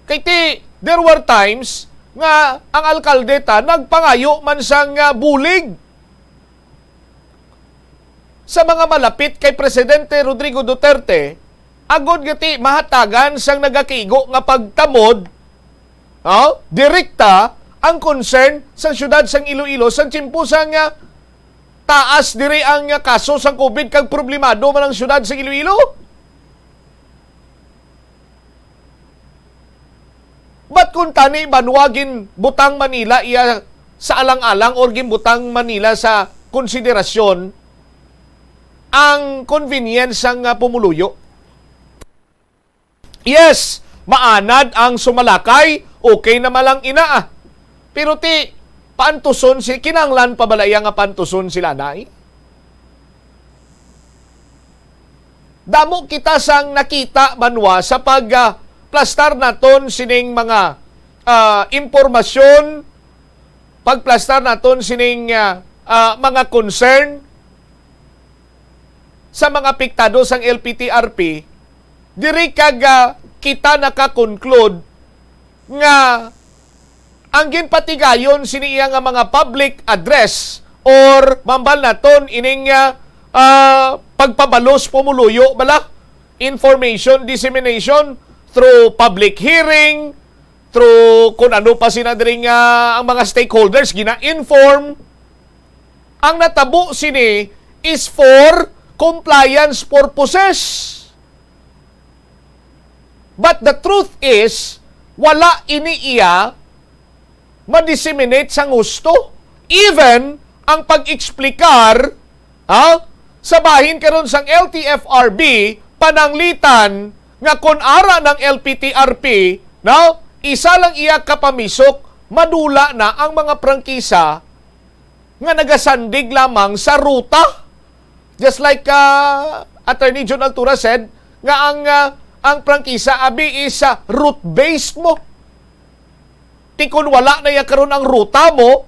Kay ti, there were times nga ang alkaldeta nagpangayo man sang bulig sa mga malapit kay Presidente Rodrigo Duterte, agod nga ti mahatagan sang nagakigo nga pagtamod, direkta ang concern sa syudad sang Iloilo, sang tsimpo sang taas diri ang kaso sang COVID kag problemado man ang syudad sang Iloilo. Ba't kung tani banwagin butang Manila iya sa alang-alang or gimbutang Manila sa konsiderasyon ang convenience ang pumuluyo? Yes, maanad ang sumalakay, okay na malang ina. Pero ti, paantuson, kinanglan pabalaya nga pantuson sila na damo kita sang nakita banwa sa plastar naton sining mga impormasyon, pagplastar naton sining mga concern sa mga apektado sang LPTRP, diri kag kita nakakonclude nga ang ginpatigayon siniya nga mga public address or mambal naton ining pagpabalos pumuluyo bala, information dissemination through public hearing, through kung ano pa sinadring ang mga stakeholders gina-inform. Ang natabo sini is for compliance purposes. But the truth is, wala iniiya ma-disseminate sang gusto. Even ang pag-eksplikar sa bahin karon sang LTFRB pananglitan nga kun ara ng LPTRP isa lang iya kapamisok, madula na ang mga prangkisa nga nagasandig lamang sa ruta. Just like Attorney John Altura said, nga ang prangkisa abi is route-based mo. Tikon wala na karon ang ruta mo,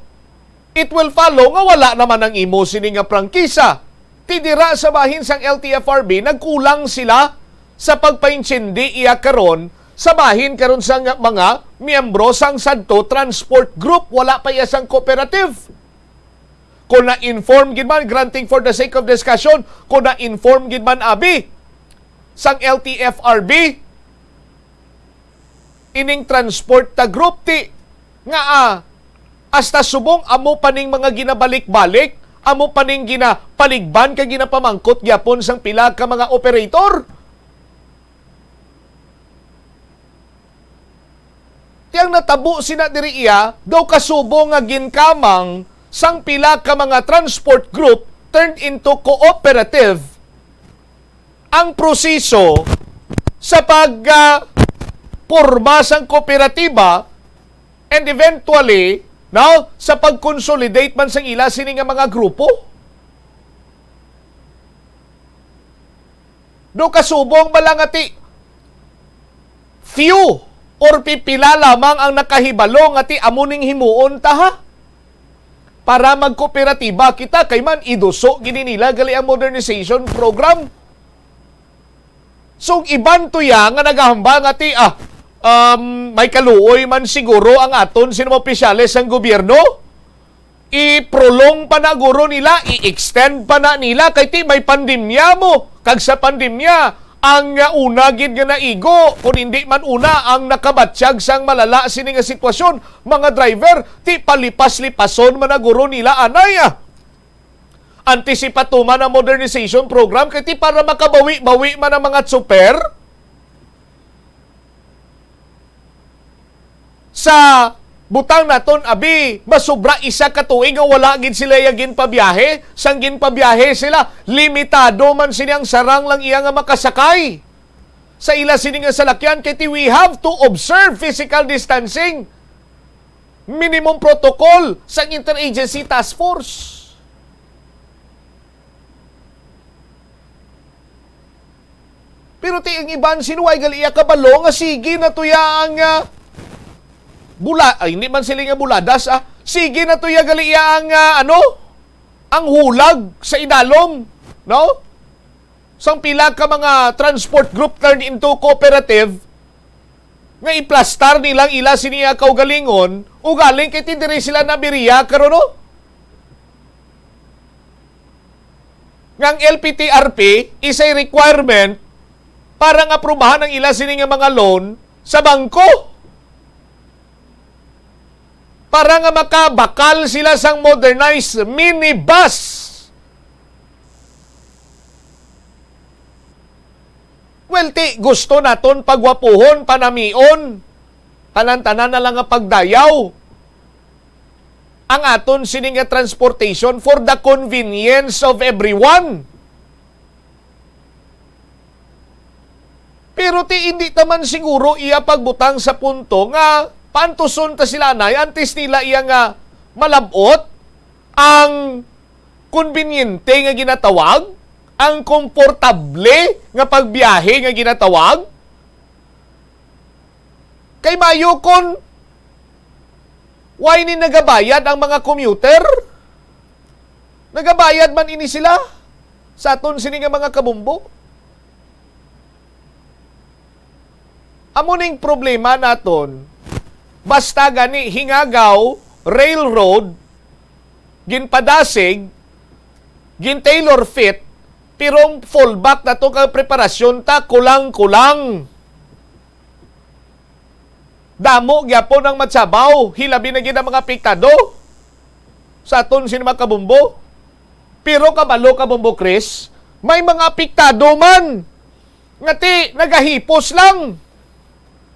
it will follow nga wala naman ang imo sini nga prangkisa. Tidira sa bahin sang LTFRB, nagkulang sila sa pagpaintsindi iya karon sa bahin karon sang mga miyembro sang Sadto Transport Group. Wala pa iya sang cooperative. Kung na-inform gid man, granting for the sake of discussion, kung na-inform gid man abi sang LTFRB, ining transport ta group ti nga hasta subong amo paning mga ginabalik-balik, amo paning ginapaligban kag ginapamangkot gyapon sang pila ka mga operator. Tiyang natabo sina diri iya, daw kasubong nga ginkamang sang pila ka mga transport group turned into cooperative ang proseso sa pagporma sang kooperatiba and eventually sa pag-consolidate man sang ila sini nga mga grupo. Do kasubong balangati few or pipila lamang ang nakahibalo nga ti amuning himuon ta ha. Para magkooperatiba kita kay man iduso gini nila gali ang modernization program. So iban to ya nga nagahamba nga ti may kaluoy man siguro ang aton sino opisyales ng gobyerno. I-prolong pa na guro nila, i-extend pa na nila kay ti may pandemya mo. Kag sa pandemya ang una gid nga naigo, kung hindi man una ang nakabatsyag sang malala sini nga sitwasyon, mga driver ti palipas-lipason man na guro nila anay. Antisipatuman ang modernization program kay ti para makabawi-bawi man ang mga tsuper sa butang naton abi masubra isa ka tuig nga wala gid sila yagin pabiyahe. Sang ginpabiyahe sila, limitado man silang sarang lang iya nga makasakay sa ila sini nga salakyan. Kaya we have to observe physical distancing, minimum protocol sa interagency task force. Pero ti ang iban sinuway gali iya kabalo nga sige na tuya ang hindi man sila nga buladas sige na tuya gali iya ang ang hulag sa idalom, no? Sang pila ka mga transport group turned into cooperative nga iplastar nilang ila siniya kaugalingon o galing kay tindiri sila nabiriya karon no? Ngang LPTRP is a requirement para nga aprubahan ang ila sini nga mga loan sa bangko. Para nga makabakal sila sang modernized minibus. Well, gusto naton pagwapuhon, panamion, tanan-tanan na lang nga pagdayaw. Ang aton sini nga transportation for the convenience of everyone. Pero hindi taman siguro iya pagbutang sa punto nga pantuson ta sila na, antes nila iya nga malabot ang konbinyente nga ginatawag, ang komportable nga pagbiyahe nga ginatawag? Kay mayo kon why ni nagabayad ang mga commuter? Nagabayad man ini sila sa aton sini nga mga kabumbo. Amo ning problema naton, basta gani hingagaw, railroad, ginpadasig, gin tailor fit, pero fallback na to kang preparasyon ta kulang-kulang. Damo gyapon ang matsabaw, hilabi na gid ang mga apektado sa aton sini mga kabumbo. Pero kabalo kabumbo Chris, may mga apektado man. Ngati nagahipos lang.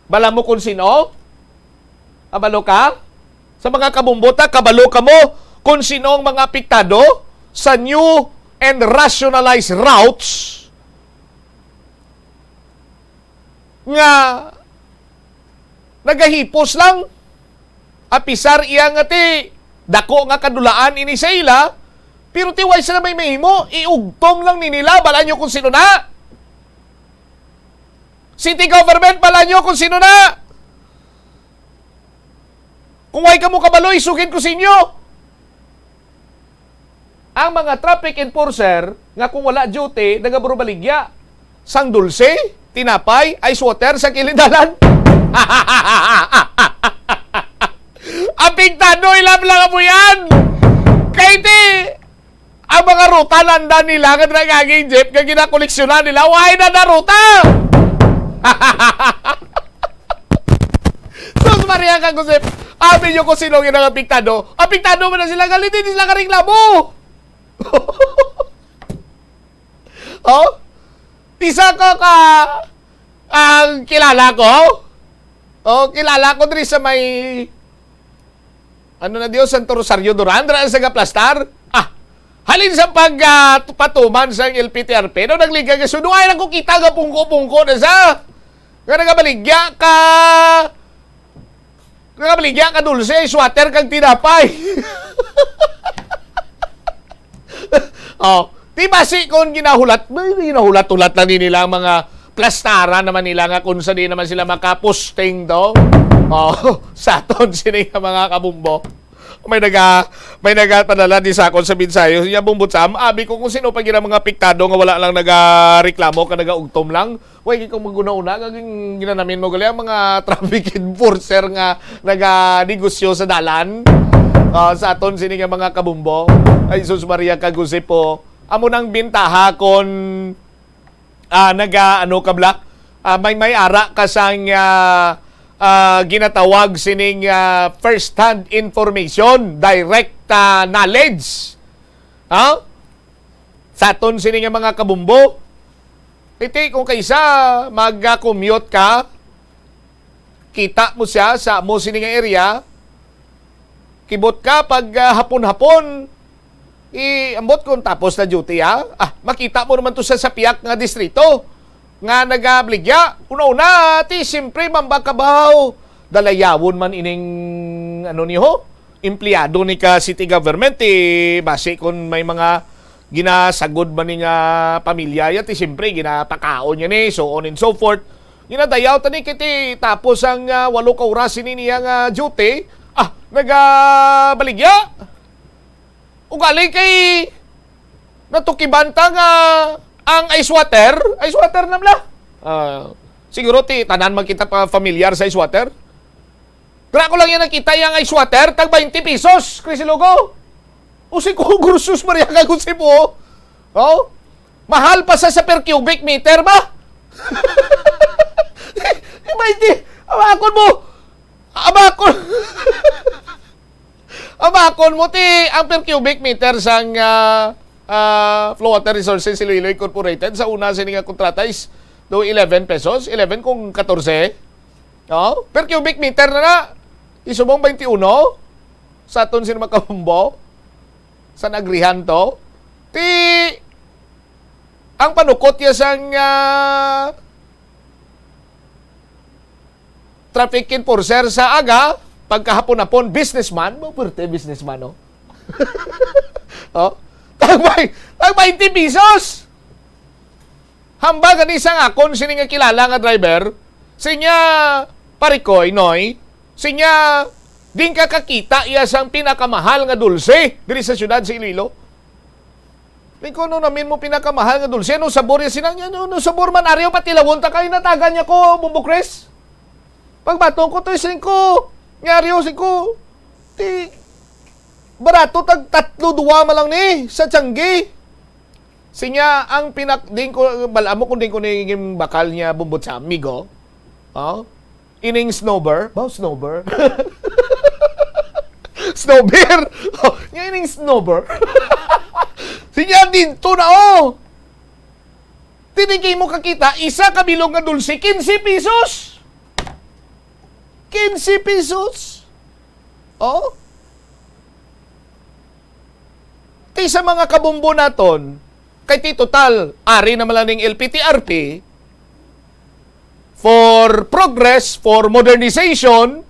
Bala mo kung sino? Kabalo ka? Sa mga kabumbota, kabalo ka mo kung sino ang mga apektado sa new and rationalized routes nga nagahipos lang. Apisar iya nga ti dako nga kadulaan ini sa ila, pero tiway sa na may mahimo, iugtong lang ni nila. Bala nyo kung sino na. City government, bala nyo kung sino na. Kung way ka mo kabalo, isugin ko sa inyo. Ang mga traffic enforcer, nga kung wala duty, nagaburo baligya. Sang dulce, tinapay, ice water sa kilindalan. Apektado ilam lang mo yan. Kaya ti, ang mga ruta nanda nila, nga nagaging jeep, nga ginakoleksyonan nila, why na ruta? Sus Maria kang Josep, amin nyo kung sino yung apektado. Apektado mo na sila, galit hindi sila kareklamo. Oh? Isa ko ka ang kilala ko. Oh, kilala ko diri sa may ano na Dios, Santo Rosario Duran, dira sa Gaplastar. Halin sa pagpatuman sa LPTRP, no nagliga ka sunuay lang ko kita nga pungko-pungko na sa nga nagabaligya ka dulce, swatter kang tinapay. Oh, di basi kung ginahulat-ulat lang din nila ang mga plastara naman nila nga kung saan di naman sila makaposting do. Oh, saton sila mga kabumbo. May nagapadala di sa akon sa binsayo. Siya bumbot sam, abi ko kung sino pa gina mga apektado nga wala lang nagareklamo ka nagaugtom lang. Way kung maguna-una kaging ginanamin mo gali ang mga traffic enforcer nga naganegosyo sa dalan. Sa aton sini nga mga kabumbo. Ay sus Maria Kaguse po. Amo nang bintaha kon may ara ka sang ginatawag sining first-hand information, direct knowledge. Sa aton sining mga kabumbo, iti kung kaysa mag-commute ka, kita mo siya sa mo sining area, kibot ka pag hapon-hapon, ambot kung tapos na duty makita mo naman to sa piyak nga distrito nga nagabligya. Una-una, siyempre mambakabaw. Dalayawon man ining empleyado ni ka city government, base kung may mga ginasagod man ni nga pamilya ya, siyempre ginapakaon niya ni, so on and so forth. Ginadayaw tani kiti tapos ang 8 ka oras niya nga duty, nagabaligya. Ugali kay natukibanta nga ang ice water namla. Siguro tanan magkita pa familiar sa ice water. Kaya ko lang yan nakita yung ice water, tag 20 pesos, Chris Ilogo. O si Kugrus Maria Kaguse po. Oh? Mahal pa sa per cubic meter ba? 20, amakon mo. Amakon mo ang per cubic meter sang Flow Water Resources Iloilo Incorporated sa una sininga kontrata is do 11 pesos, 11 kung 14. No? Per cubic meter na isubong 21 sa aton sin makabumbo sa nagrihan to. Ang panukot ya sang traffic enforcer sa aga pagkahapon-hapon businessman, mapurte businessman no. Oh. Tag 20 pesos. Hamba gani sang akon sini nga kilala nga driver, sinya parikoy noy, sinya din ka kakita iya sang pinakamahal nga dulce diri sa syudad sa Iloilo. Ikaw no namin mo pinakamahal nga dulce, no sabor ya sinang no sabor man ariyo patilawon ta kay natagan niya ko bumbukres. Pagbatong ko to 5, nyariyo 5. Ti barato tag 3-2 malang ni sa Tiangge. Sinya ang din ko balamo kung din ko naging bakal niya bumbot sa amigo. Oh. Ining snowber. Bao snowber. Snowber. Oh, ining snowber. Sinya din to na oh. Tinigay mo kakita isa kabilog nga dulce 15 pesos. 15 pesos. Oh. Kay sa mga kabumbo naton, kay ti total, ari na malaning LPTRP, for progress, for modernization,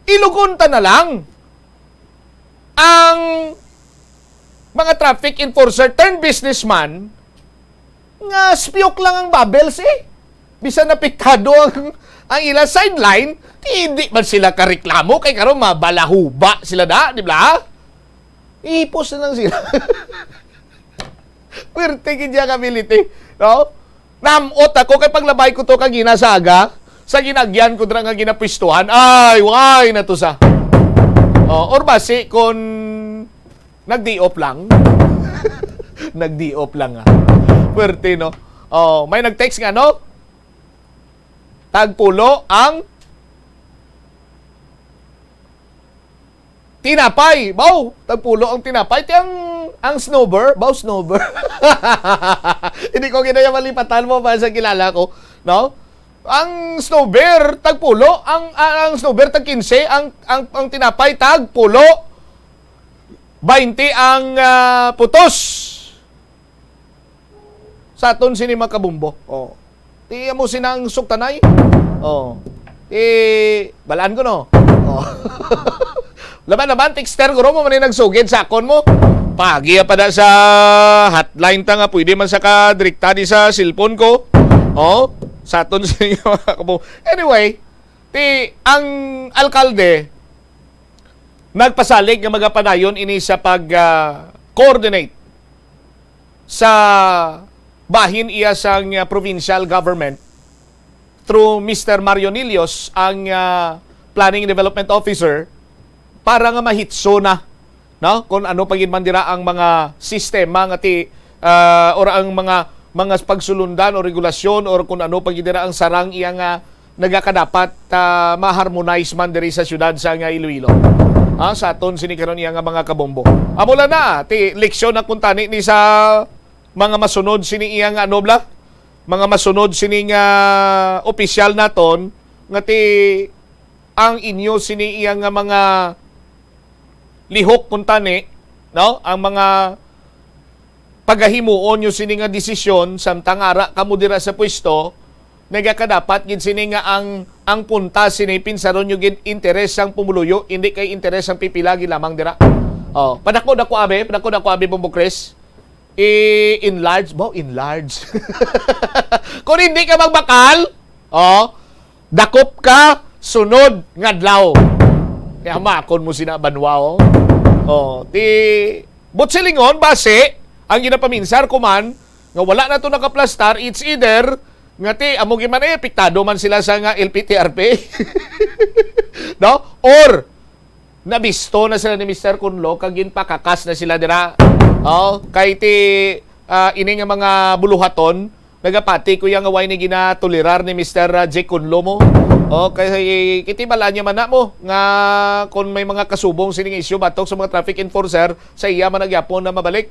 ilugon ta na lang ang mga traffic enforcer turn businessman nga spiyok lang ang bubbles eh. Bisa napiktado ang ilang sideline, hindi man sila kareklamo kay karon mabalahuba sila da, di ba? Ipos na lang sila. Pwerte kidya kability, no? Namot ako kay paglabay ko to kag ginasaga, sa ginagyan ko dra nga ginapistuhan, ay, why na to sa. Oh, or basi kon nagdi-off lang. Nagdi-off lang Pwerte, no? Oh, may nag-text nga, no? Tagpulo ang tinapay. Bao, tagpulo ang tinapay. Ang snowber, bao snowber. Hindi ko ginaya malipatan mo ba sa kilala ko, no? Ang snowber tagpulo, ang snowber tag 15, ang tinapay tagpulo. 20 ang putos. Sa aton sini makabumbo. Oh. Ti mo sinang suktanay. Oh. Balaan ko no. Oh. Laban texter ko mo man nagsugid sa akon mo. Pagi pa da sa hotline ta nga pwede man sa kadrikta di sa cellphone ko. Oh, sa aton sa inyo. Anyway, ang alkalde nagpasalig nga magapadayon ini sa pag-coordinate sa bahin iya sang provincial government through Mr. Mario Nilios, ang Planning and Development Officer, para nga mahitso na, no, kung ano pagin man dira ang mga sistema nga or ang mga pagsulundan o regulasyon or kung ano pagin dira ang sarang iya nga nagakadapat ma-harmonize man diri sa syudad sa nga Iloilo. Sa aton sinikaron iya nga mga kabombo. Amula na ti leksyon na kuntani ni sa mga masunod sini iya nga nobla, mga masunod sini nga opisyal naton nga ti ang inyo sini iya nga mga lihok kuntani, no? Ang mga pagahimuon nyo sini nga desisyon samtang ara kamo dira sa pwesto, nagakadapat gid sini nga ang punta sini pinsaron nyo gid interes ang pumuluyo, hindi kay interes ang pipila gid lamang dira. Oh, padako abi Bumbukres. Enlarge. Kung hindi ka magbakal, dakop ka sunod nga adlaw. Kaya makon mo sinabanwa, butselingon, base, ang ginapaminsar ko man, nga wala na ito nakaplastar, it's either, nga amo giman piktado man sila sa nga LPTRP, no? Or, nabisto na sila ni Mr. Kunlo, kagin pakakas na sila dira. Kay ini nga mga buluhaton, nagapati ko yung away ni ginatulirar ni Mr. J. Kunlo mo. Kaya kitibala niya man na mo nga kung may mga kasubong sining issue batok sa mga traffic enforcer sa iya man nagyapon na mabalik.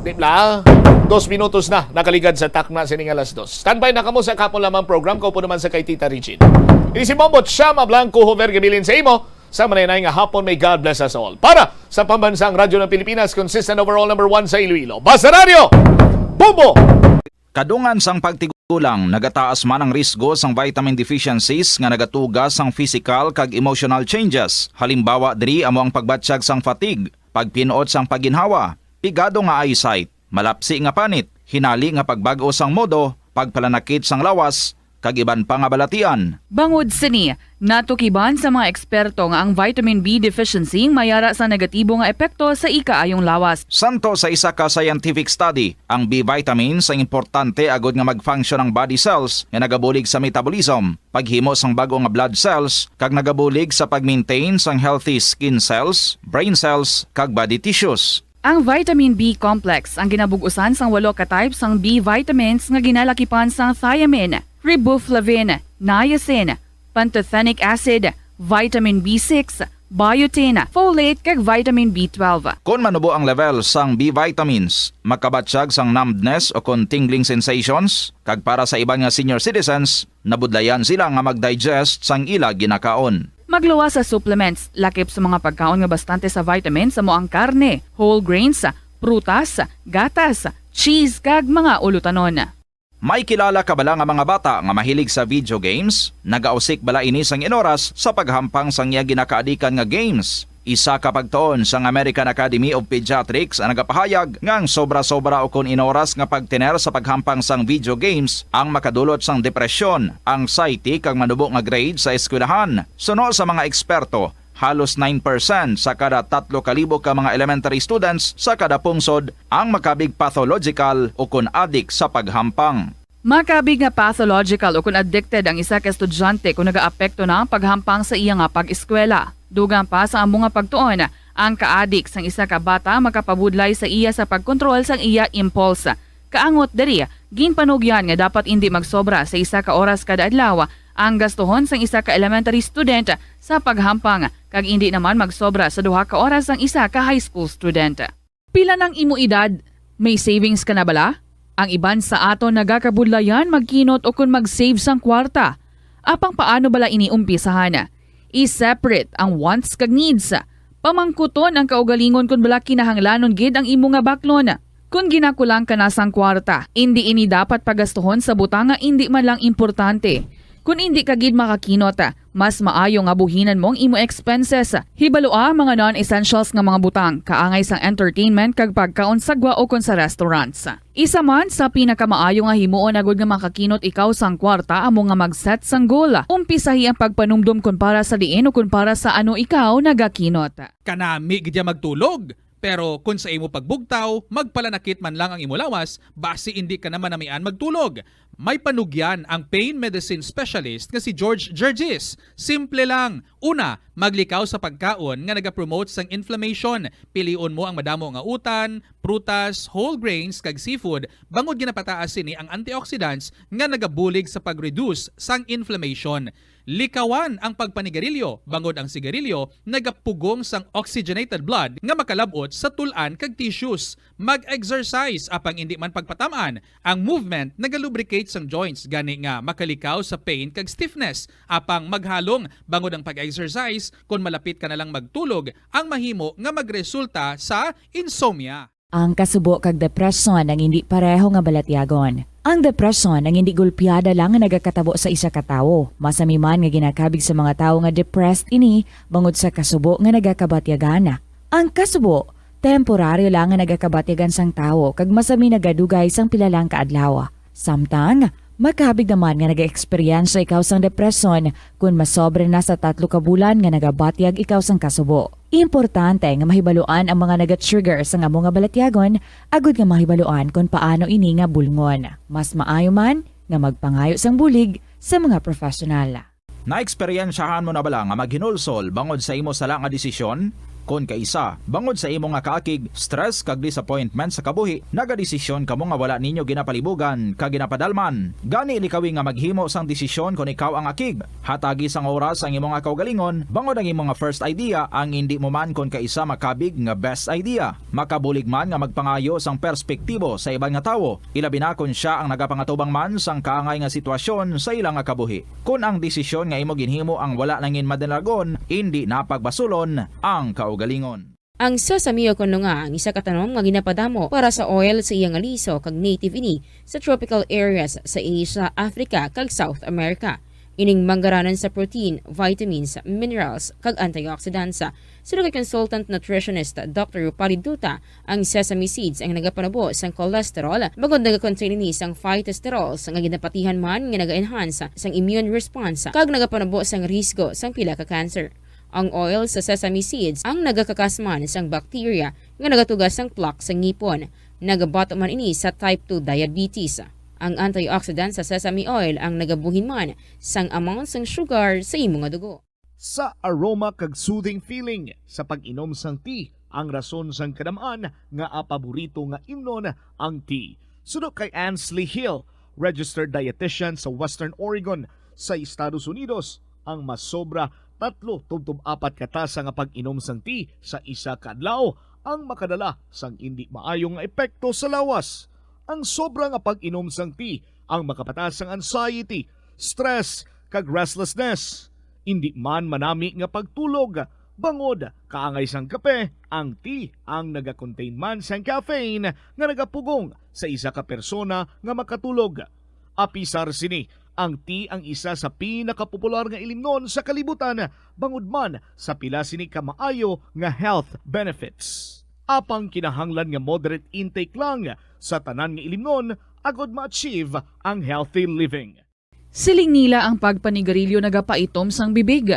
Dibla, 2 minutos na nakaligad sa takna sining alas 2. Standby na kamo sa kapon lamang program ko po naman sa kay Tita Regine. Ini si Bombot Shama Blanco Hover gabilin sa imo sa manay nga hapon. May God bless us all. Para sa pambansang radyo ng Pilipinas, consistent overall number 1 sa Iloilo. Basta Radio, Bombo! Kadungan sang pagtigulang, nagataas man ang risgo sang vitamin deficiencies nga nagatugas sang physical kag emotional changes. Halimbawa diri amo ang pagbatsyag sang fatigue, pagpinuot sang paginhawa, pigado nga eyesight, malapsi nga panit, hinali nga pagbag-o sang modo, pagpalanakit sang lawas, kag iban pa nga balatian. Bangod sini, natukiban sa mga eksperto nga ang vitamin B deficiency mayara sa negatibo nga epekto sa ikaayong lawas. Santo sa isa ka scientific study, ang B vitamins ang importante agod nga mag-function ang body cells nga nagabulig sa metabolism, paghimo sang bago nga blood cells, kag nagabulig sa pag-maintain sang healthy skin cells, brain cells, kag body tissues. Ang vitamin B complex ang ginabugusan sang 8 ka types sang B vitamins nga ginalakipan sang thiamine, riboflavin, niacin, pantothenic acid, vitamin B6, biotin, folate kag vitamin B12. Kung manubo ang level sang B vitamins, makabatsyag sang numbness o kung tingling sensations, kag para sa iban nga senior citizens, nabudlayan sila nga mag-digest sang ila ginakaon. Magluwa sa supplements, lakip sa mga pagkaon nga bastante sa vitamins sa moang karne, whole grains, prutas, gatas, cheese kag mga ulutanon. May kilala ka bala nga mga bata nga mahilig sa video games? Nagausik bala ini sang inoras sa paghampang sang iya ginakaadikan nga games. Isa ka pagtuon sang American Academy of Pediatrics ang nagapahayag ngang sobra-sobra o kun inoras nga pagtiner sa paghampang sang video games ang makadulot sang depresyon, anxiety kag manubo nga grade sa eskwelahan. Suno sa mga eksperto, halos 9% sa kada 3,000 ka mga elementary students sa kada pungsod ang makabig pathological o kun addict sa paghampang. Makabig nga pathological o kung addicted ang isa ka estudyante kung nagaapekto na ang paghampang sa iya nga pag-eskwela. Dugang pa sa among nga pagtuon, ang ka-addict sang isa ka bata makapabudlay sa iya sa pagkontrol sang iya impulse. Kaangot diri, ginpanugyan nga dapat hindi magsobra sa isa ka oras kada adlaw ang gastuhon sang isa ka elementary student sa paghampang kag hindi naman magsobra sa 2 ka oras ang isa ka high school student. Pila ng imo edad? May savings ka na bala? Ang iban sa aton nagakabudlayan magkinot o kung mag-save sang kwarta. Apang paano bala iniumpisahan? I-separate ang wants kag needs. Pamangkuton ang kaugalingon kung bala kinahanglanon gid ang imo nga baklon. Kung ginakulang ka na sang kwarta, hindi ini dapat pagastuhon sa butang nga hindi man lang importante. Kung hindi ka gid makakinot, mas maayo nga buhinan mong imo expenses. Hibaloa mga non-essentials nga mga butang, kaangay sang entertainment kag pagkaon sagwa o kon sa restaurants. Isa man sa pinakamaayo nga himuon agud nga makakinot ikaw sang kwarta amo nga mag-set sang goal. Umpisahi ang pagpanumdum kun para sa diin o kun para sa ano ikaw nagakinot. Kanami gidya magtulog. Pero kung sa imo pagbugtaw, magpalanakit man lang ang imo lawas, base hindi ka naman namian magtulog. May panugyan ang pain medicine specialist nga si George Gergis. Simple lang. Una, maglikaw sa pagkaon nga nagapromote sang inflammation. Piliun mo ang madamo nga utan, prutas, whole grains kag seafood. Bangod ginapataas sini ang antioxidants nga nagabulig sa pag-reduce sang inflammation. Likawan ang pagpanigarilyo, bangod ang sigarilyo, nagapugong sang oxygenated blood nga makalabot sa tulan kag tissues. Mag-exercise apang hindi man pagpatamaan. Ang movement nagalubricate sang joints gani nga makalikaw sa pain kag stiffness. Apang maghalong bangod ang pag-exercise kung malapit ka na lang magtulog ang mahimo nga magresulta sa insomnia. Ang kasubo kag depresyon ang hindi pareho nga balatyagon. Ang depresyon ang hindi gulpiyada lang nga nagakatabo sa isa ka tawo. Masami man nga ginakabig sa mga tawo nga depressed ini bangod sa kasubo nga nagakabatyagan. Ang kasubo, temporaryo lang nga nagakabatyagan sang tawo kag masami nagadugay sang pilalang kaadlaw. Samtang, makabig naman nga nag-experience ikaw sang depresyon kung masobre na sa 3 ka bulan nga nagabatyag ikaw sang kasubo. Importante nga mahibaluan ang mga naga-trigger sa nga mga balatyagon agud nga mahibaluan kung paano ini nga bulngon. Mas maayo man nga magpangayo sang bulig sa mga profesional. Na-eksperyensyahan mo na bala nga maghinulsol bangod sa imo sala nga desisyon? Kon kaisa, bangod sa imo nga kaakig, stress kag disappointment sa kabuhi, nagadesisyon kamo nga wala ninyo ginapalibugan kag ginapadalman. Gani likawi nga maghimo sang desisyon kon ikaw ang akig. Hatagi sang oras ang imo nga kaugalingon, bangod ang imo nga first idea ang hindi mo man kon kaisa makabig nga best idea. Makabulig man nga magpangayo sang perspektibo sa ibang nga tawo, ilabi na kon siya ang nagapangatubang man sang kaangay nga sitwasyon sa ilang nga kabuhi. Kun ang desisyon nga imo ginhimo ang wala nangin madalagon, hindi napagbasulon ang kaugalingon. Ang sasamiyo kuno nga ang isa ka tanom nga ginapadamo para sa oil sa iyang aliso kag native ini sa tropical areas sa Asia, Africa kag South America. Ining manggaranan sa protein, vitamins, minerals, kag antioxidants. Sino kay consultant nutritionist Dr. Rupali Duta, ang sesame seeds ang nagapanabo sang cholesterol, bagod nagakontain ini sang phytosterols nga ginapatihan man nga naga-enhance sang immune response kag nagapanabo sang risgo sang pila ka cancer. Ang oil sa sesame seeds ang nagakakasman sang bacteria nga nagatugas sang plaque sa ngipon. Nagabato man ini sa type 2 diabetes. Ang antioxidant sa sesame oil ang nagabuhin man sang amount sang sugar sa imong dugo. Sa aroma kag soothing feeling sa pag-inom sang tea, ang rason sang kadamaan nga paborito nga imnon ang tea. Sunod kay Ansley Hill, registered dietitian sa Western Oregon sa Estados Unidos, ang mas sobra 3-4 katasa nga pag-inom sang tea sa isa ka adlaw ang makadala sang hindi maayong epekto sa lawas. Ang sobra nga pag-inom sang tea ang makapatas sang anxiety, stress, kag restlessness. Hindi man manami nga pagtulog, bangod, kaangay sang kape, ang tea ang nagakontain man sang caffeine nga nagapugong sa isa ka persona nga makatulog. Apisar sini, ang tea ang isa sa pinakapopular nga ilimnon sa kalibutan, bangod man sa pila sini ka maayo nga health benefits. Apang kinahanglan nga moderate intake lang sa tanan nga ilimnon agod ma-achieve ang healthy living. Siling nila ang pagpanigarilyo nagapaitom sang bibig.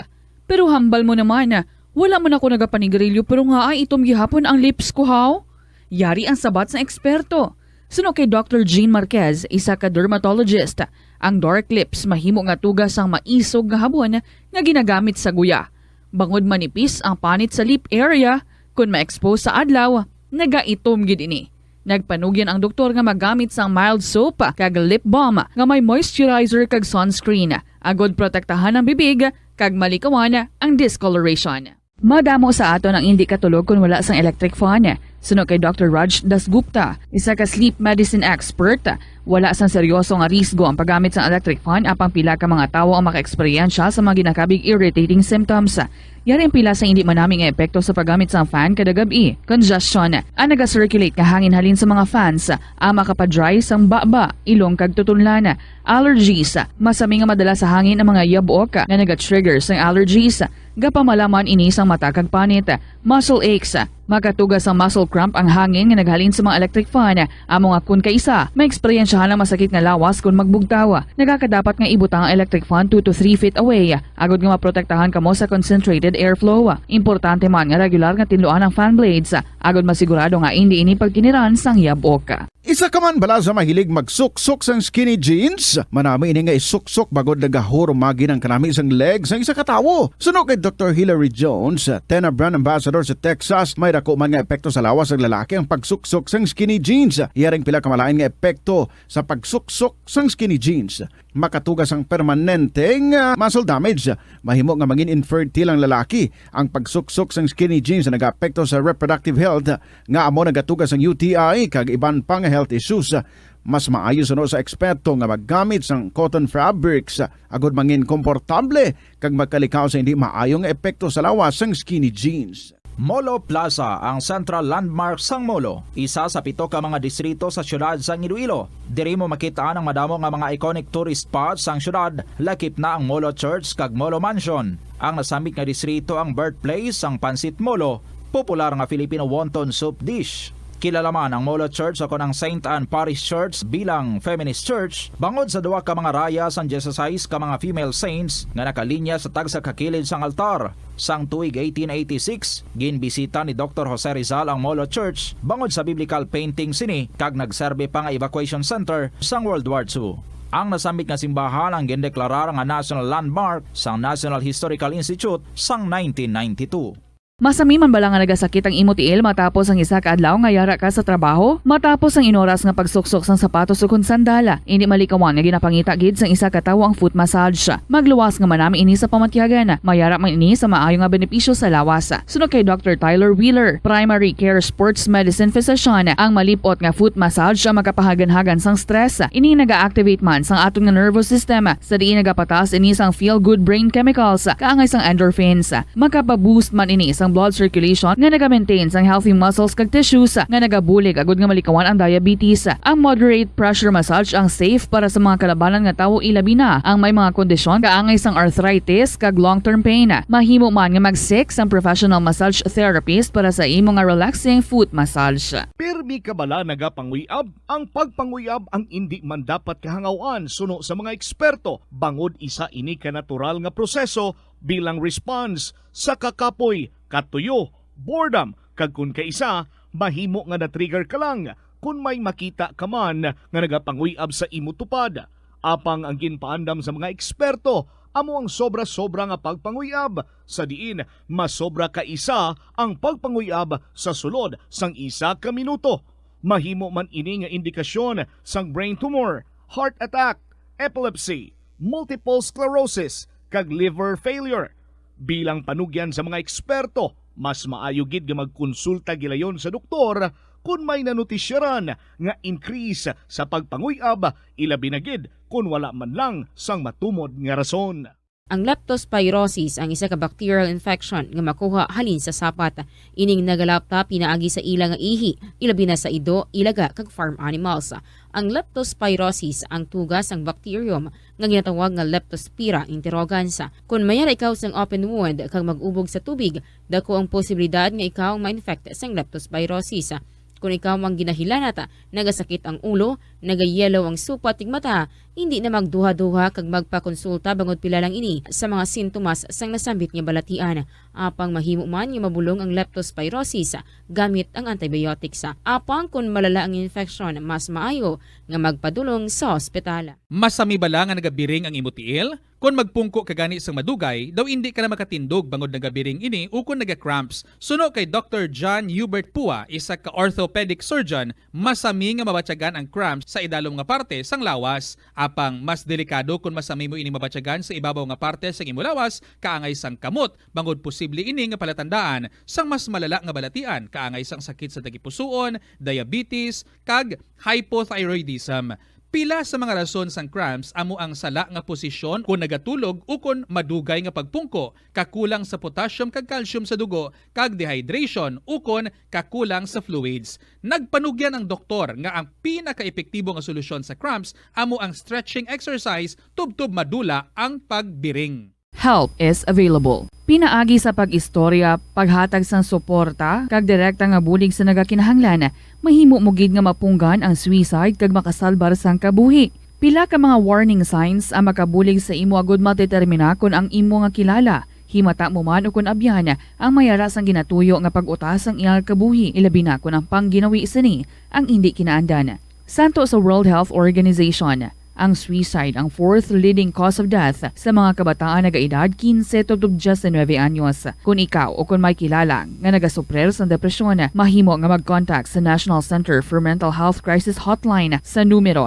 Pero hambal mo naman, wala mo na ako nagapanigarilyo pero nga ay itom gihapon ang lips ko how? Yari ang sabat sa eksperto. Suno kay Dr. Jean Marquez, isa ka dermatologist, ang dark lips mahimo nga tugas ang maisog nga habon nga ginagamit sa guya. Bangod manipis ang panit sa lip area, kung ma-expose sa adlaw, nagaitom gid ini. Nagpanugyan ang doktor nga magamit sang mild soap kag lip balm nga may moisturizer kag sunscreen. Agod protektahan ang bibig kag malikawan ang discoloration. Madamo sa aton ang hindi katulog kung wala sang electric fan. Sunod kay Dr. Raj Dasgupta, isa ka sleep medicine expert, wala sang seryoso nga risgo ang paggamit sang electric fan apang pila ka mga tawo ang maka-eksperyensya sa mga ginakabig irritating symptoms. Yari ang pila sa hindi manaming epekto sa paggamit sang fan kada gabi. Congestion, ang naga-circulate nga hangin halin sa mga fans, ang makapadry sang baba, ilong kag tutunlan. Allergies, masami nga madala sa hangin ang mga yabok na naga-trigger sang allergies. Gapamalaman ini sang mata kag panit. Muscle aches, makatugas ang muscle cramp ang hangin nga naghalin sa mga electric fan. Amo nga kun kaisa, may eksperyensyahan ang masakit nga lawas kung magbugtaw. Nagakadapat nga ibutang ang electric fan 2 to 3 feet away. Agod nga maprotektahan kamo sa concentrated airflow. Importante man nga regular nga tinluan ang fan blades. Agod masigurado nga hindi ini pagkiniran sang yabok. Isa ka man bala sa mahilig magsuksok sang skinny jeans? Manami ini nga isuksok bagod nagahuro magi ng kanami isang legs ang isa katawo. Suno kay Dr. Hilary Jones, Tena brand ambassador sa Texas, may dako man nga epekto sa lawas ng lalaki ang pagsuksok sang skinny jeans. Iyaring pila kamalain nga epekto sa pagsuksok sang skinny jeans. Makatugas ang permanenteng muscle damage. Mahimo nga mangin infertile ang lalaki. Ang pagsuksok sang skinny jeans na nag-apekto sa reproductive health nga amo nagatugas ang UTI kag iban pang health issues. Mas maayo sa eksperto nga maggamit sang cotton fabrics agod mangin komportable kag magkalikaw sa hindi maayong epekto sa lawas sang skinny jeans. Molo Plaza ang central landmark sang Molo, isa sa 7 ka mga distrito sa syudad sang Iloilo. Diri mo makita ang madamo nga mga iconic tourist spots sang syudad, lakip na ang Molo Church kag Molo Mansion. Ang nasamit nga distrito ang birthplace sang Pansit Molo, popular nga Filipino wonton soup dish. Kilala man ang Molo Church ako ng St. Anne Parish Church bilang feminist church, bangod sa duwa ka mga raya sang 16 ka mga female saints nga nakalinya sa tagsa kakilid sang altar. Sang tuig 1886, ginbisita ni Dr. Jose Rizal ang Molo Church bangod sa biblical painting sini kag nagserbe pa nga evacuation center sang World War II. Ang nasamit nga simbahan ang gindeklarar nga national landmark sang National Historical Institute sang 1992. Masami man bala nga nagasakit ang imo tiil matapos ang isa ka adlaw nga yara ka sa trabaho? Matapos ang inoras nga pagsuksok sang sapatos ug sandala, hindi malikawan nga ginapangita gid sang isa ka tawo ang foot massage. Magluwas nga manami ini sa pamatyagan, mayara man ini sa maayo nga benepisyo sa lawas. Sunod kay Dr. Tyler Wheeler, primary care sports medicine physician, ang malipot nga foot massage ang makapahagan-hagan sang stress. Ini naga-activate man sang aton nga nervous system, sa diin nagapatas ini sang feel good brain chemicals kaangay sang endorphins. Makapaboost man ini sang sang blood circulation nga naga-maintain sang healthy muscles kag tissues nga nagabulig agud nga malikawan ang diabetes. Ang moderate pressure massage ang safe para sa mga kalabanan nga tawo ilabi na ang may mga kondisyon kaangay sang arthritis kag long-term pain. Mahimo man nga mag-seek sang professional massage therapist para sa imo nga relaxing foot massage. Pirmi ka bala nagapanguyab? Ang pagpanguyab ang hindi man dapat kahangawan suno sa mga eksperto. Bangod isa ini ka natural nga proseso bilang response sa kakapoy, katuyo, boredom, kag kun kaisa, mahimo nga na-trigger ka lang kung may makita ka man nga nagapanguyab sa imo tupad. Apang ang ginpaandam sa mga eksperto, amo ang sobra-sobra nga pagpanguyab sa diin masobra ka isa ang pagpanguyab sa sulod sang isa ka minuto. Mahimo man ini nga indikasyon sang brain tumor, heart attack, epilepsy, multiple sclerosis, kag liver failure. Bilang panugyan sa mga eksperto, mas maayo gid nga magkonsulta gilayon sa doktor kung may nanutisyaran nga increase sa pagpanguyab, ilabi na gid kung wala man lang sang matumod nga rason. Ang leptospirosis ang isa ka bacterial infection nga makuha halin sa sapat. Ining nagalapta pinaagi sa ila nga ihi, ilabi na sa ido, ilaga kag farm animals. Ang leptospirosis ang tugas ang bacterium nga ginatawag nga Leptospira interrogans. Kung mayara ikaw sang open wound kag mag-ubog sa tubig, dako ang posibilidad nga ikaw ma-infect sang leptospirosis. Kung ikaw ang ginahilanata, nagasakit ang ulo, nagayelo ang supa tig mata, hindi na magduha-duha kag magpakonsulta bangod pila lang ini sa mga sintomas sang nasambit nga balatian. Apang mahimo man nga mabulong ang leptospirosis gamit ang antibiotics. Apang kung malala ang infection, mas maayo nga magpadulong sa ospital. Masami bala nga nagabiring ang imo tiil? Kung magpungko ka gani sang madugay, daw hindi ka na makatindog bangod nagabiring ini o kung naga-cramps. Suno kay Dr. John Hubert Pua, isa ka orthopedic surgeon, masami nga mabatyagan ang cramps sa idalom nga parte sang lawas. Apang mas delikado kung masami mo ini mabatyagan sa ibabaw nga parte sang imo lawas, kaangay sang kamot, bangod posible ini nga palatandaan sang mas malala nga balatian, kaangay sang sakit sa tagipusoon, diabetes, kag hypothyroidism. Pila sa mga rason sang cramps amo ang sala nga posisyon kung nagatulog o kung madugay nga pagpungko, kakulang sa potassium kag calcium sa dugo, kag dehydration o kung kakulang sa fluids. Nagpanugyan ang doktor nga ang pinaka-epektibo nga solusyon sa cramps amo ang stretching exercise tubtob madula ang pagbiring. Help is available. Pinaagi sa pag-istorya, paghatag sang suporta, kag direkta nga bulig sa nagakinahanglan, mahimo mo gid nga mapunggan ang suicide kag makasalbar sang kabuhi. Pila ka mga warning signs ang makabulig sa imo agud madetermina kung ang imo nga kilala. Himata mo man o kung abyan ang mayara sang ginatuyo nga pag-utas ang iyang kabuhi, ilabi na kung ang pangginawi sini ang hindi kinaandan. Santo sa World Health Organization, ang suicide ang fourth leading cause of death sa mga kabataan nagaedad 15 to 19 anyos. Kung ikaw o kung may kilala nga nagasuprer sa depresyon, mahimo nga mag-contact sa National Center for Mental Health Crisis Hotline sa numero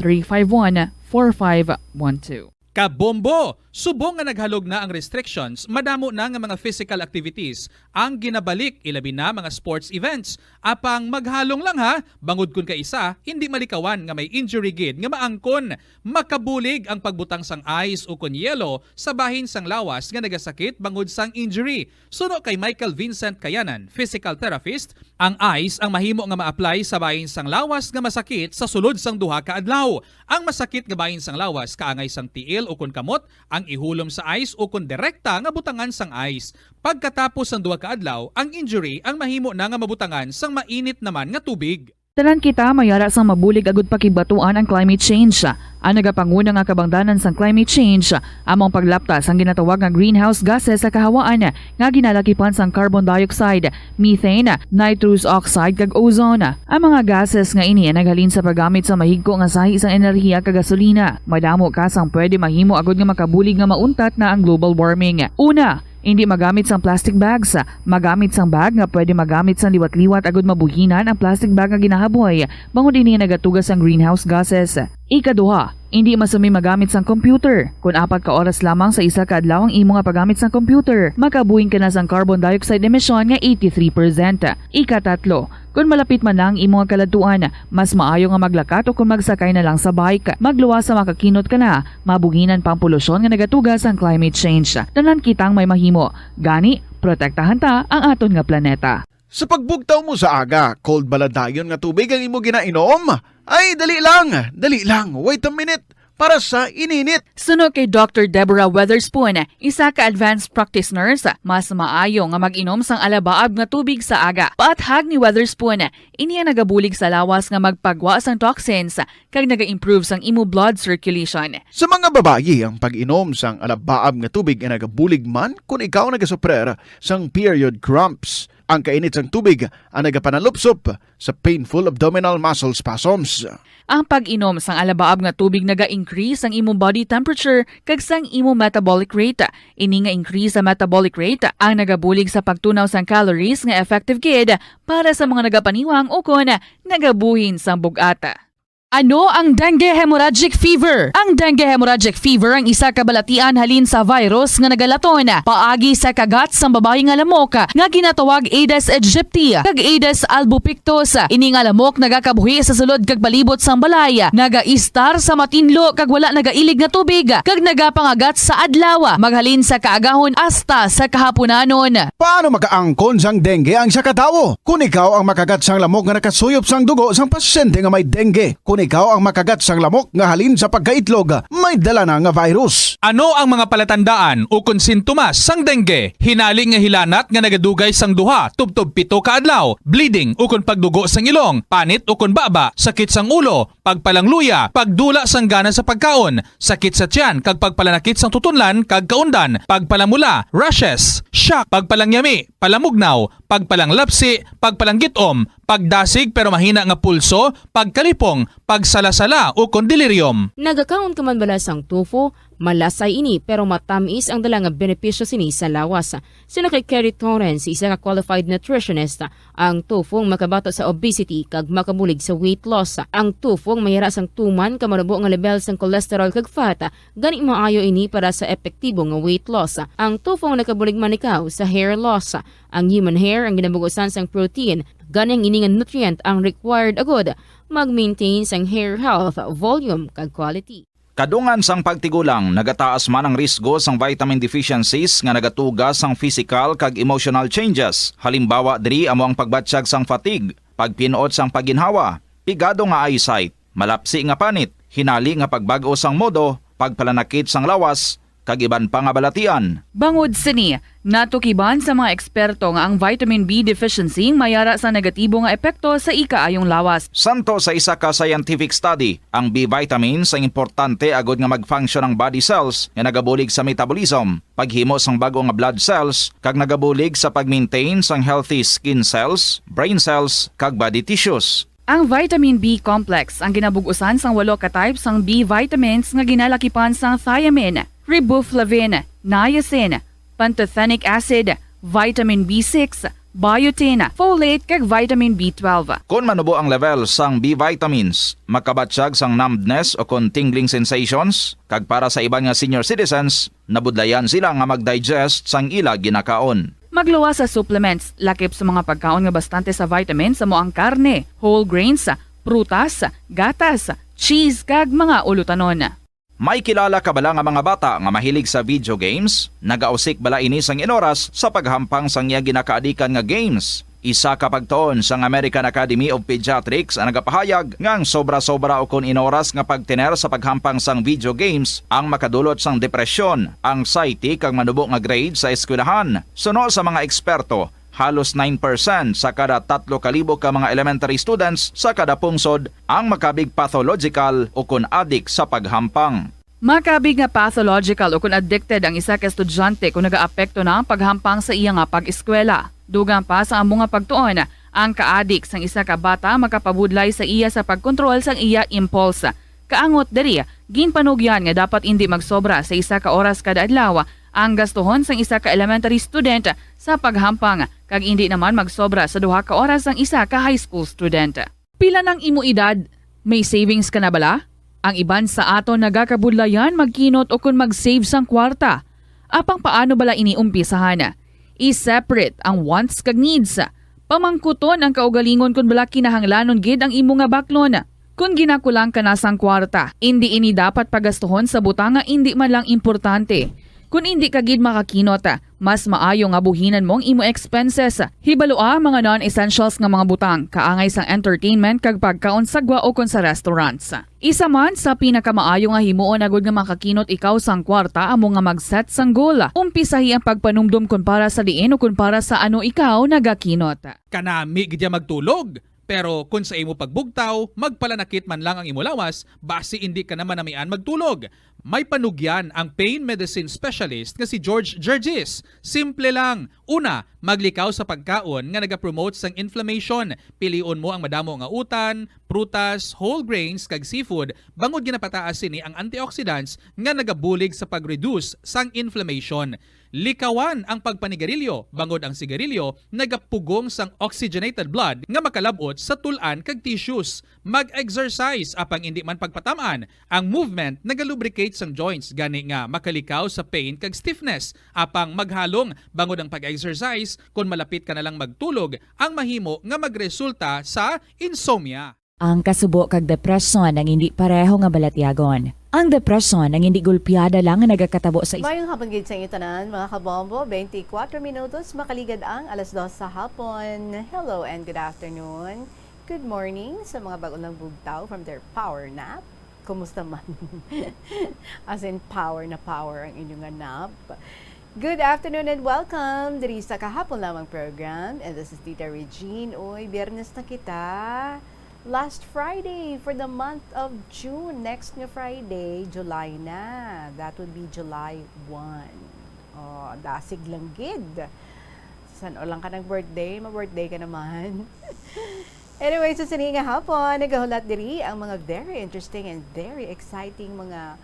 0966-351-4512. Kabombo! Subong nga naghalog na ang restrictions, madamo na nga mga physical activities ang ginabalik, ilabi na mga sports events. Apang maghalong lang ha, bangod kun ka isa, hindi malikawan nga may injury gid nga maangkon. Makabulig ang pagbutang sang ice o kun yelo sa bahin sang lawas nga nagasakit bangod sang injury. Suno kay Michael Vincent Kayanan, physical therapist, ang ice ang mahimo nga ma-apply sa bahin sang lawas nga masakit sa sulod sang duha ka adlaw. Ang masakit nga bahin sang lawas kaangay sang tiil o kun kamot, ang ihulom sa ice o kung direkta nga butangan sang ice. Pagkatapos ng duha ka adlaw, ang injury ang mahimo na nga mabutangan sang mainit naman nga tubig. Tanan kita mayara sang mabulig agud pakibatuan ang climate change. Ang nagapanguna nga kabangdanan sang climate change among paglaptas ang ginatawag nga greenhouse gases sa kahawaan nga ginalakipan sang carbon dioxide, methane, nitrous oxide kag ozone. Ang mga gases nga ini naghalin sa paggamit sa mahigko nga sahi sang enerhiya kag gasolina. Madamo ka sang pwede mahimo agud nga makabulig nga mauntat na ang global warming. Una, hindi magamit sang plastic bags. Magamit sang bag nga pwede magamit sang liwat-liwat agud mabuhinan ang plastic bag nga ginahaboy bangod ini nagatugas sang greenhouse gases. Ikaduha, hindi masumi magamit sang computer. Kung 4 ka oras lamang sa isa ka adlaw ang imo nga paggamit sang computer, makabuhing ka na sang carbon dioxide emission nga 83%. Ikatatlo, kung malapit man lang imo nga kaladuan, mas maayo nga maglakat o kung magsakay na lang sa bike. Magluwas sa makakinot ka na, mabuhinan pang polusyon nga nagatugas ang climate change. Tanan kitang may mahimo. Gani, protektahan ta ang aton nga planeta. Sa pagbugtaw mo sa aga, cold baladayon nga tubig ang imo ginainom? Ay, dali lang. Wait a minute. Para sa ininit. Suno kay Dr. Deborah Weatherspoon, isa ka advanced practice nurse, mas maayo nga mag-inom sang alabaab nga tubig sa aga. Paathag ni Weatherspoon, iniya nagabulig sa lawas nga magpagwa sang toxins kag naga-improve sang imo blood circulation. Sa mga babayi, ang pag-inom sang alabaab nga tubig ay nagabulig man kung ikaw nagasuprer sang period cramps. Ang kainit sang tubig ang nagapanalupsop sa painful abdominal muscle spasms. Ang pag-inom sang alabaab nga tubig naga-increase ang imong body temperature kag sang imong metabolic rate. Ini nga increase sa metabolic rate ang nagabulig sa pagtunaw sang calories nga effective gid para sa mga nagapaniwang o kon nagabuhin sang bugata. Ano ang dengue hemorrhagic fever? Ang dengue hemorrhagic fever ang isa ka balatian halin sa virus nga nagalaton paagi sa kagat sa babae nga lamok nga ginatawag Aedes aegypti kag Aedes albopictus. Ini nga lamok nagakabuhi sa sulod kag palibot sang balay, nagaistar sa matinlo kag wala nagailig nga tubig kag nagapangagat sa adlaw maghalin sa kaagahon hasta sa kahaponanon. Paano makaangkon sang dengue ang isa ka tawo? Kung ikaw ang makagat sang lamok nga nakasuyop sang dugo sang pasyente nga may dengue, kung ikaw ang makagat sang lamok nga halin sa pagkaitlog, may dala na nga virus. Ano ang mga palatandaan o kung sintomas sang dengue? Hinali nga hilanat nga nagadugay sang duha tubtob 7 ka adlaw, bleeding o kung pagdugo sang ilong, panit o kung baba, sakit sang ulo, pagpalangluya, pagdula sang gana sa pagkaon, sakit sa tiyan kag pagpalanakit sang tutunlan kag kaundan, pagpalamula, rashes, shock, pagpalangyami, palamugnaw, pagpalanglapsi, pagpalanggitom, pagdasig pero mahina nga pulso, pagkalipong, pagsalasala o kondilirium. Nagakaon ka man bala sang tofu, malasay ini pero matamis ang dala nga benepisyo sini sa lawas. Sino kay Kerry Torrens, isa ka qualified nutritionist, ang tofu ang makabato sa obesity kag makabulig sa weight loss. Ang tofu ang mayara sang tuman kamarubo nga level sang cholesterol kag fat, gani maayo ini para sa epektibo nga weight loss. Ang tofu ang nakabulig man ikaw sa hair loss. Ang human hair ang ginabugusan sang protein, ganang ini nga nutrient ang required agod mag-maintain sang hair health, volume kag quality. Kadungan sang pagtigulang, nagataas man ang risgo sang vitamin deficiencies nga nagatugas sang physical kag emotional changes. Halimbawa diri amo ang pagbatsyag sang fatigue, pagpinuot sang paginhawa, pigado nga eyesight, malapsi nga panit, hinali nga pagbag-o sang modo, pagpalanakit sang lawas, kag iban pa nga balatian. Bangod sini, natukiban sa mga eksperto nga ang vitamin B deficiency mayara sa negatibo nga epekto sa ikaayong lawas. Santo sa isa ka scientific study, ang B vitamins ang importante agod nga mag-function ang body cells nga nagabulig sa metabolism, paghimo sang bago nga blood cells, kag nagabulig sa pag-maintain sang healthy skin cells, brain cells, kag body tissues. Ang vitamin B complex ang ginabugusan sang 8 ka types sang B vitamins nga ginalakipan sang thiamine, riboflavin, niacin, pantothenic acid, vitamin B6, biotin, folate kag vitamin B12. Kung manubo ang level sang B vitamins, makabatsyag sang numbness o kung tingling sensations, kag para sa iban nga senior citizens, nabudlayan sila nga mag-digest sang ila ginakaon. Magluwa sa supplements, lakip sa mga pagkaon nga bastante sa vitamins amo ang karne, whole grains, prutas, gatas, cheese kag mga ulutanon. May kilala ka bala nga mga bata nga mahilig sa video games? Nagausik bala ini sang inoras sa paghampang sang iya ginakaadikan nga games. Isa ka pagtuon sang American Academy of Pediatrics ang nagapahayag ngang sobra-sobra o kon inoras nga pagtiner sa paghampang sang video games ang makadulot sang depresyon, anxiety kag manubo nga grade sa eskwelahan. Suno sa mga eksperto, halos 9% sa kada 3,000 ka mga elementary students sa kada pungsod ang makabig pathological o kon addict sa paghampang. Makabig nga pathological o kung addicted ang isa ka estudyante kung nagaapekto na ang paghampang sa iya nga pag-eskwela. Dugang pa sa among nga pagtuon, ang ka-addict sang isa ka bata makapabudlay sa iya sa pagkontrol sang iya impulse. Kaangot diri, ginpanugyan nga dapat hindi magsobra sa isa ka oras kada adlaw ang gastuhon sang isa ka elementary student sa paghampang kag hindi naman magsobra sa 2 ka oras ang isa ka high school student. Pila ng imo edad? May savings ka na bala? Ang iban sa aton nagakabudlayan magkinot o kung mag-save sang kwarta. Apang paano bala iniumpisahan? I-separate ang wants kag needs. Pamangkuton ang kaugalingon kung bala kinahanglanon gid ang imo nga baklon. Kung ginakulang ka na sang kwarta, hindi ini dapat pagastuhon sa butang nga hindi man lang importante. Kung hindi ka gid makakinot, mas maayo nga buhinan mong imo expenses. Hibalo mga non-essentials nga mga butang, kaangay sang entertainment kag pagkaon sa gwa o kon sa restaurants. Isa man sa pinakamaayo nga himuon agud nga makakinot ikaw sang kwarta amo nga mag-set sang goal. Umpisahi ang pagpanumdum kun para sa diin o kun para sa ano ikaw nagakinot. Kanami gidya magtulog. Pero kung sa imo pagbugtaw, magpalanakit man lang ang imo lawas, base hindi ka naman namian magtulog. May panugyan ang pain medicine specialist nga si George Gergis. Simple lang. Una, maglikaw sa pagkaon nga nagapromote sang inflammation. Piliun mo ang madamo nga utan, prutas, whole grains kag seafood bangod ginapataas sini ang antioxidants nga nagabulig sa pag-reduce sang inflammation. Likawan ang pagpanigarilyo, bangod ang sigarilyo nagapugong sang oxygenated blood nga makalabot sa tulan kag tissues. Mag-exercise apang hindi man pagpatamaan. Ang movement nagalubricate sang joints gani nga makalikaw sa pain kag stiffness. Apang maghalong bangod ang pag-exercise kung malapit ka na lang magtulog ang mahimo nga magresulta sa insomnia. Ang kasubo kag depresyon ang hindi pareho nga balatyagon. Ang depresyon ang hindi gulpiyada lang nga nagakatabo sa Mayong hapon gid sa inyo tanan, mga kabombo, 24 minutos makaligad ang 2:00 sa hapon. Hello and good afternoon. Good morning sa mga bagong bugtaw from their power nap. Kumusta man? As in power na power ang inyong nap. Good afternoon and welcome diri sa kahapon lamang program. And this is Tita Regine. Uy, Biyernes na kita. Last Friday for the month of June. Next nga Friday, July na. That would be July 1. Oh, dasig lang gid. San o lang ka ng birthday? Ma-birthday ka naman. Anyway, so sini nga hapon, nagahulat diri ang mga very interesting and very exciting mga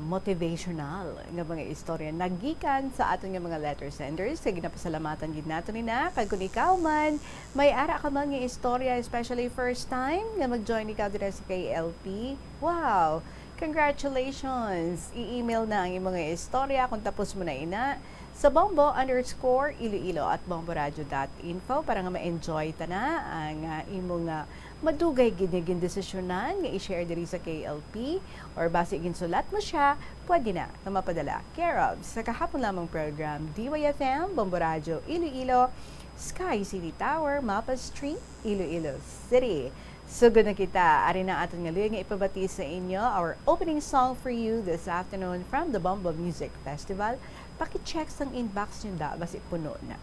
motivational nga mga istorya nagikan sa aton nga mga letter senders. Kaya ginapasalamatan gid nato ni na kag kung ikaw man may ara ka man nga istorya, especially first time nga mag-join ikaw dito sa KLP. Wow! Congratulations! I-email na ang imong mga istorya kung tapos mo na ina sa bombo_iloilo@bomboradio.info para nga ma-enjoy ta na ang imong madugay gid desisyonan nga i-share diri sa KLP or base ginsulat mo siya, pwede na mapadala. Care of sa kahapon lamang program DYFM, Bombo Radio, Iloilo, Sky City Tower, Mapa Street, Iloilo City. Sugod na kita, ari na aton nga luyo nga ipabati sa inyo our opening song for you this afternoon from the Bombo Music Festival. Paki-check sang inbox nyo da, basi puno na.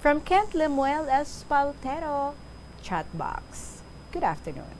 From Kent Lemuel Espaltero, Chatbox. Good afternoon.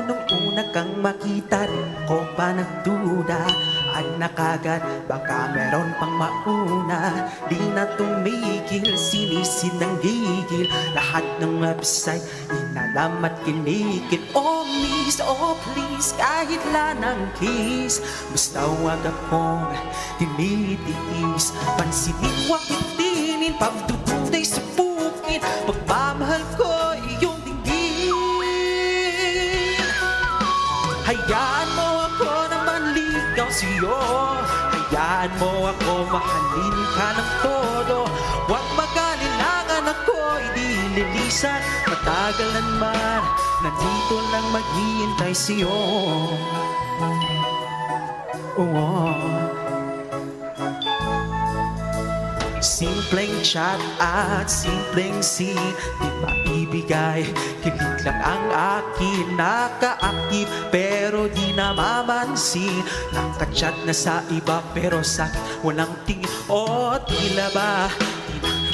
Nung una kang makita ko pa nagduda at nakagad baka meron pang mauna. Di na tumigil, sinisid ng gigil, lahat ng website inalam at kinikil. Oh miss, oh please, kahit lanang kiss, basta wag akong tinitiis. Pansinin, wag itinin, pagdududay sa bukid, pagmamahal ko iyong dinggin. Hayaan mo ako na manligaw sa'yo, hayaan mo ako mahalin ka ng todo. Huwag mag-alilangan ako'y di lilisan, matagalan man, nandito lang maghihintay sa'yo. Simpleng chat at simpleng scene, di maibigay, kilig lang ang akin. Naka-active pero di namamansin, naka-chat na sa iba pero sa walang tingin. O tila ba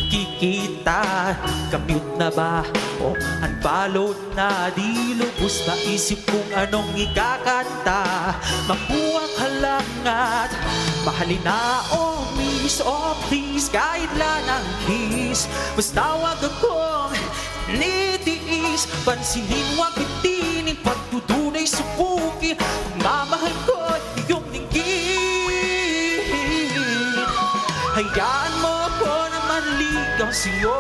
kikita, kamute na ba o unfollow na? Di lubos maisip kung anong ikakanta, makuha ka lang at mahalin na. Oh miss, oh please, kahit lang ang kiss, basta wag akong nitiis. Pansinin, wag itinin, pagdudunay sa bukid, pagmamahal ko iyong dinggin. Hayaan mo ako na manligaw sa'yo,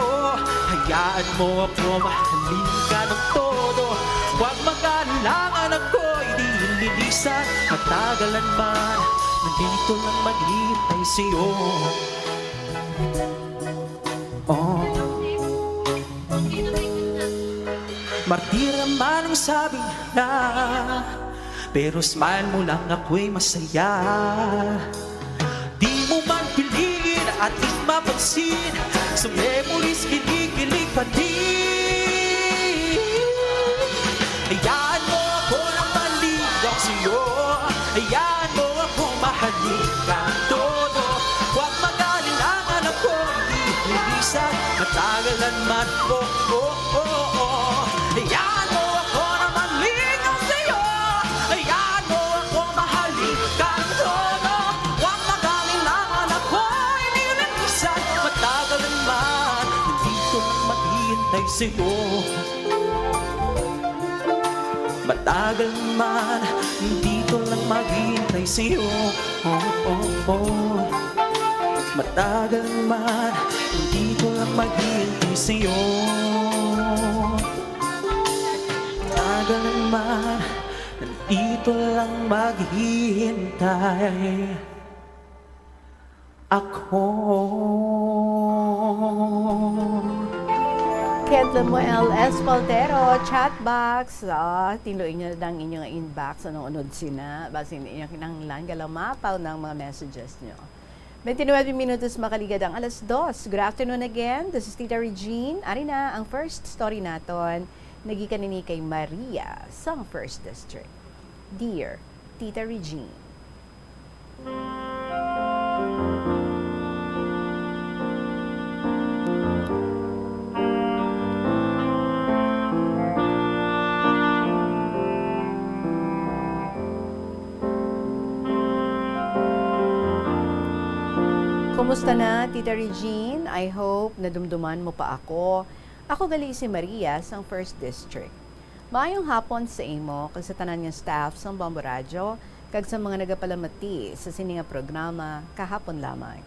hayaan mo ako mahalin ka ng todo. Huwag mag-alangan ako'y di lilisan, matagalan man, nandito lang maghihintay sa'yo. Oh. Martira man ang sabi na, pero smile mo lang ako'y masaya. Di mo man piliin at di mapansin, sa memories kinikilig pa din. Hayaan mo ako na maligaw sa'yo, hayaan mo ako mahalin kang todo. Huwag mag-alinlangan ako, hindi lilisan, matagalan man. Hayaan mo ako na maligaw sa'yo, hayaan mo ako mahalin kang todo. Huwag mag-alinlangan ako, hindi lilisan, matagalan man. Nandito lang maghihintay sa'yo. Matagal man, dito lang maghihintay sa'yo. Matagal man, dito lang maghihintay sa'yo. Matagal man, dito lang maghihintay ako. Kent Lemuel Espaltero, chatbox. Tinuloy nyo na ang inyong inbox. Anong unod sina? Basin inyong kinanglan. Galamapaw ng mga messages nyo. 29 minutos makaligad ang 2:00. Good afternoon again. This is Tita Regine. Ari na ang first story naton. Nagikan ni kay Maria sa 1st District. Dear Tita Regine. Kumusta na, Tita Regine? I hope nadumduman mo pa ako. Ako gali si Maria sa 1st District. Maayong hapon sa imo kag sa tanan nga staff sa Bombo Radio kag sa mga nagapalamati sa sininga programa kahapon lamang.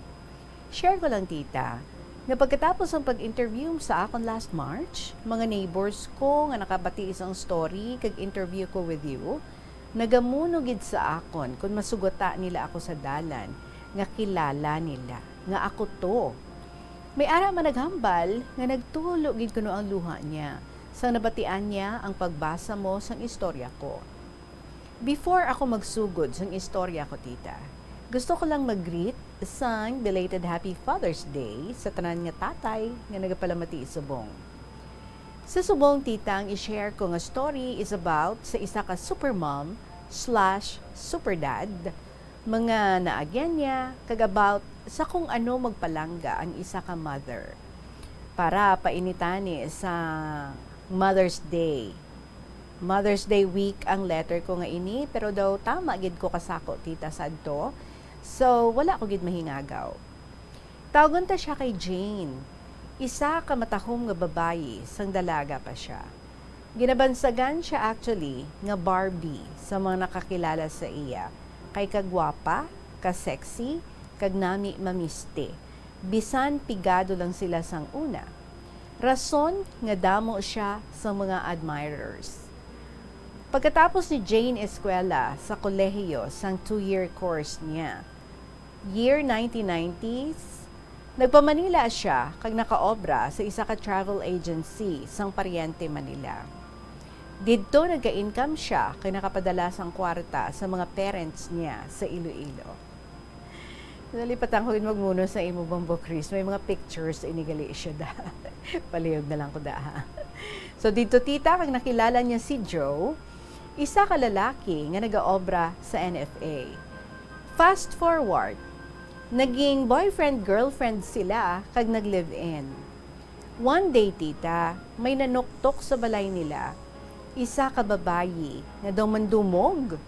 Share ko lang, tita, nga pagkatapos ang pag-interview sa akon last March, mga neighbors ko nga nakabati isang story kag interview ko with you, nagamunugid sa akon kung masugota nila ako sa dalan nga kilala nila, nga ako to. May ara man naghambal, nga nagtulo gid kuno ang luha niya, sang nabatian niya ang pagbasa mo sang istorya ko. Before ako magsugod sang istorya ko, tita, gusto ko lang mag-greet sang belated Happy Father's Day sa tanan nga tatay nga nagapalamati Subong. Sa Subong, tita, ang i-share ko nga story is about sa isa ka supermom/superdad, mga naagyan niya, kag about sa kung ano magpalangga ang isa ka mother para painitani sa Mother's Day. Mother's Day week ang letter ko nga ini, pero daw tama gid ko kasako, tita, sadto. So, wala ko gid mahingagaw. Tawagon ta siya kay Jane. Isa ka matahom nga babayi, sang dalaga pa siya. Ginabansagan siya actually nga Barbie sa mga nakakilala sa iya. Kay kagwapa, ka-sexy, kag nami mamiste. Bisan pigado lang sila sang una. Rason nga damo siya sa mga admirers. Pagkatapos ni Jane eskwela sa kolehiyo sang 2-year course niya, year 1990s, nagpamanila siya kag nakaobra sa isa ka travel agency sang Pariente, Manila. Didto nagka-income siya kay nakapadala sang kwarta sa mga parents niya sa Iloilo. Nalipatan ko rin magmuno sa imo, Bombo Chris. May mga pictures, inigali siya da. Palihog na lang ko da. So dito, tita, kag nakilala niya si Joe, isa ka lalaki nga nag-aobra sa NFA. Fast forward, naging boyfriend-girlfriend sila kag nag-live-in. One day, tita, may nanuktok sa balay nila. Isa ka babayi nga daw mandumog.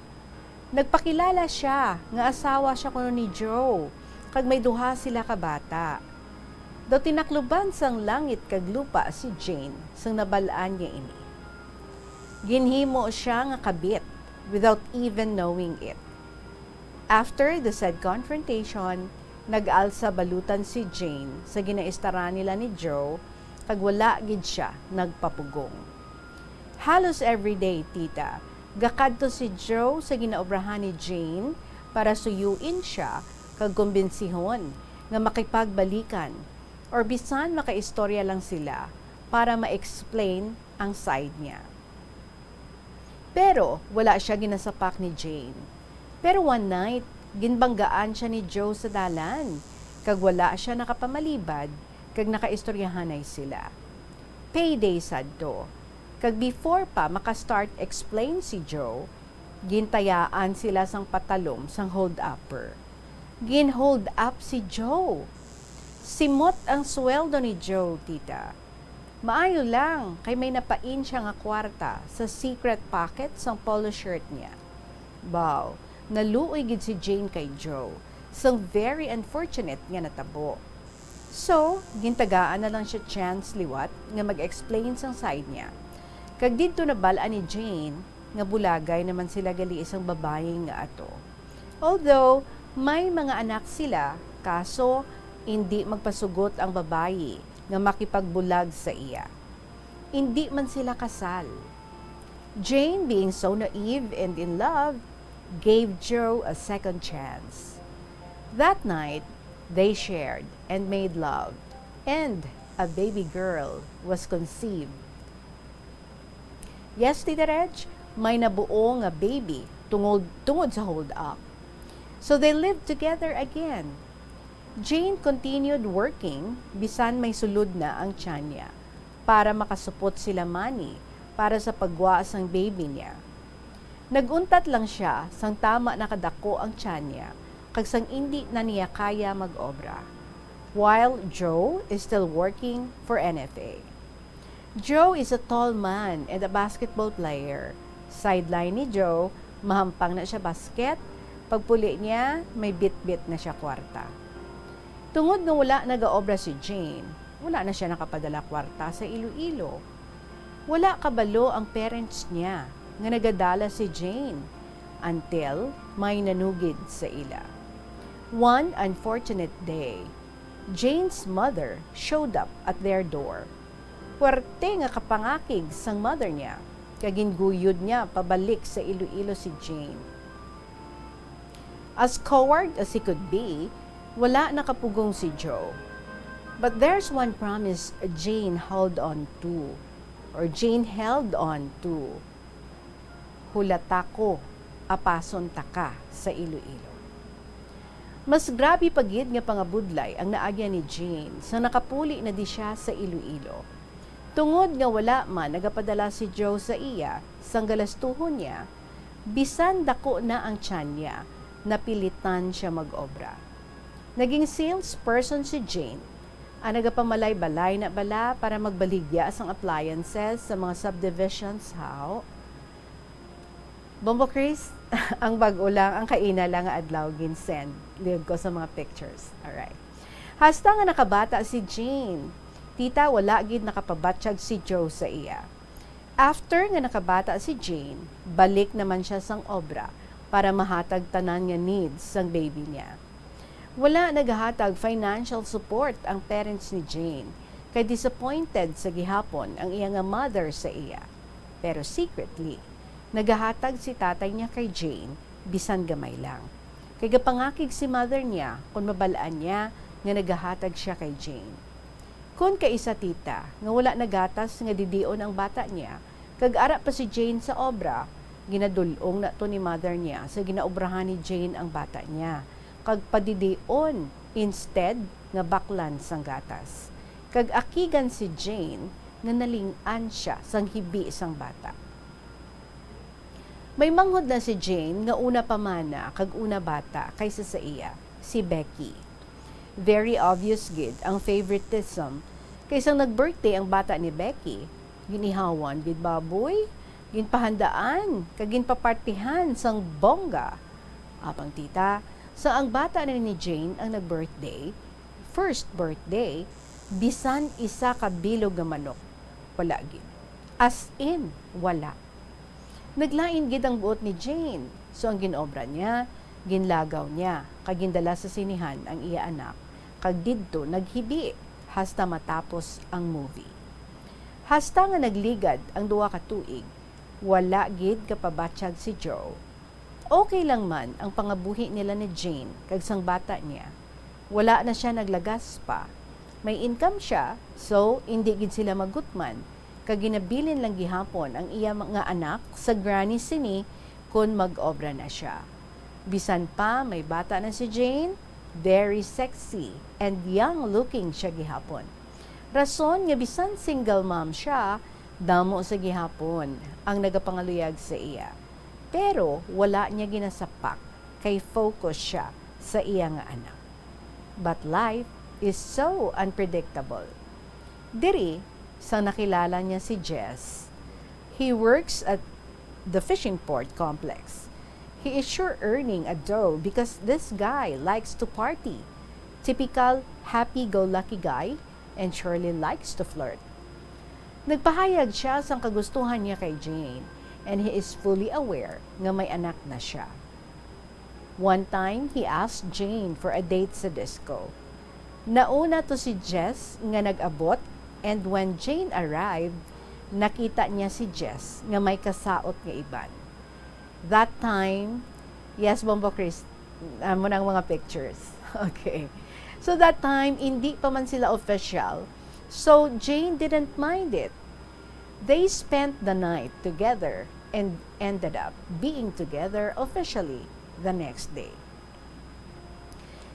Nagpakilala siya nga asawa siya kuno ni Joe, kag may duha sila ka bata. Daw tinakluban sang langit kag lupa si Jane sang nabalaan niya ini. Ginhimo siya nga kabit without even knowing it. After the said confrontation, nag-alsa balutan si Jane sa ginaistara nila ni Joe, kag wala gid siya nagpapugong. Halos everyday, tita, gakadto si Joe sa ginaobrahan ni Jane para suyuin siya kag kumbensihon nga makipagbalikan or bisan makaistorya lang sila para ma-explain ang side niya. Pero wala siya ginasapak ni Jane. Pero one night, ginbanggaan siya ni Joe sa dalan. Kag wala siya nakapamalibad, kag nakaistoryahanay sila. Payday sad to. Kag before pa makastart explain si Joe, gintayaan sila sang patalom sang hold-upper. Gin-hold up si Joe. Simot ang sweldo ni Joe, tita. Maayo lang, kay may napain siya nga kwarta sa secret pocket sang polo shirt niya. Wow, naluoy gid si Jane kay Joe. Sang very unfortunate nga natabo. So, gintagaan na lang siya chance liwat nga mag-explain sang side niya. Kag didto nabalaan ni Jane nga bulagay naman sila gali isang babae nga ato. Although, may mga anak sila, kaso hindi magpasugot ang babae nga makipagbulag sa iya. Hindi man sila kasal. Jane, being so naive and in love, gave Joe a second chance. That night, they shared and made love, and a baby girl was conceived. Yes, Tita Reg, may nabuo nga baby tungod sa hold-up. So they lived together again. Jane continued working bisan may sulod na ang tiyan niya para makasupot sila money para sa pagwa sang baby niya. Naguntat lang siya sang tama nakadako ang tiyan niya kag sang hindi na niya kaya mag-obra. While Joe is still working for NFA. Joe is a tall man and a basketball player. Sideline ni Joe, mahampang na siya basket. Pagpuli niya, may bit-bit na siya kwarta. Tungod nga wala nag-aobra si Jane, wala na siya nakapadala kwarta sa Iloilo. Wala kabalo ang parents niya nga nagadala si Jane until may nanugid sa ila. One unfortunate day, Jane's mother showed up at their door. Puwerte nga kapangakig sang mother niya, kaginguyod niya pabalik sa Iloilo si Jane. As coward as he could be, wala nakapugong si Joe. But there's one promise Jane held on to. Hulata ko, apason taka sa Iloilo. Mas grabe pagid nga pangabudlay ang naagya ni Jane sa nakapuli na di siya sa Iloilo. Tungod nga wala man nagapadala si Joe sa iya, sang galastuhon niya, bisan dako na ang tiyan niya, napilitan siya mag-obra. Naging salesperson si Jane, ang nagapamalay-balay na bala para magbaligya sang appliances sa mga subdivisions how. Bombo Chris, ang bag-o lang, ang kaina lang nga adlaw ginsend. Live ko sa mga pictures. Alright. Hasta nga nakabata si Jane, tita wala gid nakapabatsyag si Joe sa iya. After nga nakabata si Jane, balik naman siya sang obra para mahatag tanan nga needs sang baby niya. Wala naghatag financial support ang parents ni Jane, kay disappointed sa gihapon ang iya nga mother sa iya. Pero secretly, nagahatag si tatay niya kay Jane, bisan gamay lang. Kay gapangakig si mother niya kung mabalaan niya nga nagahatag siya kay Jane. Kung kaisa tita, nga wala nagatas nga didion ang bata niya, kag ara pa si Jane sa obra, ginadulong na to ni mother niya sa ginaobrahan ni Jane ang bata niya, kag padidion instead nga baklan sang gatas. Kag akigan si Jane nga naling-an siya sang hibi sang bata. May manghod na si Jane nga una pamana kag una bata kaysa sa iya, si Becky. Very obvious gid ang favoritism kaysa nag-birthday ang bata ni Becky. Ginihawan gid baboy, ginpahandaan, kag ginpapartihan sang bongga. Apang tita, sa ang bata na ni Jane ang nag-birthday, first birthday, bisan isa ka bilog nga manok. Wala gid. As in, wala. Naglain gid ang buot ni Jane. So ang ginobra niya, ginlagaw niya, kag gindala sa sinihan ang iya anak, kag didto naghibi hasta matapos ang movie. Hasta nga nagligad ang duha ka tuig, wala gid kapabatsyag si Joe. Okay lang man ang pangabuhi nila ni Jane kag sang bata niya. Wala na siya naglagas pa. May income siya, so hindi gid sila magutman. Kag ginabilin lang gihapon ang iya mga anak sa granny sini kun mag-obra na siya. Bisan pa may bata na si Jane, very sexy and young looking siya gihapon. Rason nga bisan single mom siya, damo sa gihapon ang nagapangaluyag sa iya. Pero wala niya ginasapak kay focus siya sa iya nga anak. But life is so unpredictable. Diri, sa nakilala niya si Jess, he works at the fishing port complex. He is sure earning a dough because this guy likes to party. Typical happy-go-lucky guy and surely likes to flirt. Nagpahayag siya sa kagustuhan niya kay Jane and he is fully aware nga may anak na siya. One time, he asked Jane for a date sa disco. Nauna to si Jess nga nag-abot and when Jane arrived, nakita niya si Jess nga may kasaot nga iban. That time, yes, Bombo Chris, mo ng mga pictures. Okay. So that time, hindi pa man sila official. So Jane didn't mind it. They spent the night together and ended up being together officially the next day.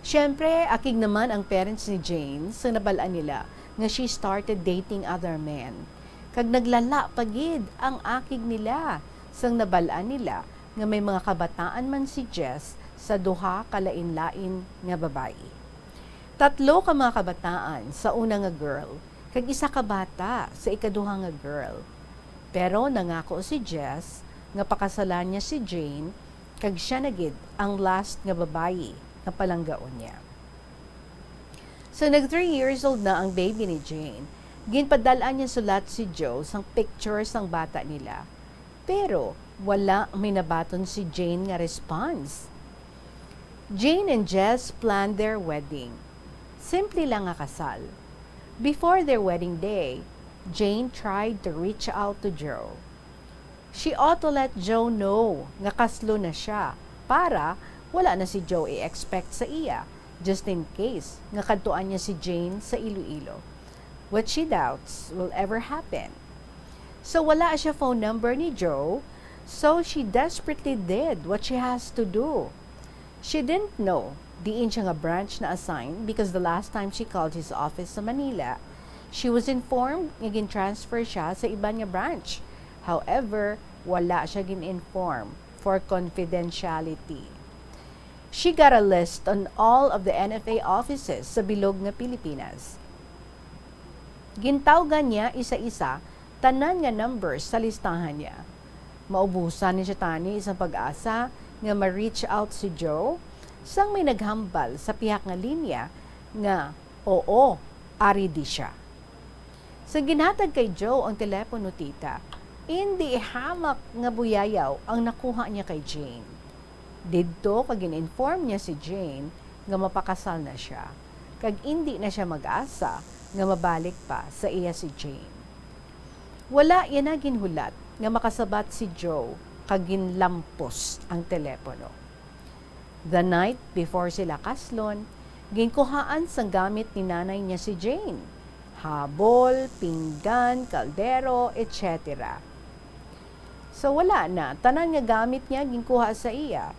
Siyempre, akig naman ang parents ni Jane sa nabalaan nila nga she started dating other men. Kag naglala pagid ang akig nila sang nabalaan nila nga may mga kabataan man si Jess sa duha kalain-lain nga babae. 3 ka mga kabataan sa una nga girl, kag 1 ka bata sa ikaduha nga girl. Pero nangako si Jess nga pakasalan niya si Jane kag siya na gid ang last nga babae nga palanggaon niya. So nag 3 years old na ang baby ni Jane. Ginpadalaan niya sulat si Joe sang pictures ng bata nila. Pero wala minabaton si Jane nga response. Jane and Jess planned their wedding. Simple lang nga kasal. Before their wedding day, Jane tried to reach out to Joe. She ought to let Joe know nga kaslo na siya para wala na si Joe i-expect sa iya just in case nga kadtuan niya si Jane sa Iloilo, which she doubts will ever happen. So wala siya phone number ni Joe, so she desperately did what she has to do. She didn't know diin siya nga branch na assigned because the last time she called his office sa Manila, she was informed nga gin-transfer siya sa iba nga branch. However, wala siya gin-inform for confidentiality. She got a list on all of the NFA offices sa bilog nga Pilipinas. Gintawgan niya isa-isa tanan nga numbers sa listahan niya. Maubusan ni siya tani isang pag-asa nga ma-reach out si Joe sang may naghambal sa pihak nga linya nga oo, ari di siya. Sa ginhatag kay Joe ang telepono tita, hindi hamak nga buyayaw ang nakuha niya kay Jane. Didto kag gin-inform niya si Jane nga mapakasal na siya, kag hindi na siya mag-asa nga mabalik pa sa iya si Jane. Wala yan na ginhulat nga makasabat si Joe kag ginlampos ang telepono. The night before sila kaslon, ginkuhaan sang gamit ni nanay niya si Jane. Habol, pinggan, kaldero, etc. So wala na, tanan nga gamit niya ginkuha sa iya.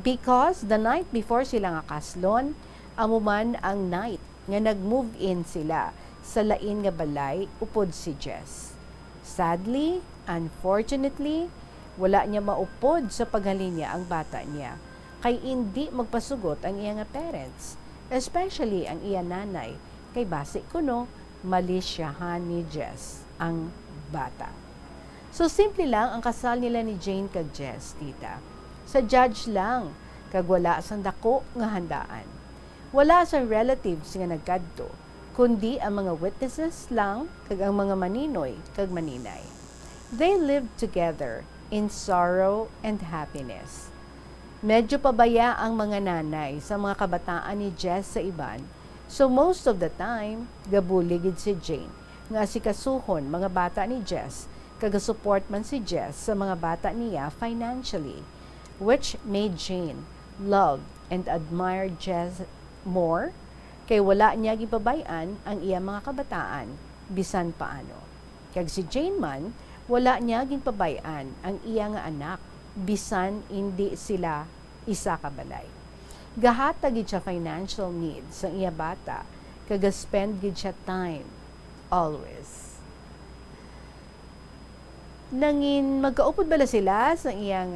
Because the night before sila nga kaslon, amuman ang night nga nag-move in sila sa lain nga balay upod si Jess. Sadly, unfortunately, wala niya maupod sa paghalinya ang bata niya, kay hindi magpasugot ang iya nga parents, especially ang iya nanay, kay base kuno malisyahan ni Jess ang bata. So simple lang ang kasal nila ni Jane kag Jess, tita. Sa judge lang, kag wala sang dako nga handaan. Wala sa relatives nga nagkadto, kundi ang mga witnesses lang kag ang mga maninoy kag maninay. They lived together in sorrow and happiness. Medyo pabaya ang mga nanay sa mga kabataan ni Jess sa iban, so most of the time, gabuligid si Jane nga asikasuhon mga bata ni Jess Kaga-support man si Jess sa mga bata niya financially, which made Jane love and admire Jess more, kay wala niya gipabayan ang iya mga kabataan bisan paano. Kag si Jane man, wala niya ginpabayan ang iya nga anak bisan hindi sila isa kabalay. Gahatag gid siya financial needs ang iya bata, kaga-spend gid siya time always. Nangin magkaupod bala sila sa iyang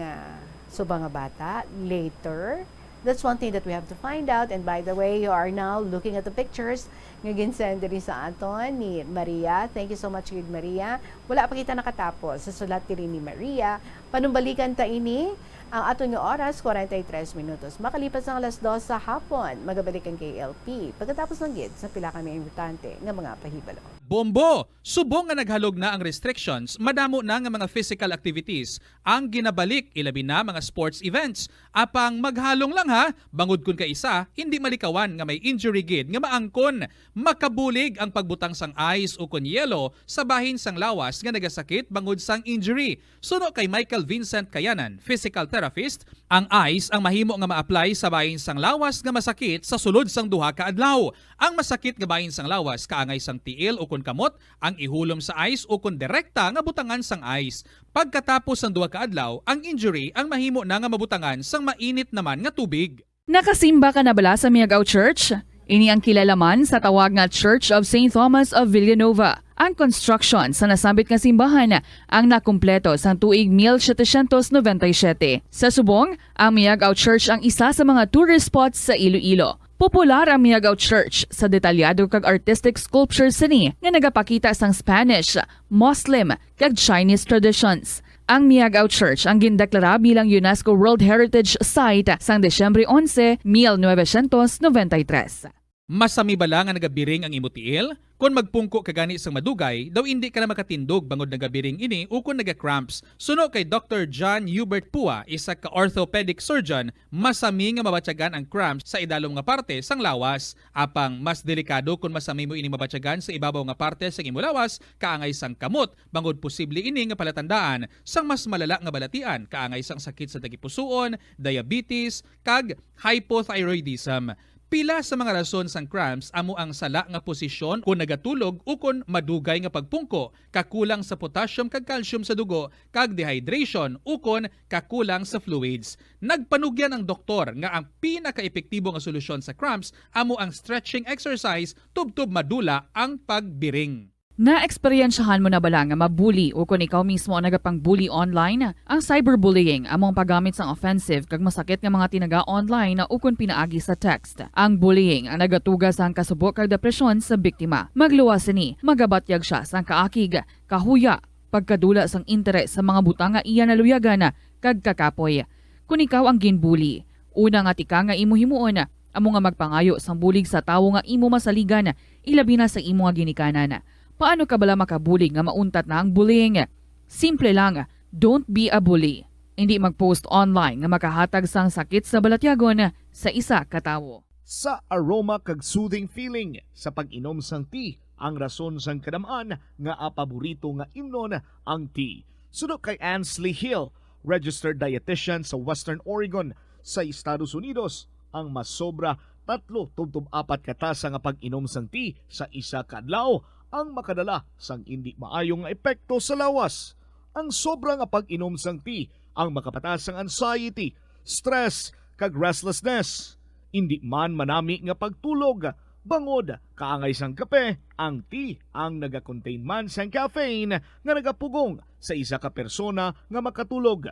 subang nga bata later? That's one thing that we have to find out. And by the way, you are now looking at the pictures nga ginsend diri sa aton ni Maria. Thank you so much, good Maria. Wala pa kita nakatapos sa sulat diri ni Maria. Panumbalikan ta ini ang aton nga oras 43 minutos. Makalipas ang alas 2 sa hapon, magabalik ang KLP. Pagkatapos ng gid sa pila kami importante nga mga pahibalo. Bombo! Subong nga naghalog na ang restrictions, madamo na nga mga physical activities ang ginabalik, ilabi na mga sports events. Apang maghalong lang ha, bangod kun ka isa, hindi malikawan nga may injury gid nga maangkon. Makabulig ang pagbutang sang ice o kun yelo sa bahin sang lawas nga nagasakit bangod sang injury. Suno kay Michael Vincent Kayanan, physical therapist, ang ice ang mahimo nga ma-apply sa bahin sang lawas nga masakit sa sulod sang duha ka adlaw. Ang masakit nga bahin sang lawas kaangay sang tiil o kun kamot, ang ihulom sa ice o kun direkta nga butangan sang ice. Pagkatapos sang duha ka adlaw, ang injury ang mahimo na nga mabutangan sang mainit naman nga tubig. Nakasimba ka na bala sa Miagao Church? Ini ang kilalaman sa tawag nga Church of St. Thomas of Villanova. Ang construction sa nasabit nga simbahan ang nakumpleto sa tuig 1797. Sa subong, ang Miagao Church ang isa sa mga tourist spots sa Iloilo. Popular ang Miagao Church sa detalyado kag artistic sculptures sini nga nagapakita sang Spanish, Muslim kag Chinese traditions. Ang Miagao Church ang gindeklara bilang UNESCO World Heritage Site sang Desyembre 11, 1993. Masami bala nga nagabiring ang imutiil? Kung magpungko ka gani sang madugay, daw hindi ka na makatindog bangod nagabiring ini o kung naga-cramps. Suno kay Dr. John Hubert Pua, isa ka orthopedic surgeon, masami nga mabatyagan ang cramps sa idalom nga parte sang lawas. Apang mas delikado kung masami mo ini mabatyagan sa ibabaw nga parte sang imulawas, kaangay sang kamot, bangod posible ini nga palatandaan sang mas malala nga balatian, kaangay sang sakit sa tagipusoon, diabetes, kag hypothyroidism. Pila sa mga rason sang cramps amo ang sala nga posisyon kung nagatulog o kung madugay nga pagpungko, kakulang sa potassium kag calcium sa dugo, kag dehydration o kung kakulang sa fluids. Nagpanugyan ang doktor nga ang pinaka-epektibo nga solusyon sa cramps amo ang stretching exercise tubtob madula ang pagbiring. Na-eksperyensyahan mo na bala nga mabuli o kung ikaw mismo ang nagapang-bully online? Ang cyberbullying among paggamit sang offensive kag masakit nga mga tinaga online na ukon pinaagi sa text. Ang bullying ang nagatuga sang kasubok kag depresyon sa biktima. Magluwas ni, magabatyag siya sang kaakig, kahuya, pagkadula sang interes sa mga butang nga iya naluyagan kag kakapoy. Kung ikaw ang ginbully, una nga tika nga imo himuon, amo nga magpangayo sang bulig sa tawo nga imo masaligan, ilabi na sa imo nga ginikanan. Paano ka bala makabuli nga mauntat na ang bullying? Simple lang, don't be a bully. Hindi mag-post online nga makahatag sang sakit sa balatyagon sa isa ka tawo. Sa aroma kag soothing feeling sa pag-inom sang tea, ang rason sang kadamaan nga paborito nga imnon ang tea. Sunod kay Ansley Hill, registered dietitian sa Western Oregon sa Estados Unidos, ang mas sobra 3-4 katasa nga pag-inom sang tea sa isa ka adlaw ang makadala sang hindi maayong epekto sa lawas. Ang sobra nga pag-inom sang tea ang makapatas sang anxiety, stress, kag restlessness. Hindi man manami nga pagtulog, bangod kaangay sang kape, ang tea ang naga-contain man sang caffeine nga nagapugong sa isa ka persona nga makatulog.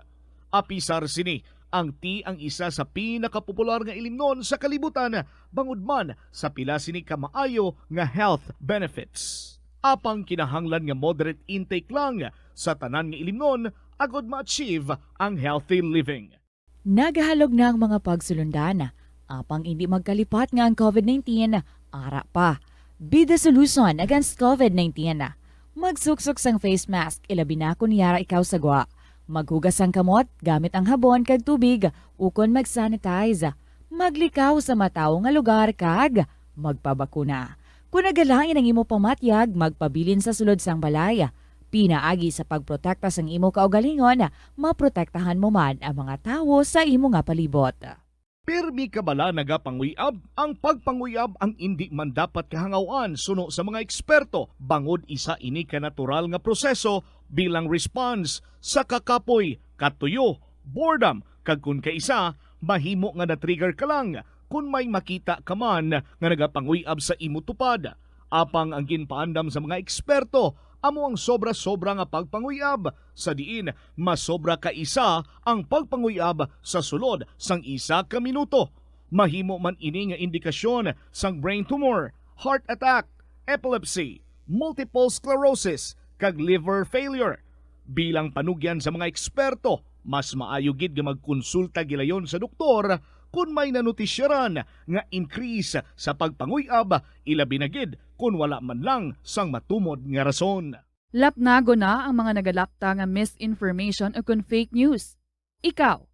Apisar sini, ang tea ang isa sa pinakapopular nga ilimnon sa kalibutan, bangod man sa pila sini ka maayo nga health benefits. Apang kinahanglan nga moderate intake lang sa tanan nga ilimnon agod ma-achieve ang healthy living. Nagahalog na ang mga pagsulundan. Apang hindi magkalipat nga ang COVID-19, ara pa. Be the solution against COVID-19. Magsuksok sang face mask, ilabi na kung yara ikaw sagwa. Maghugas ang kamot gamit ang habon kag tubig ukon mag-sanitize. Maglikaw sa mataw nga lugar kag magpabakuna. Kung nagalangin ang imo pamatyag, magpabilin sa sulod sang balay. Pinaagi sa pagprotekta sa imo kaugalingon, maprotektahan mo man ang mga tawo sa imo nga palibot. Pirmi ka bala nagapanguyab? Ang pagpanguyab ang hindi man dapat kahangawan suno sa mga eksperto. Bangod isa ini ka natural nga proseso bilang response sa kakapoy, katuyo, boredom, kag kun kaisa, mahimo nga na-trigger ka lang kung may makita ka man nga nagapanguyab sa imo tupad. Apang ang ginpaandam sa mga eksperto, amo ang sobra-sobra nga pagpanguyab, sa diin masobra ka isa ang pagpanguyab sa sulod sang isa ka minuto. Mahimo man ini nga indikasyon sang brain tumor, heart attack, epilepsy, multiple sclerosis, kag liver failure. Bilang panugyan sa mga eksperto, mas maayo gid nga magkonsulta gilayon sa doktor kung may nanutisyaran nga increase sa pagpanguyab, ilabi na gid kung wala man lang sang matumod nga rason. Lapnago na ang mga nagalakta nga misinformation o kung fake news. Ikaw,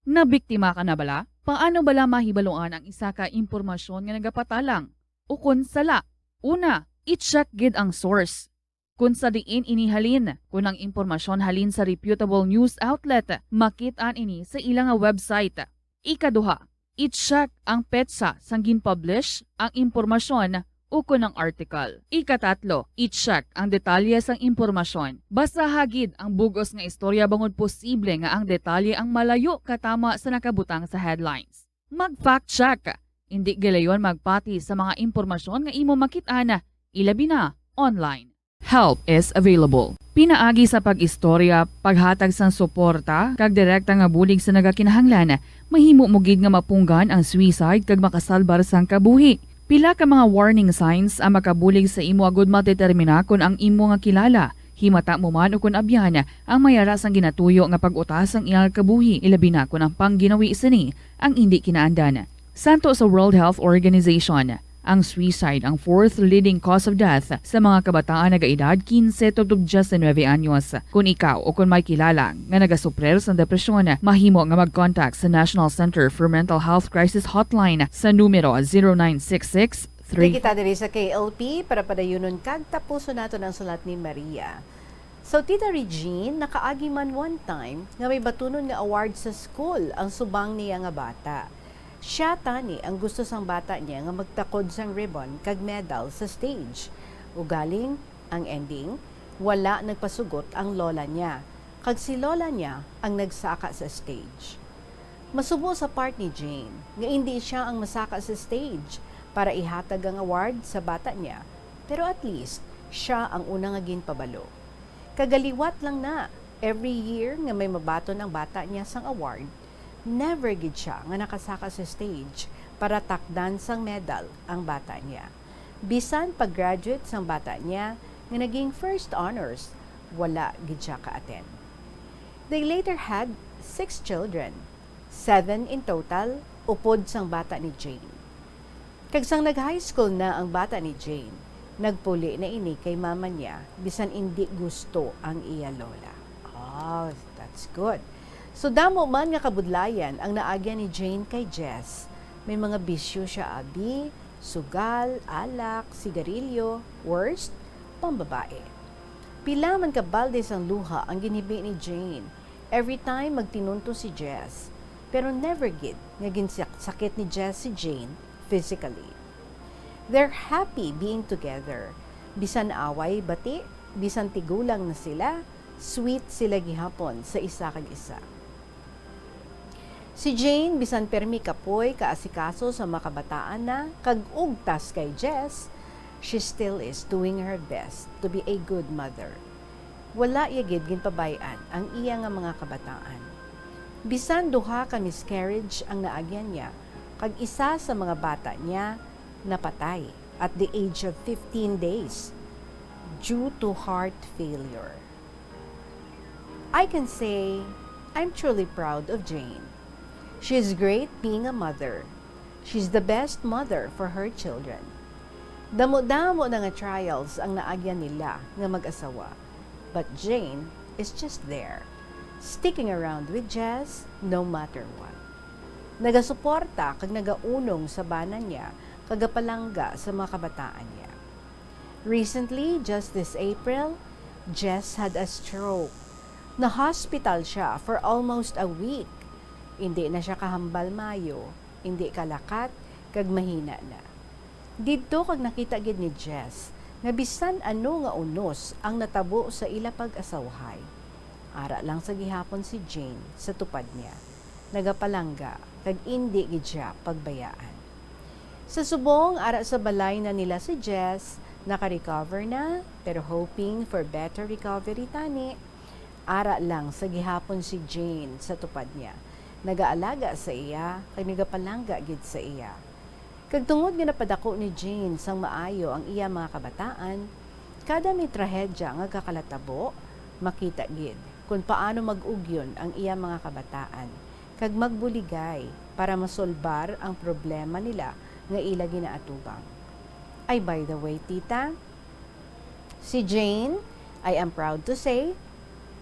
nabiktima ka na bala? Paano bala mahibaluan ang isa ka impormasyon nga nagapatalang? O kung sala? Una, i-check gid ang source. Kung sa diin inihalin, kung ang impormasyon halin sa reputable news outlet, makit-an ini sa ilang website. Ikaduha, i-check ang petsa sang gin-publish ang impormasyon o kung ang article. Ikatatlo, i-check ang detalye sang impormasyon. Basta hagid ang bugos nga istorya bangod posible nga ang detalye ang malayo katama sa nakabutang sa headlines. Mag-fact check. Hindi gilayon magpati sa mga impormasyon nga imo makit-an, ilabi na online. Help is available. Pinaagi sa pag-istorya, paghatag sang suporta, kag direkta nga bulig sa nagakinahanglan, mahimo mo gid nga mapunggan ang suicide kag makasalbar sang kabuhi. Pila ka mga warning signs ang makabulig sa imo agud matetermina kung ang imo nga kilala. Himata mo man o kung abyan ang mayara sang ginatuyo nga pag-utas ang iyang kabuhi, ilabi na kung ang pangginawi sini ang hindi kinaandan. Santo sa World Health Organization, ang suicide ang fourth leading cause of death sa mga kabataan nagaedad 15 to 19 anyos. Kung ikaw o kung may kilala nga nagasuprer sa depresyon, mahimo nga mag-contact sa National Center for Mental Health Crisis Hotline sa numero 0966 Di kita diri sa KLP para padayunon kag tapuso nato ang sulat ni Maria. So, Tita Regine, nakaagi man one time nga may batunon nga award sa school ang subang niya nga bata. Siya tani ang gusto sang bata niya nga magtakod sang ribbon kag medal sa stage. Ugaling ang ending, wala nagpasugot ang lola niya. Kag si lola niya ang nagsaka sa stage. Masubo sa part ni Jane nga hindi siya ang masaka sa stage para ihatag ang award sa bata niya, pero at least siya ang unang nga ginpabalo. Kagaliwat lang na, every year nga may mabaton ang bata niya sang award, never gid siya nga nakasaka sa stage para takdan sang medal ang bata niya. Bisan pag-graduate sang bata niya nga naging first honors, wala gid siya ka-attend. They later had 6 children, 7 in total, upod sang bata ni Jane. Kag sang nag-high school na ang bata ni Jane, nagpuli na ini kay mama niya bisan hindi gusto ang iya lola. Oh, that's good. So damo man nga kabudlayan ang naagya ni Jane kay Jess. May mga bisyo siya abi, sugal, alak, sigarilyo, worst, pambabae. Pila man kabalde sang luha ang ginibi ni Jane every time magtinunto si Jess. Pero never gid nga ginsakit ni Jess si Jane physically. They're happy being together. Bisan away, bati, bisan tigulang na sila, sweet sila gihapon sa isa kag isa. Si Jane, bisan permi kapoy, kaasikaso sa makabataan na, kag ugtas kay Jess, she still is doing her best to be a good mother. Wala yagid ginpabayan ang iya nga mga kabataan. Bisan duha ka miscarriage ang naagyan niya, kag isa sa mga bata niya napatay at the age of 15 days due to heart failure. I can say I'm truly proud of Jane. She is great being a mother. She's the best mother for her children. Damo-damo na nga trials ang naagyan nila nga mag-asawa. But Jane is just there, sticking around with Jess no matter what. Nagasuporta kag nagaunong sa bana niya kagapalangga sa mga kabataan niya. Recently, just this April, Jess had a stroke. Na-hospital siya for almost a week. Hindi na siya kahambal mayo, hindi kalakat, kag mahina na. Dito kag nakita gid ni Jess, nga bisan ano nga unos ang natabo sa ila pag-asawhay. Ara lang sa gihapon si Jane sa tupad niya. Nagapalangga, kag hindi gid siya pagbayaan. Sa subong, ara sa balay na nila si Jess, naka-recover na, pero hoping for better recovery tani. Ara lang sa gihapon si Jane sa tupad niya. Nagaalaga sa iya, kag nagapalangga gid sa iya. Kag tungod nga napadako ni Jane sang maayo ang iya mga kabataan, kada may trahedya nga kakalatabo, makita gid kung paano mag-ugyon ang iya mga kabataan, kag magbuligay para masolbar ang problema nila nga ila ginaatubang. Ay, by the way, tita, si Jane, I am proud to say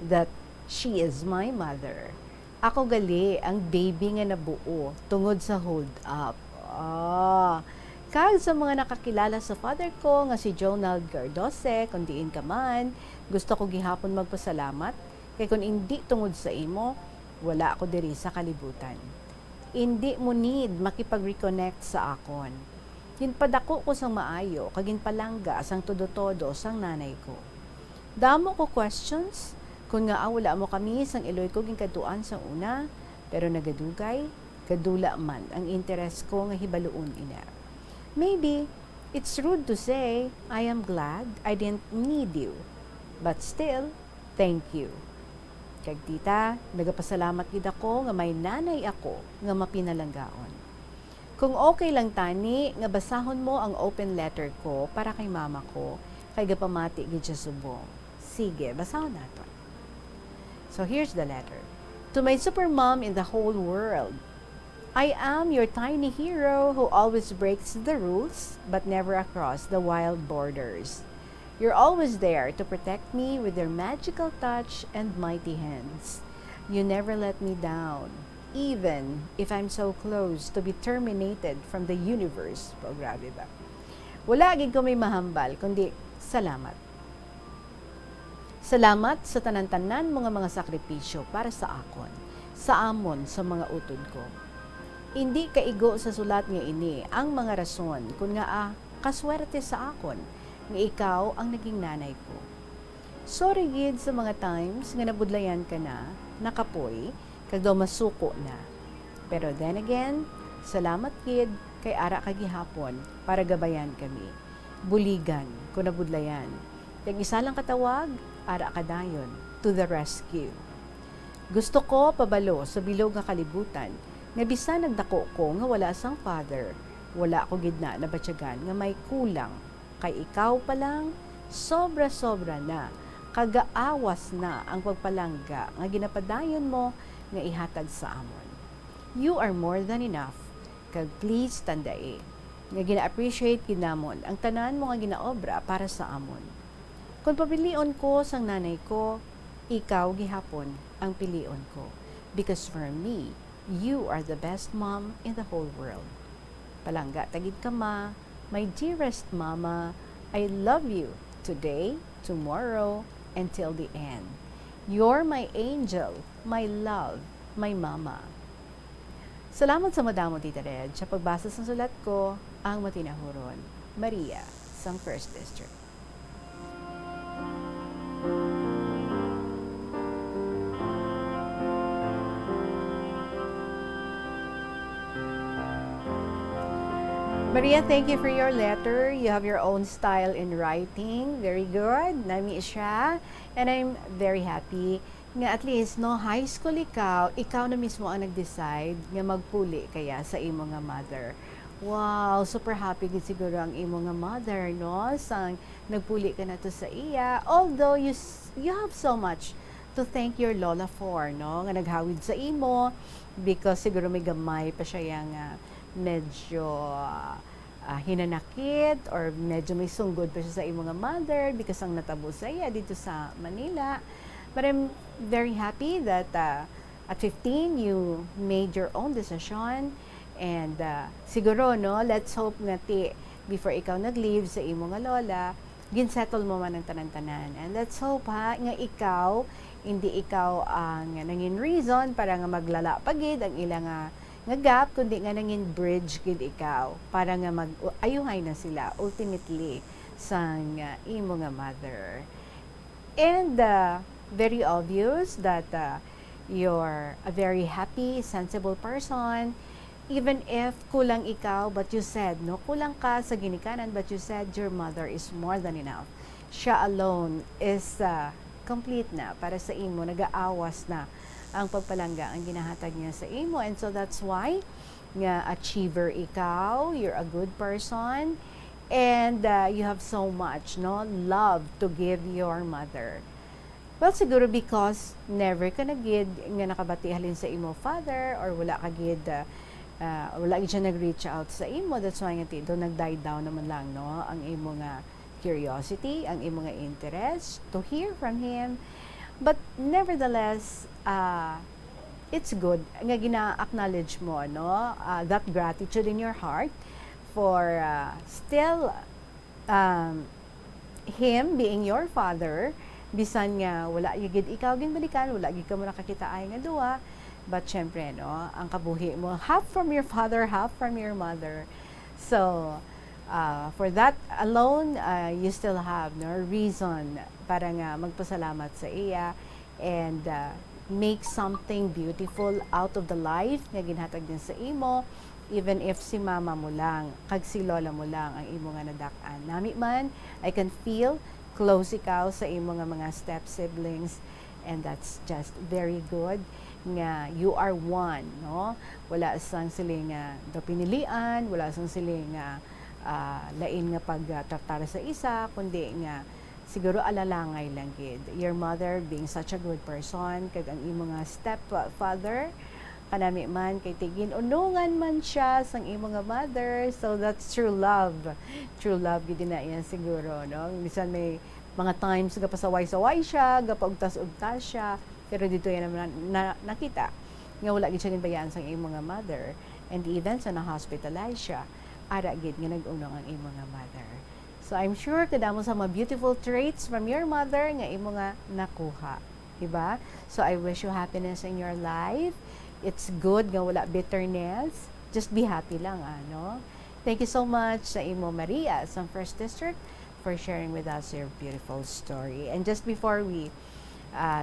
that she is my mother. Ako gali ang baby nga nabuo tungod sa hold up. Kag sa mga nakakilala sa father ko nga si Jonald Gardose, kung diin ka man, gusto ko gihapon magpasalamat kay kung hindi tungod sa imo, wala ako diri sa kalibutan. Hindi mo need makipag-reconnect sa akon. Ginpadako ko sang maayo, kag ginpalangga sang todo-todo sang nanay ko. Damo ko questions, kung nga wala mo kami sang iloy ko ginkaduan sang una, pero nagadugay, kadula man ang interes ko nga hibaluon ina. Maybe, it's rude to say, I am glad I didn't need you. But still, thank you. Kag tita, nagapasalamat gid ako nga may nanay ako nga mapinalanggaon. Kung okay lang tani, nga basahon mo ang open letter ko para kay mama ko, kay gapamati gid siya subong. Sige, basahon nato. So here's the letter. To my super mom in the whole world, I am your tiny hero who always breaks the rules but never across the wild borders. You're always there to protect me with your magical touch and mighty hands. You never let me down, even if I'm so close to be terminated from the universe. Po, grabe ba? Wala gid ko may mahambal, kundi salamat. Salamat sa tanan-tanan mga sakripisyo para sa akon, sa amon sa mga utod ko. Hindi kaigo sa sulat nga ini ang mga rason kung nga kaswerte sa akon nga ikaw ang naging nanay ko. Sorry gid sa mga times nga nabudlayan ka na, nakapoy, kag daw masuko na. Pero then again, salamat gid kay ara ka gihapon para gabayan kami. Buligan kung nabudlayan. Kag isa lang katawag, ara ka dayon to the rescue. Gusto ko pabalo sa bilog nga kalibutan nga bisan nagdako ko nga wala sang father, wala ko gid na nabatyagan nga may kulang kay ikaw pa lang, sobra-sobra na, kagaawas na ang pagpalangga nga ginapadayon mo nga ihatag sa amon. You are more than enough, kag please tandae, nga gina-appreciate ginamon ang tanan mo nga ginaobra para sa amon. Kung papilion ko sang nanay ko, ikaw gihapon ang pilion ko. Because for me, you are the best mom in the whole world. Palangga tagid ka ma, my dearest mama, I love you today, tomorrow, until the end. You're my angel, my love, my mama. Salamat sa madamo, Tita Red, sa pagbasa sa sulat ko, ang matinahuron. Maria, sang 1st District. Maria, thank you for your letter. You have your own style in writing. Very good. Nami siya. And I'm very happy nga at least no high school ikaw na mismo ang nag-decide nga magpuli kaya sa imo nga mother. Wow, super happy gid siguro ang imo nga mother, no? Sang nagpuli ka na to sa iya. Although you have so much to thank your lola for, no? Nga naghawid sa imo because siguro may gamay pa siya yang medyo hinanakit or medyo may sunggod pa siya sa imo nga mother because ang natabo sa iya dito sa Manila. But I'm very happy that at 15 you made your own decision and siguro no, let's hope nga before ikaw nag-leave sa imo nga lola, ginsettle mo man ang tanan-tanan. And let's hope ha, nga ikaw, hindi ikaw ang nangin reason para nga maglala pagid ang ilang nga gap, kundi nga nangin bridge gid ikaw para nga mag-ayuhay na sila ultimately sa imo nga mother. And very obvious that you're a very happy, sensible person. Even if kulang ikaw, but you said, no, kulang ka sa ginikanan, but you said your mother is more than enough. Siya alone is complete na para sa imo, nag-aawas na ang pagpalangga ang ginahatag niya sa imo. And so that's why nga achiever ikaw, you're a good person, and you have so much love to give your mother. Well, siguro because never ka na gid nga nakabati halin sa imo father, or wala ka gid wala gid siya nag-reach out sa imo. That's why nga tito nag-die down naman lang ang imo nga curiosity, ang imo nga interest to hear from him. But nevertheless, it's good nga gina-acknowledge mo that gratitude in your heart for still him being your father, bisan nga wala gid ikaw ginbalikan, wala gid ka mo nakakita ay nga duwa. But syempre, ang kabuhi mo, half from your father, half from your mother. So, for that alone, you still have reason para nga magpasalamat sa iya and make something beautiful out of the life nga ginhatag din sa imo, even if si mama mo lang, kag si lola mo lang ang imo nga nadak-an. Nami man, I can feel close ikaw sa imo nga mga step siblings, and that's just very good nga you are one, wala sang siling pinilian, wala sang siling lain nga pagtratar sa isa, kundi nga siguro alalangay lang gid. Your mother being such a good person, kag ang imo nga stepfather kanami man kay tigin unungan man siya sang imo nga mother, so that's true love gid na yan siguro, bisan may mga times gapasaway-saway siya, gapaugtas-ugtas siya, pero dito yan naman nakita nga wala gid siya ginbayaan sang imo nga mother, and even sa na-hospitalize siya, ara gid nga nag-unong ang imo nga mother. So I'm sure kadamo sa mga beautiful traits from your mother nga imo nga nakuha, diba? So I wish you happiness in your life. It's good nga wala bitterness, just be happy lang, Thank you so much sa imo Maria sa First District for sharing with us your beautiful story. And just before we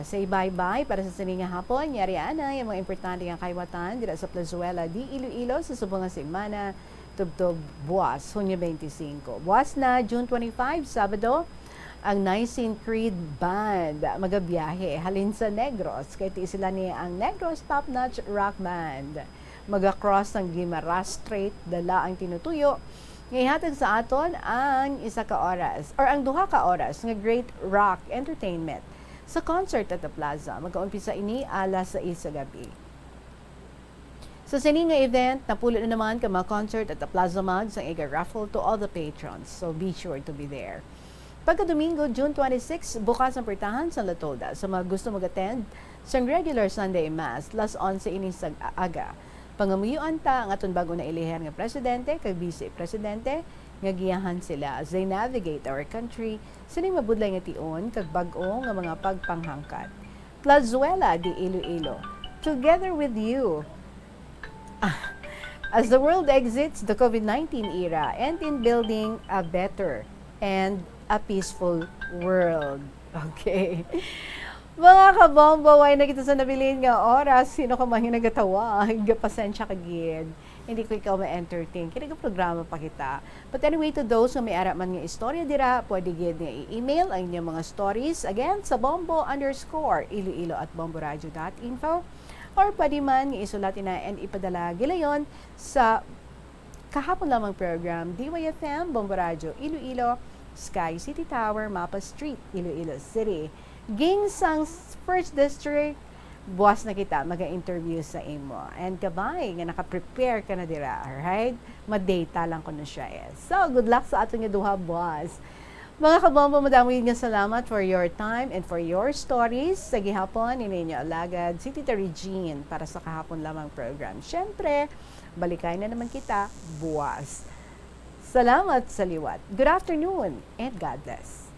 say bye-bye para sa sininga hapon, yari ana yung mga importante nga kaywatan dira sa Plazuela di Iloilo sa subong nga semana tubtob buwas Hunyo 25. Buwas na June 25 Sabado, ang Nicene Creed Band magabiyahe halin sa Negros, kay ti sila ni ang Negros Top Notch Rock Band. Maga-cross ng Guimaras Strait, dala ang tinutuyo. Ngayon sa aton ang isa ka oras or ang duha ka oras nga Great Rock Entertainment sa concert at the Plaza. Magkaumpisa ini alas 6 sa gabi. Sa sini nga event, napulo na naman ka mga concert at the Plaza Mag sa iga raffle to all the patrons. So be sure to be there. Pagka Domingo, June 26, bukas ang pertahan sa La Tolda. Sa mga gusto mag-attend sa regular Sunday Mass, las 11 ini sa aga. Pangamuyuan ta ang aton bago na iliher nga presidente kag vice presidente nga giyahan sila as they navigate our country sa mabudlay nga tion kag bag-o nga mga pagpanghangkat. Plazuela di Iloilo, together with you. As the world exits the COVID-19 era and in building a better and a peaceful world. Okay. Mga kabombo, way na kita sa nabilin nga oras. Sino ka man yung nagatawa? Pasensya ka gid. Hindi ko ikaw ma-entertain. Kaya programa pa kita. But anyway, to those na may ara man nga istorya dira, pwede gid nga i-email ang inyong mga stories. Again, sa bombo_iloilo@bomboradio.info, or pwede man nga isulatin na and ipadala gilayon sa kahapon lamang program DYFM, Bombo Radio, Iloilo, Sky City Tower, Mapa Street, Iloilo City. Ging sang First District, buwas na kita maga-interview sa imo. And kabay, nga naka-prepare ka na dira, alright? Ma-data lang ko na siya So, good luck sa ato nga duha, boss. Mga kabombo, madami nga salamat for your time and for your stories. Sa gihapon, ininyo alagad si Tita Regine para sa kahapon lamang program. Siyempre, balikay na naman kita, buwas. Salamat sa liwat. Good afternoon and God bless.